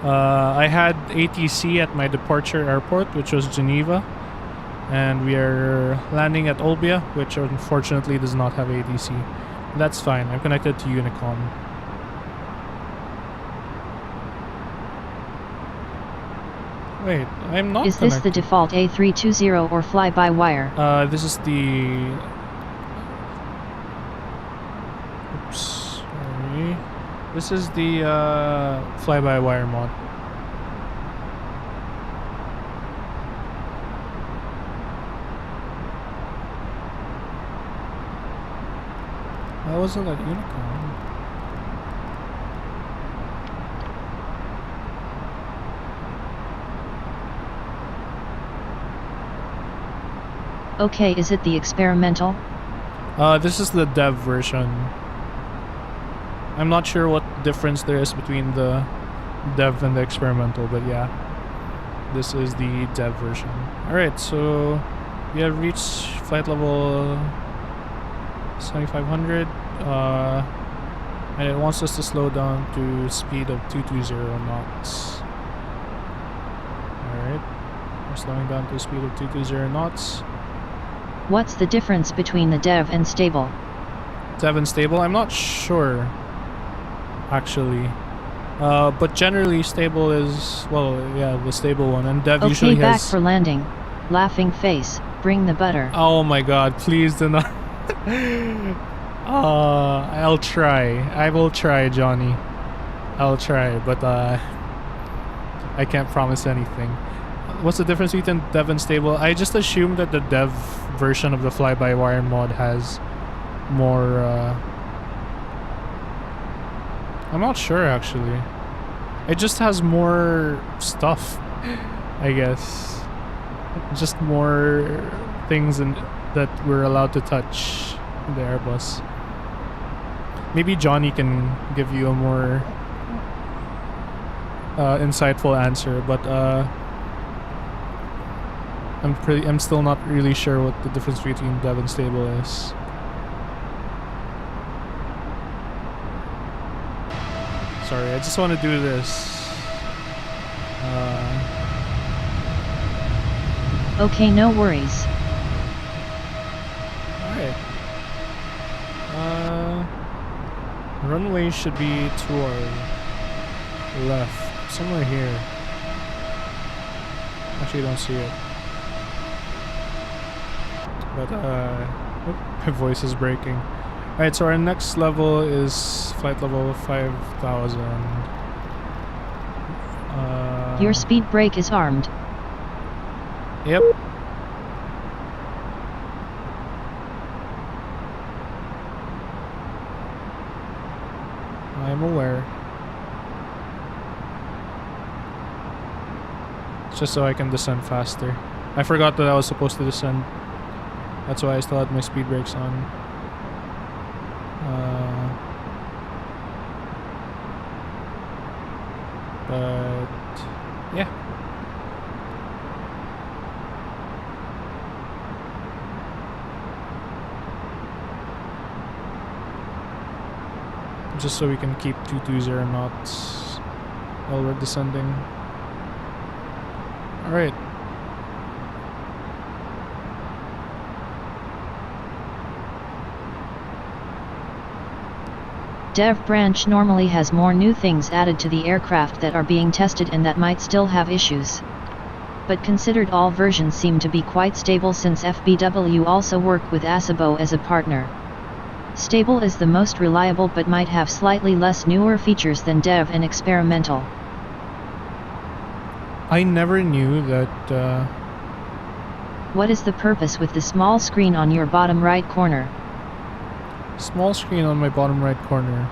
I had ATC at my departure airport, which was Geneva. And we are landing at Olbia, which unfortunately does not have ATC. That's fine, I'm connected to Unicom. Wait, I'm not Is this the default A320 or fly-by-wire? This is the... Oops, sorry. This is the fly-by-wire mod. Why wasn't that Unicom? Okay, is it the experimental? This is the dev version. I'm not sure what difference there is between the dev and the experimental, but yeah. This is the dev version. Alright, so we have reached flight level 7500. And it wants us to slow down to speed of 220 knots. Alright. We're slowing down to a speed of 220 knots. What's the difference between the dev and stable? Dev and stable? I'm not sure, actually. But generally stable is, well, yeah, the stable one. And dev usually Okay, back has... for landing. Laughing face, bring the butter. Oh my god, please do not. I'll try. I will try, Johnny. I'll try, but I can't promise anything. What's the difference between dev and stable? I just assume that the dev version of the fly-by-wire mod has more I'm not sure actually. It just has more stuff, I guess. Just more things that we're allowed to touch in the Airbus. Maybe Johnny can give you a more insightful answer, but I'm still not really sure what the difference between dev and stable is. Sorry, I just want to do this. Okay, no worries. Alright. Runway should be to our left. Somewhere here. Actually, I don't see it. But, my voice is breaking. Alright, so our next level is flight level 5000. Your speed brake is armed. Yep. I'm aware. It's just so I can descend faster. I forgot that I was supposed to descend. That's why I still had my speed brakes on. But yeah. Just so we can keep 220 knots while we're descending. Alright. Dev branch normally has more new things added to the aircraft that are being tested and that might still have issues. But considered all versions seem to be quite stable since FBW also work with ASIBO as a partner. Stable is the most reliable but might have slightly less newer features than dev and experimental. I never knew that... What is the purpose with the small screen on your bottom right corner? Small screen on my bottom right corner.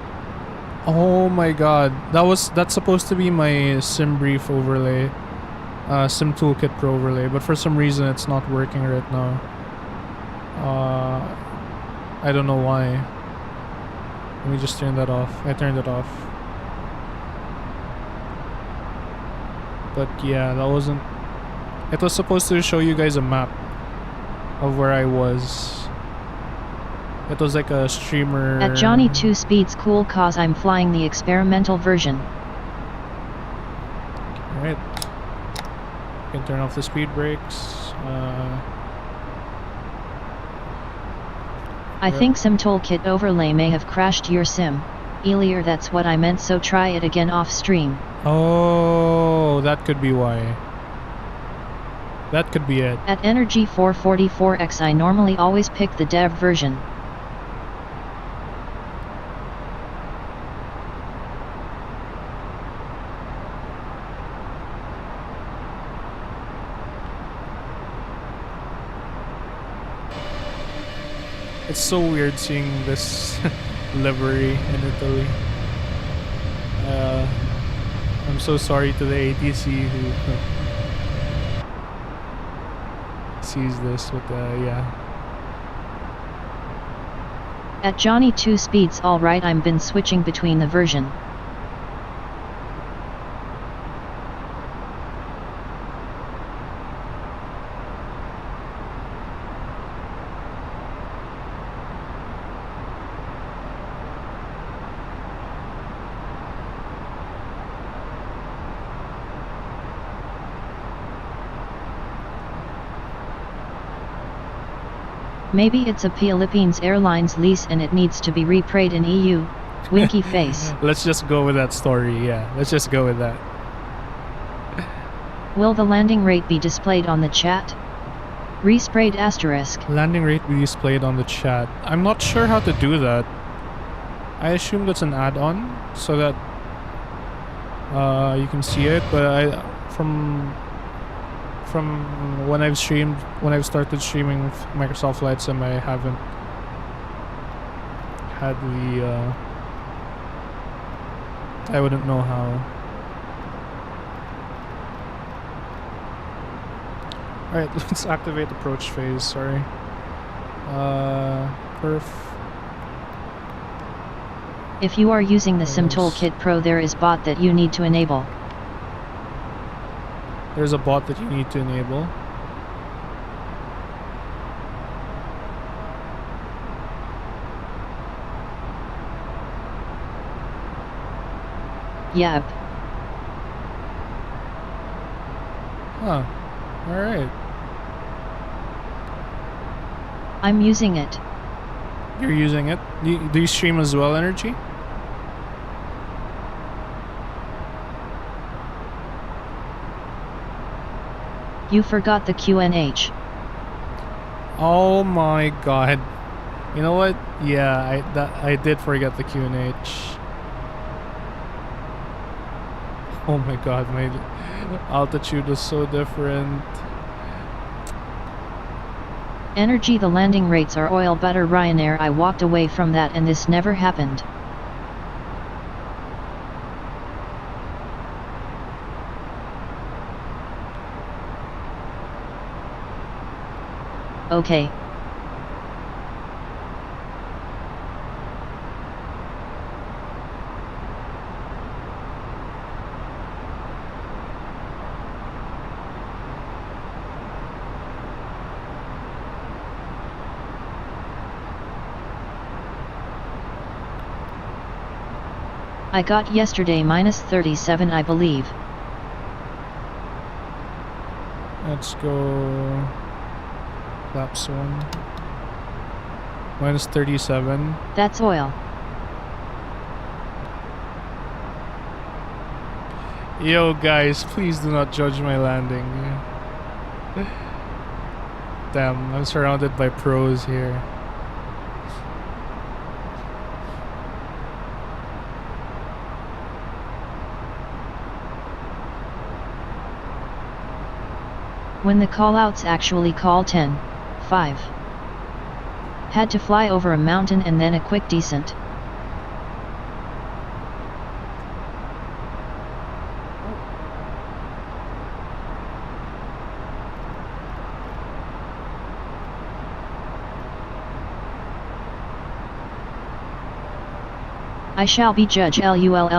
Oh my god. That's supposed to be my sim brief overlay. Sim toolkit pro overlay, but for some reason it's not working right now. I don't know why. Let me just turn that off. I turned it off. But yeah, that wasn't... It was supposed to show you guys a map of where I was. It was like a streamer... At Johnny 2 speeds cool cause I'm flying the experimental version. Alright. You can turn off the speed brakes. I think Sim Toolkit overlay may have crashed your sim. Earlier that's what I meant, so try it again off stream. Oh, that could be why. That could be it. At Energy 444X I normally always pick the dev version. It's so weird seeing this livery in Italy. I'm so sorry to the ATC who sees this, but yeah. At Johnny 2 speeds alright, I'm been switching between the version. Maybe it's a Philippines Airlines lease and it needs to be reprayed in EU. Winky face. Let's just go with that story, yeah. Let's just go with that. Will the landing rate be displayed on the chat? Resprayed asterisk. Landing rate be displayed on the chat. I'm not sure how to do that. I assume that's an add-on so that you can see it, but from when I've started streaming Microsoft Flight Sim, I haven't had the I wouldn't know how. Alright, let's activate approach phase, sorry. Perf. If you are using the Sim Toolkit Pro, there is bot that you need to enable. There's a bot that you need to enable. Yep. Huh. Alright. I'm using it. You're using it? Do you stream as well, Energy? You forgot the QNH. Oh my god. You know what? Yeah, I did forget the QNH. Oh my god, my altitude was so different. Energy, the landing rates are oil butter Ryanair. I walked away from that and this never happened. Okay. I got yesterday -37, I believe. Let's go. Flaps 1. -37. That's oil. Yo guys, please do not judge my landing. Damn, I'm surrounded by pros here. When the callouts actually call 10, 5. Had to fly over a mountain and then a quick descent. I shall be judge LUL.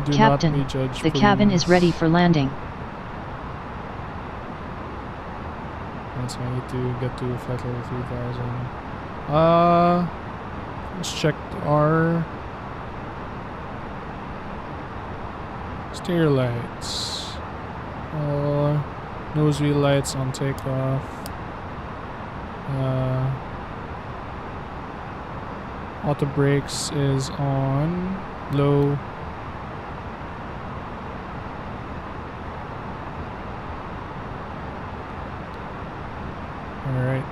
Do Captain, not be judged, the cabin is please. ready for landing. So I need to get to flight level 3000. Let's check our steer lights. Nose wheel lights on takeoff. Auto brakes is on low. Alright.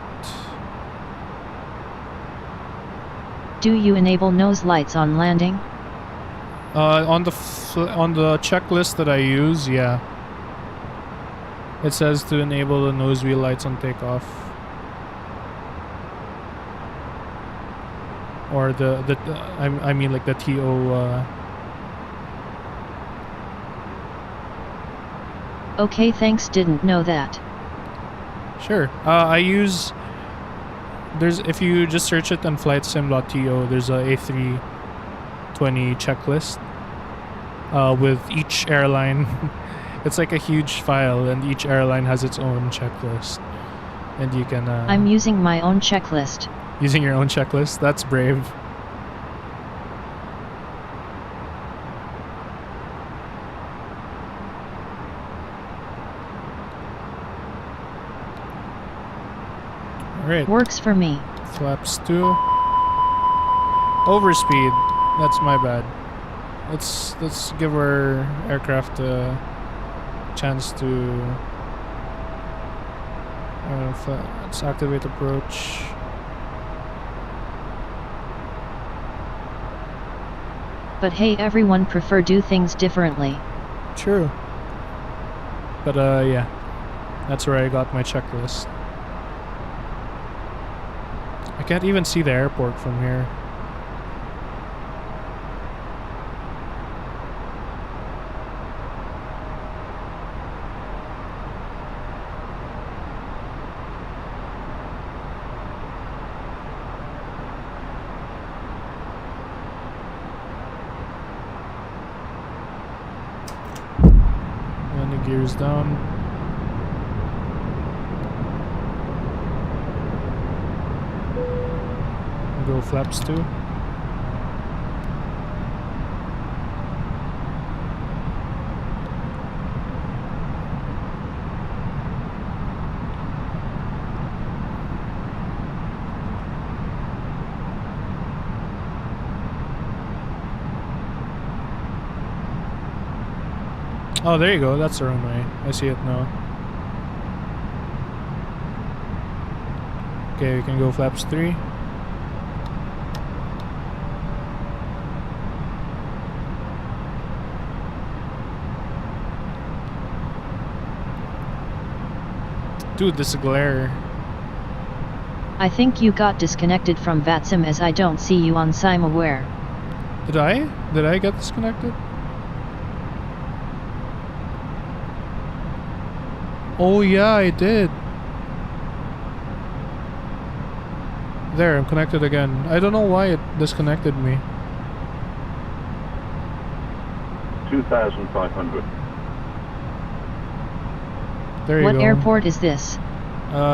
Do you enable nose lights on landing? On the checklist that I use, yeah. It says to enable the nose wheel lights on takeoff. Or I mean like the TO. Okay, thanks, didn't know that. Sure. I use. If you just search it on flightsim.to, there's a A320 checklist. With each airline, it's like a huge file, and each airline has its own checklist, and you can. I'm using my own checklist. Using your own checklist? That's brave. Alright. Works for me. Flaps 2. Overspeed. That's my bad. Let's give our aircraft a chance to Let's activate approach. But hey, everyone prefer do things differently. True. But yeah, that's where I got my checklist. I can't even see the airport from here. Gears down. Go flaps too. Oh, there you go. That's the runway. I see it now. Okay, we can go flaps 3. Dude, this glare. I think you got disconnected from VATSIM as I don't see you on SIM-aware. Did I? Did I get disconnected? Oh yeah, I did. There, I'm connected again. I don't know why it disconnected me. 2,500. There you What go. airport is this?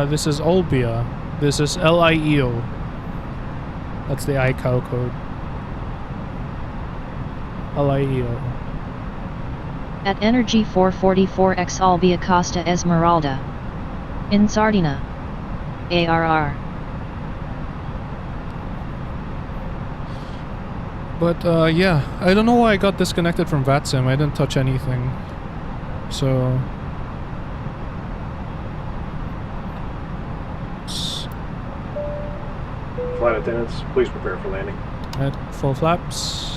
This is Olbia. This is LIEO. That's the ICAO code. LIEO. At Energy 444X Albia Costa Esmeralda. In Sardina. ARR. But yeah, I don't know why I got disconnected from VATSIM. I didn't touch anything. So... Flight attendants, please prepare for landing. At full flaps.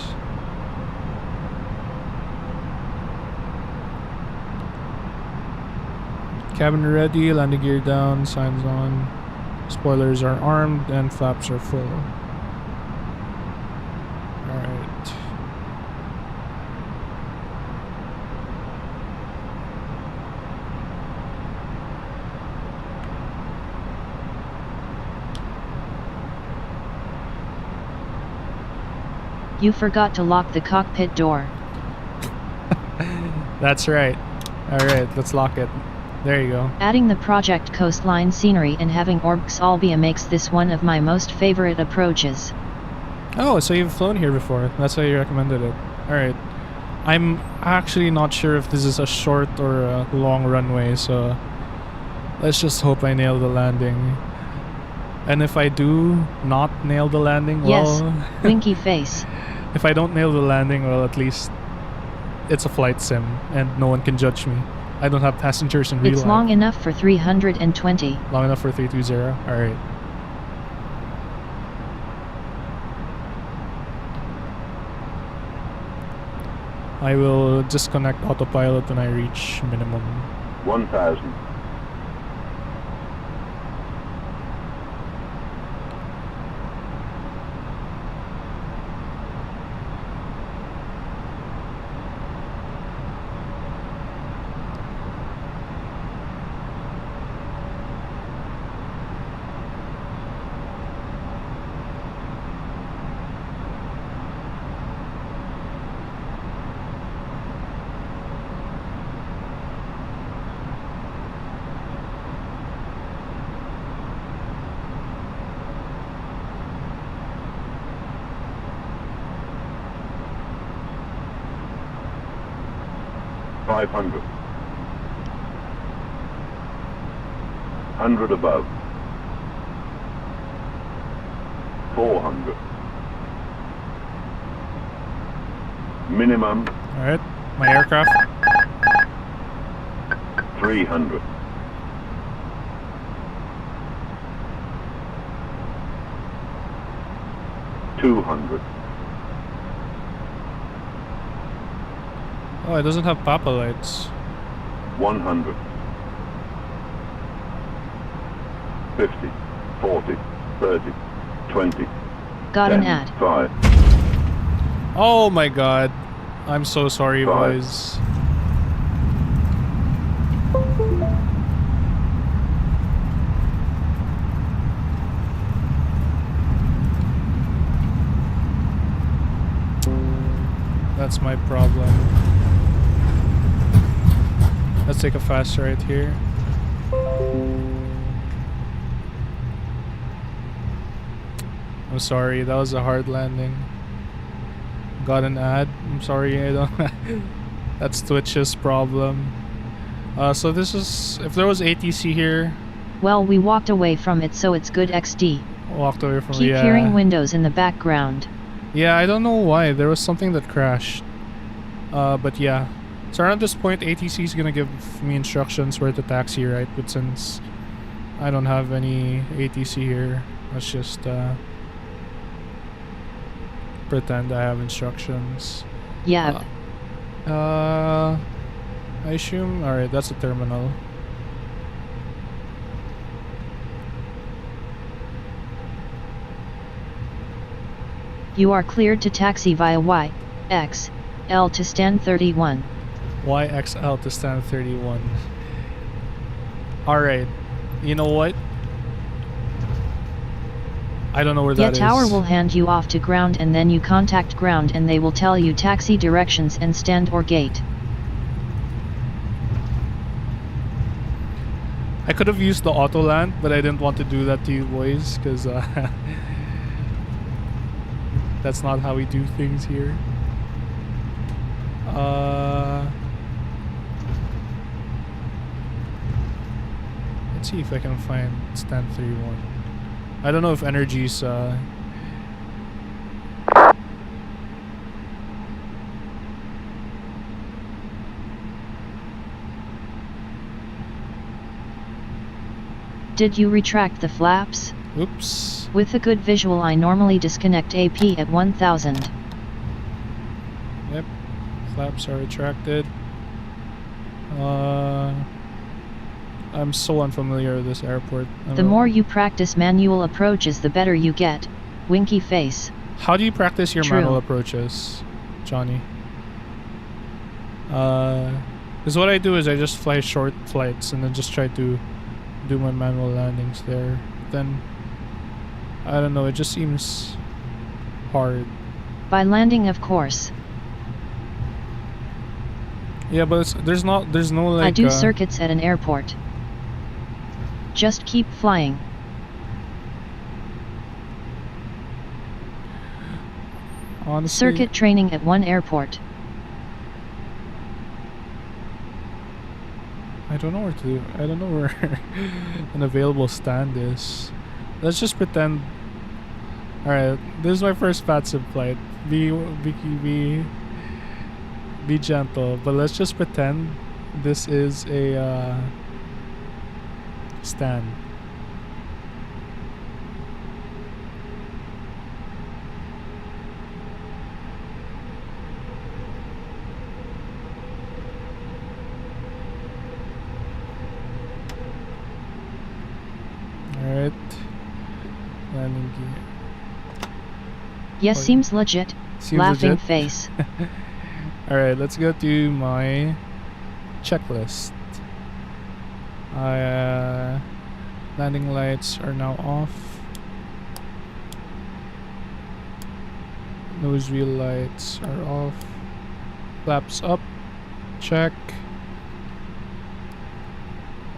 Cabin ready, landing gear down, signs on. Spoilers are armed and flaps are full. Alright. You forgot to lock the cockpit door. That's right. Alright, let's lock it. There you go. Adding the project coastline scenery and having Orbx Albia makes this one of my most favorite approaches. Oh, so you've flown here before. That's why you recommended it. Alright. I'm actually not sure if this is a short or a long runway, so let's just hope I nail the landing. And if I do not nail the landing, well... Yes, winky face. If I don't nail the landing, well, at least it's a flight sim, and no one can judge me. I don't have passengers in real life. It's long enough for 320. Long enough for 320? Alright. I will disconnect autopilot when I reach minimum. 1,000. $500. 100 above. 400. Minimum. Alright, my aircraft. 300. 200. Oh, it doesn't have Papa lights. 100. 50. 40. 30. 20. Got 10, an ad. 5. Oh my god. I'm so sorry, 5. boys. That's my problem. Let's take a fast right here. I'm sorry, that was a hard landing. Got an ad. I'm sorry, I don't. That's Twitch's problem. So this is, if there was ATC here. Well, we walked away from it, so it's good XD. Walked away from it. Keep hearing windows in the background. Yeah, I don't know why. There was something that crashed. But yeah. So around this point, ATC is gonna give me instructions where to taxi, right? But since I don't have any ATC here, let's just pretend I have instructions. Yeah. I assume. Alright, that's a terminal. You are cleared to taxi via Y, X, L to stand 31. YXL to stand 31. Alright. You know what? I don't know where that is. Tower will hand you off to ground, and then you contact ground and they will tell you taxi directions and stand or gate. I could have used the auto land, but I didn't want to do that to you boys, because that's not how we do things here. Let's see if I can find stand 31. I don't know if energy's Did you retract the flaps? Oops. With a good visual, I normally disconnect AP at 1000. Yep. Flaps are retracted. I'm so unfamiliar with this airport. The more you practice manual approaches, the better you get. Winky face. How do you practice your True. manual approaches, Johnny? Because what I do is I just fly short flights and then just try to do my manual landings there. Then I don't know, it just seems hard. By landing, of course. Yeah, but there's no like. I do circuits at an airport. Just keep flying. Honestly, Circuit training at one airport. I don't know where to do. I don't know where an available stand is. Let's just pretend. All right, this is my first VATSIM flight. Be gentle, but let's just pretend this is a stand. Alright. Landing gear. Yes, seems legit. Seems Laughing legit. face. Alright, let's go to my checklist. Landing lights are now off. Nose wheel lights are off. Flaps up. Check.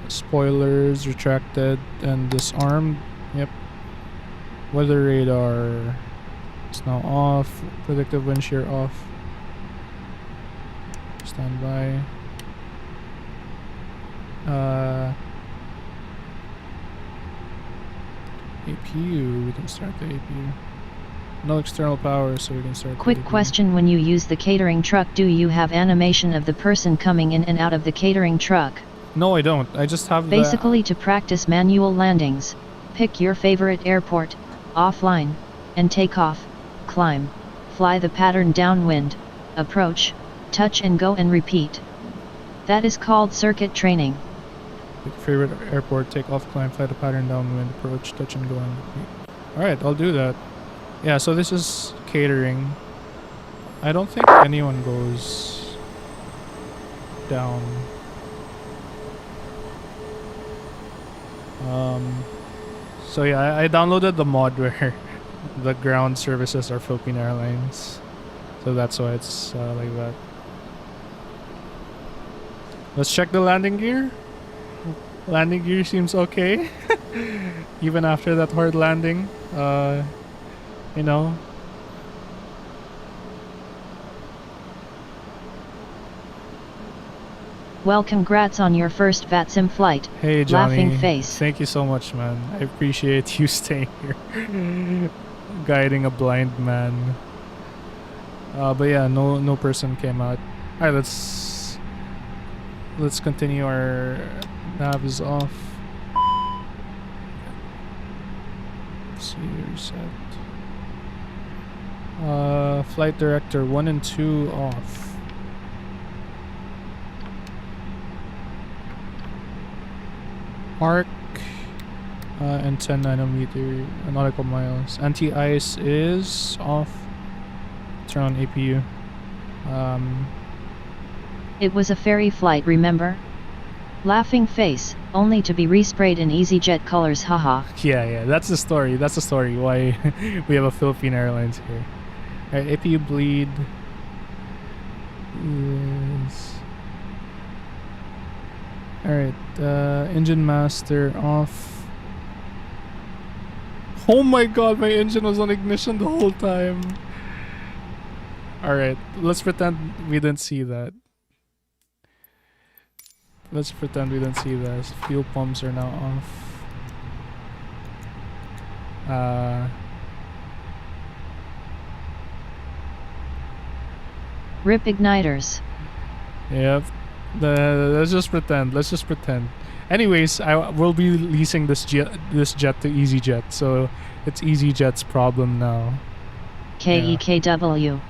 Spoilers retracted and disarmed. Yep. Weather radar is now off. Predictive wind shear off. Stand by. APU, we can start the APU. No external power, so we can start the Quick APU. question: when you use the catering truck, do you have animation of the person coming in and out of the catering truck? No, I don't. I just have Basically, to practice manual landings, pick your favorite airport, offline, and take off. climb, fly the pattern downwind, approach, touch and go and repeat. That is called circuit training. Favorite airport, take off, climb, fly the pattern downwind, approach, touch and go and repeat. Alright, I'll do that. Yeah, so this is catering. I don't think anyone goes down. So yeah, I downloaded the mod where the ground services are Philippine Airlines. So that's why it's like that. Let's check the landing gear. Landing gear seems okay. Even after that hard landing. You know. Well, congrats on your first VATSIM flight. Hey Johnny. Laughing face. Thank you so much, man. I appreciate you staying here. Guiding a blind man. But yeah, no person came out. Alright, let's continue. Our nav is off. Let's see, you're set. Flight director 1 and 2 off. Arc and 10 nanometer nautical miles. Anti-ice is off. Turn on APU. It was a ferry flight, remember? Laughing face, only to be resprayed in EasyJet colors, haha. Yeah, that's the story. That's the story why we have a Philippine Airlines here. Alright, APU bleed is... Alright, engine master off. Oh my god, my engine was on ignition the whole time. Alright, let's pretend we didn't see that. Let's pretend we didn't see this. Fuel pumps are now off. RIP igniters. Yep. Let's just pretend. Let's just pretend. Anyways, I will be leasing this jet to EasyJet, so it's EasyJet's problem now. KEKW.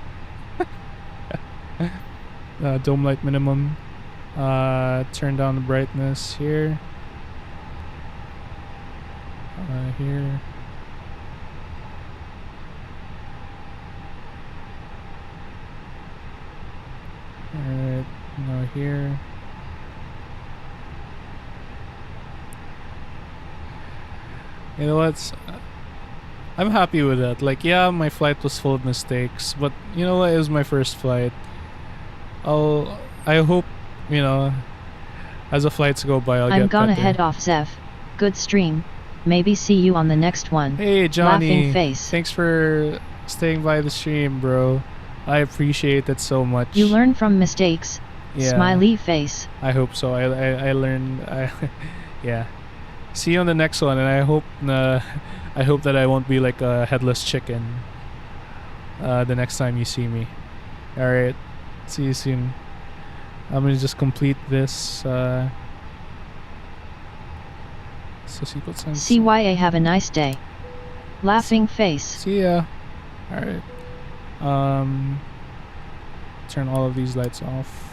Dome light minimum. Turn down the brightness here. Here. Alright, now here. You know what? I'm happy with that. Like, yeah, my flight was full of mistakes, but you know what? It was my first flight. I hope, you know, as the flights go by, I'm gonna head off, Zeph. Good stream. Maybe see you on the next one. Hey, Johnny. Laughing face. Thanks for staying by the stream, bro. I appreciate it so much. You learn from mistakes. Yeah. Smiley face. I hope so. I learned. Yeah. See you on the next one, and I hope that I won't be like a headless chicken the next time you see me. All right. See you soon. I'm gonna just complete this. So CYA, have a nice day. Laughing face. See ya. All right. Turn all of these lights off.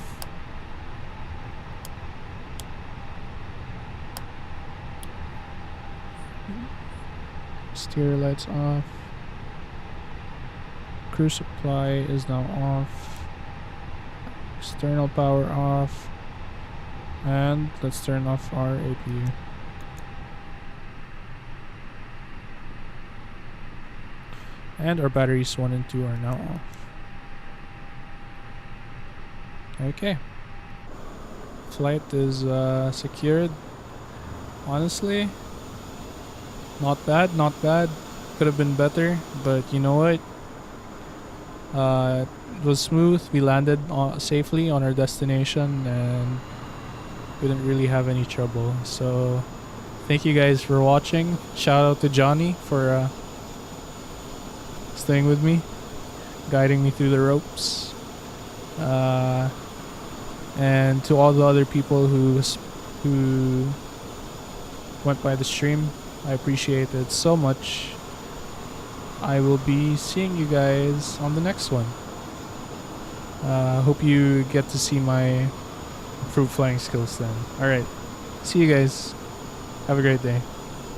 Steer lights off. Crew supply is now off. External power off. And let's turn off our APU. And our batteries 1 and 2 are now off. Okay. Flight is secured. Honestly, not bad, not bad. Could have been better, but you know what? It was smooth. We landed safely on our destination and we didn't really have any trouble. So thank you guys for watching. Shout out to Johnny for staying with me, guiding me through the ropes, and to all the other people who went by the stream. I appreciate it so much. I will be seeing you guys on the next one. Hope you get to see my improved flying skills then. Alright, see you guys. Have a great day.